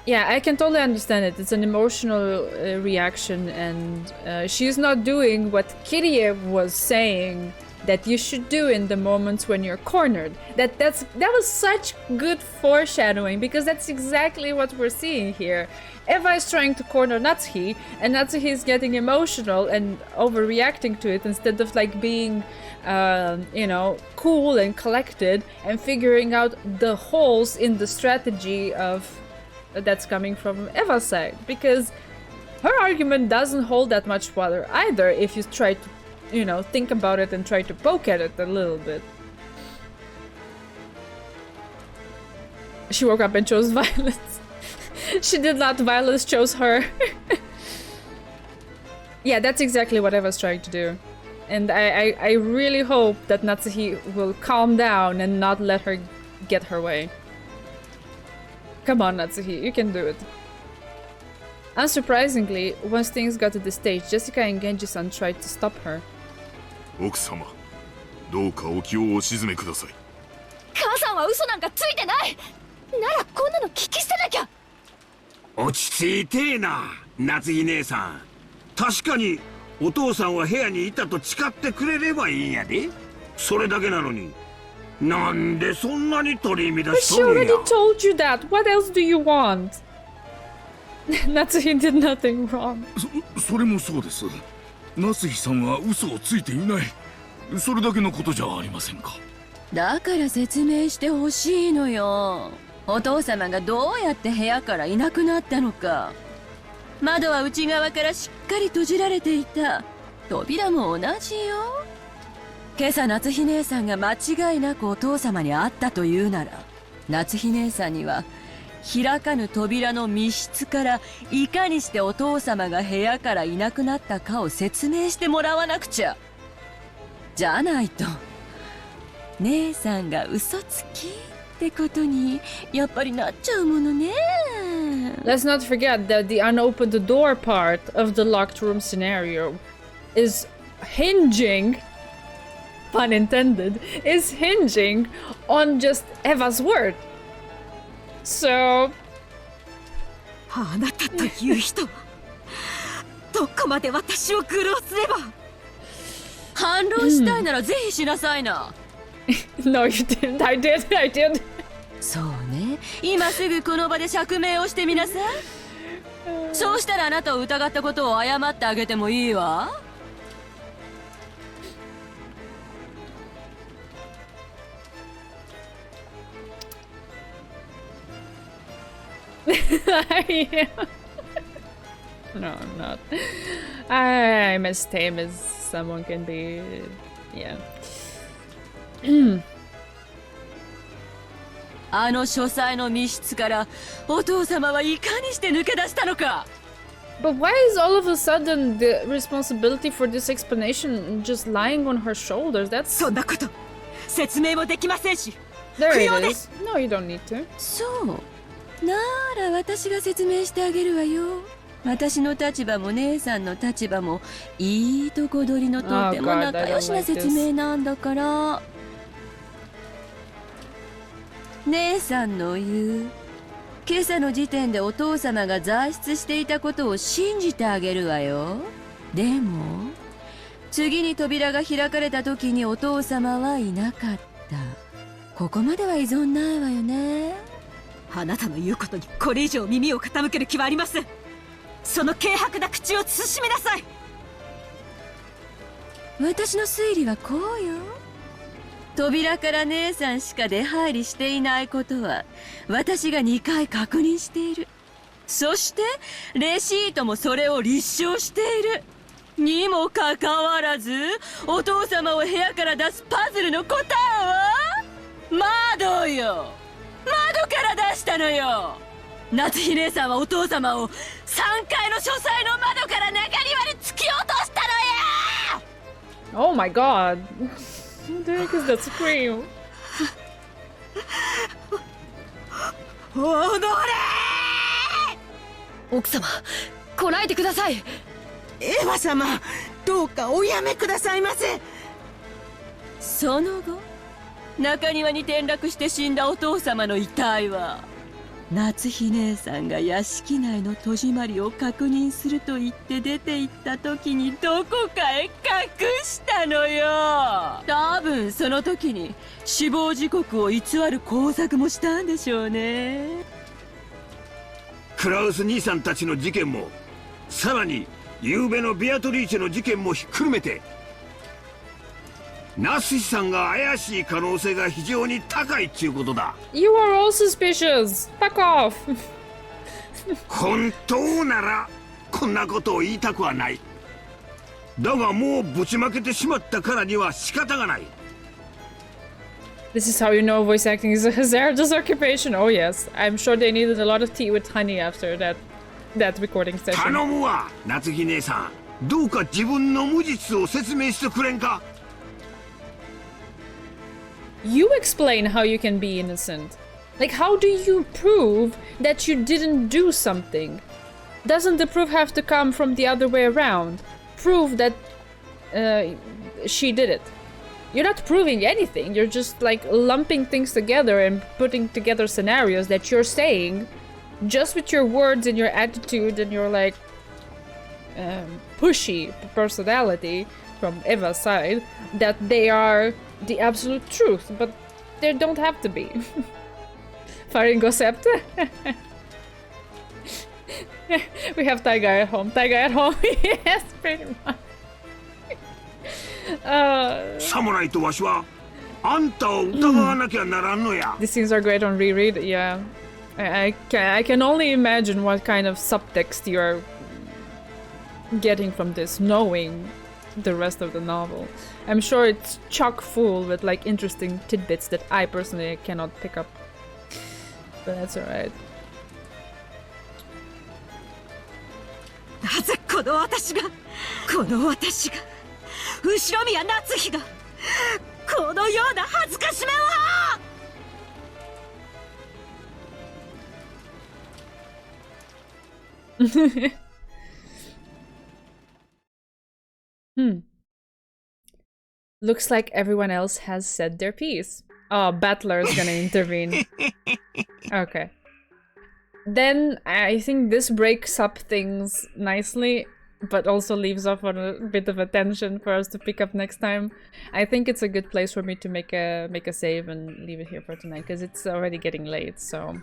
Yeah, I can totally understand it. It's an emotional reaction, and she's not doing what Kirie was saying that you should do in the moments when you're cornered. That was such good foreshadowing, because that's exactly what we're seeing here. Eva is trying to corner Natsuhi, and Natsuhi is getting emotional and overreacting to it instead of like being, you know, cool and collected and figuring out the holes in the strategy of that's coming from Eva's side, because her argument doesn't hold that much water either if you try to, you know, think about it and try to poke at it a little bit. She woke up and chose violence. She did not. Violence chose her. Yeah, that's exactly what I was trying to do. And I really hope that Natsuhi will calm down and not let her get her way. Come on, Natsuhi, you can do it. Unsurprisingly, once things got to this stage, Jessica and Genji-san tried to stop her. 奥様、どうかお気をお静めください。母さんは嘘なんかついてない。ならこんなの聞き捨てなきゃ。落ち着いてえな、夏日姉さん。確かにお父さんは部屋にいたと誓ってくれればいいんやで。それだけなのに、なんでそんなに取り乱しとるんや。 She already told you that. What else do you want? Natsuhi did nothing wrong. それもそうです。夏日さんは嘘をついていない。それだけのことじゃありませんか。だから説明してほしいのよ。お父様がどうやって部屋からいなくなったのか。窓は内側からしっかり閉じられていた。扉も同じよ。今朝夏日姉さんが間違いなくお父様に会ったというなら、夏日姉さんには開かぬ扉の密室からいかにしてお父様が部屋からいなくなったかを説明してもらわなくちゃ。じゃないと姉さんが嘘つきってことにやっぱりなっちゃうものね。 Let's not forget that the unopened door part of the locked room scenario is hinging, pun intended, is hinging on just Eva's word. So... あなたという人はどこまで私を愚弄すれば。反論したいならぜひしなさいな。No, you didn't. I did. そうね。今すぐこの場で釈明をしてみなさい。そうしたらあなたを疑ったことを謝ってあげてもいいわ。Yeah. No, I'm not. I'm as tame as someone can be. Yeah. あの書斎の密室からお父様はいかにして抜け出したのか。 But why is all of a sudden the responsibility for this explanation just lying on her shoulders? That's そんなこと説明もできませんし。 there 不 it 要で is. No, you don't need to. そうなら私が説明してあげるわよ。私の立場も姉さんの立場もいいとこ取りのとても God, 仲良しな I don't like 説明なんだから。姉さんの言う今朝の時点でお父様が在室していたことを信じてあげるわよ。でも次に扉が開かれた時にお父様はいなかった。ここまでは依存ないわよね。あなたの言うことにこれ以上耳を傾ける気はありません。その軽薄な口を慎みなさい。私の推理はこうよ。扉から姉さんしか出入りしていないことは私が2回確認している。そしてレシートもそれを立証している。にもかかわらずお父様を部屋から出すパズルの答えは窓よ。窓から出したのよ。夏日姉さんはお父様を3階の書斎の窓から中庭に突き落としたのよ。 Oh my god. What the heck is that scream? 踊れ。奥様こらえてください。エヴァ様、どうかおやめくださいませ。その後中庭に転落して死んだお父様の遺体は夏日姉さんが屋敷内の戸締まりを確認すると言って出て行った時にどこかへ隠したのよ。多分その時に死亡時刻を偽る工作もしたんでしょうね。クラウス兄さんたちの事件も、さらに昨べのベアトリーチェの事件もひっくるめて、ナスシさんが怪しい可能性が非常に高いっちゅうことだ。 You are all suspicious. Fuck off. 本当ならこんなことを言いたくはない。だがもうぶちまけてしまったからには仕方がない。 This is how you know voice acting is a hazardous occupation. Oh yes, I'm sure they needed a lot of tea with honey after that recording session. 頼むわ、夏日姉さん。どうか自分の無実を説明してくれんか。 You explain how you can be innocent. Like, how do you prove that you didn't do something? Doesn't the proof have to come from the other way around? Prove that she did it. You're not proving anything. You're just like lumping things together and putting together scenarios that you're saying just with your words and your attitude and your like pushy personality from Eva's side that they are the absolute truth, but they don't have to be. Pharyngocept. We have Taiga at home. Taiga at home. Yes, pretty much. 侍とわしはあんたを疑わなきゃならんのや。 These scenes are great on reread. Yeah, I can only imagine what kind of subtext you're getting from this, knowing the rest of the novel. I'm sure it's chock full with like interesting tidbits that I personally cannot pick up, but that's alright. なぜこの私が後宮夏日がこのような恥ずかしめを Looks like everyone else has said their piece. Oh, Battler is gonna intervene. Okay. Then I think this breaks up things nicely, but also leaves off on a bit of a tension for us to pick up next time. I think it's a good place for me to make a save and leave it here for tonight, because it's already getting late, so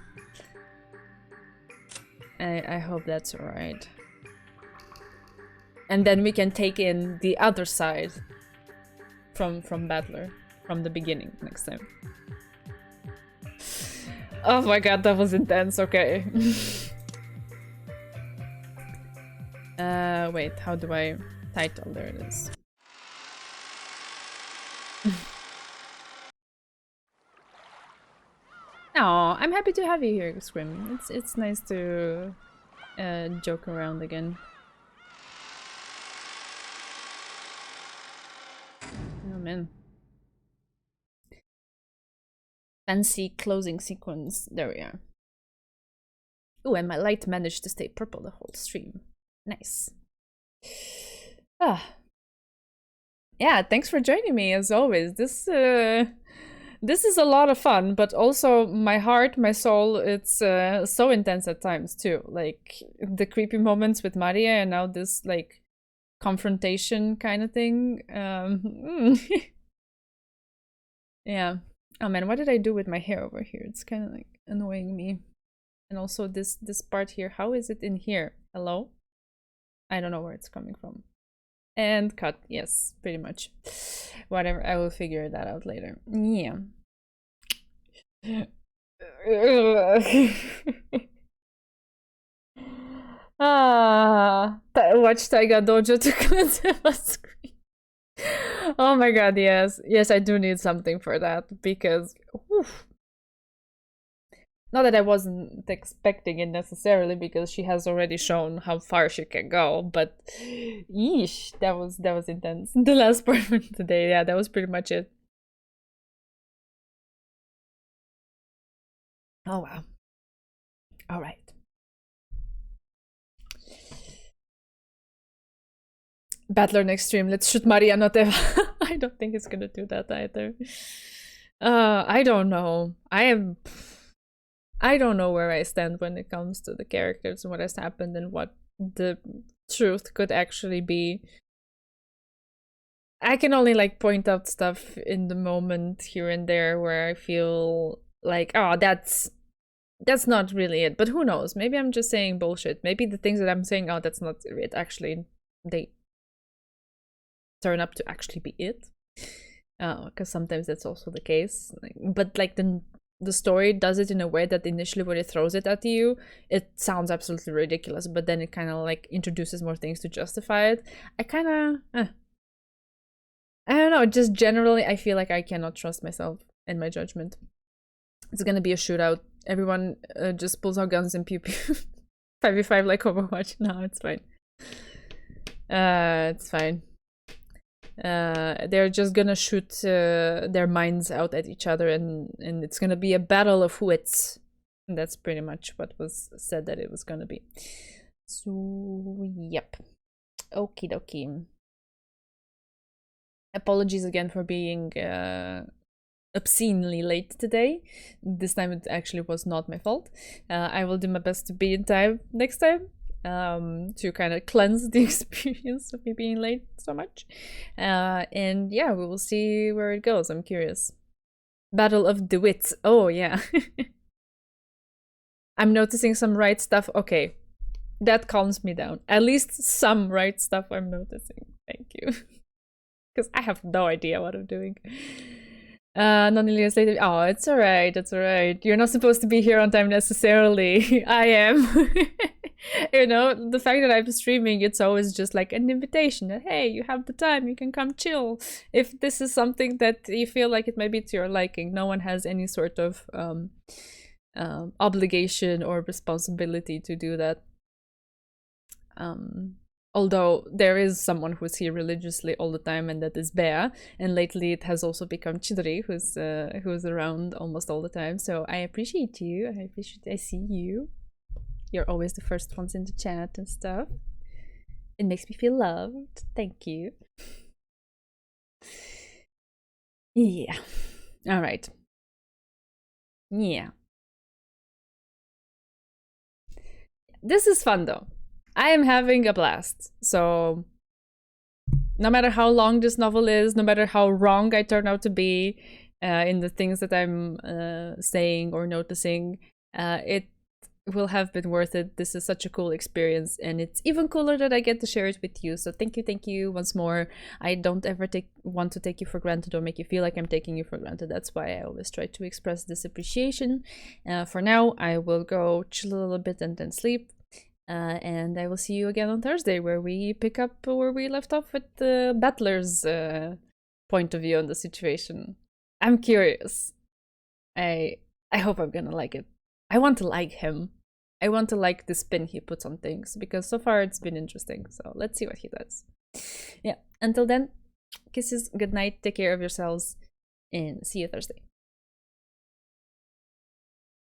I hope that's alright. And then we can take in the other side from Battler from the beginning next time. Oh my god, that was intense. Okay. wait, how do I title? There it is. Oh, I'm happy to have you here, Scrim. It's nice to joke around again. Oh man. Fancy closing sequence. There we are. Oh, and my light managed to stay purple the whole stream. Nice. Ah. Yeah, thanks for joining me as always. This is a lot of fun, but also my heart, my soul, it's so intense at times too. Like the creepy moments with Maria and now this like confrontation kind of thing. Yeah. Oh man, what did I do with my hair over here? It's kind of like annoying me. And also this part here, how is it in here? Hello? I don't know where it's coming from. And cut, yes, pretty much. Whatever, I will figure that out later. Yeah. Watch Taiga Dojo to cleanse my screen. Oh my god, yes. Yes, I do need something for that because oof. Not that I wasn't expecting it necessarily because she has already shown how far she can go, but yeesh, that was intense. The last part of today, yeah, that was pretty much it. Oh wow. Alright. Battler next stream, let's shoot Maria, not Eva. I don't think it's gonna do that either. I don't know. I don't know where I stand when it comes to the characters and what has happened and what the truth could actually be. I can only like point out stuff in the moment here and there where I feel like, oh, that's not really it. But who knows? Maybe I'm just saying bullshit. Maybe the things that I'm saying, oh, that's not it. Actually, they turn up to actually be it. Because sometimes that's also the case. But like the story does it in a way that initially when it throws it at you, it sounds absolutely ridiculous, but then it kind of like introduces more things to justify it. I don't know, just generally I feel like I cannot trust myself and my judgment. It's gonna be a shootout. Everyone just pulls out guns and pew pew. 5v5 like Overwatch. No, it's fine. It's fine. They're just gonna shoot their minds out at each other and it's gonna be a battle of wits. And that's pretty much what was said that it was gonna be. So, yep. Okie dokie. Apologies again for being obscenely late today. This time it actually was not my fault. I will do my best to be in time next time. To kind of cleanse the experience of me being late so much. And yeah, we will see where it goes. I'm curious. Battle of the Wits. Oh, yeah. I'm noticing some right stuff. Okay. That calms me down. At least some right stuff I'm noticing. Thank you. Because I have no idea what I'm doing. Non-Elias later. Oh, it's alright. It's alright. You're not supposed to be here on time necessarily. I am. You know, the fact that I'm streaming, it's always just like an invitation that, hey, you have the time, you can come chill. If this is something that you feel like it might be to your liking, no one has any sort of obligation or responsibility to do that. Although there is someone who's here religiously all the time, and that is Bea. And lately it has also become Chidori, who's around almost all the time. So I appreciate you. I see you. You're always the first ones in the chat and stuff. It makes me feel loved. Thank you. Yeah. All right. Yeah. This is fun though. I am having a blast. So no matter how long this novel is, no matter how wrong I turn out to be in the things that I'm saying or noticing, it will have been worth it. This is such a cool experience, and it's even cooler that I get to share it with you. So thank you once more. I don't ever want to take you for granted or make you feel like I'm taking you for granted. That's why I always try to express this appreciation. For now, I will go chill a little bit and then sleep. And I will see you again on Thursday, where we pick up where we left off with the Battler's point of view on the situation. I'm curious. I hope I'm gonna like it. I want to like him. I want to like the spin he puts on things, because so far it's been interesting. So let's see what he does. Yeah, until then, kisses, good night, take care of yourselves, and see you Thursday.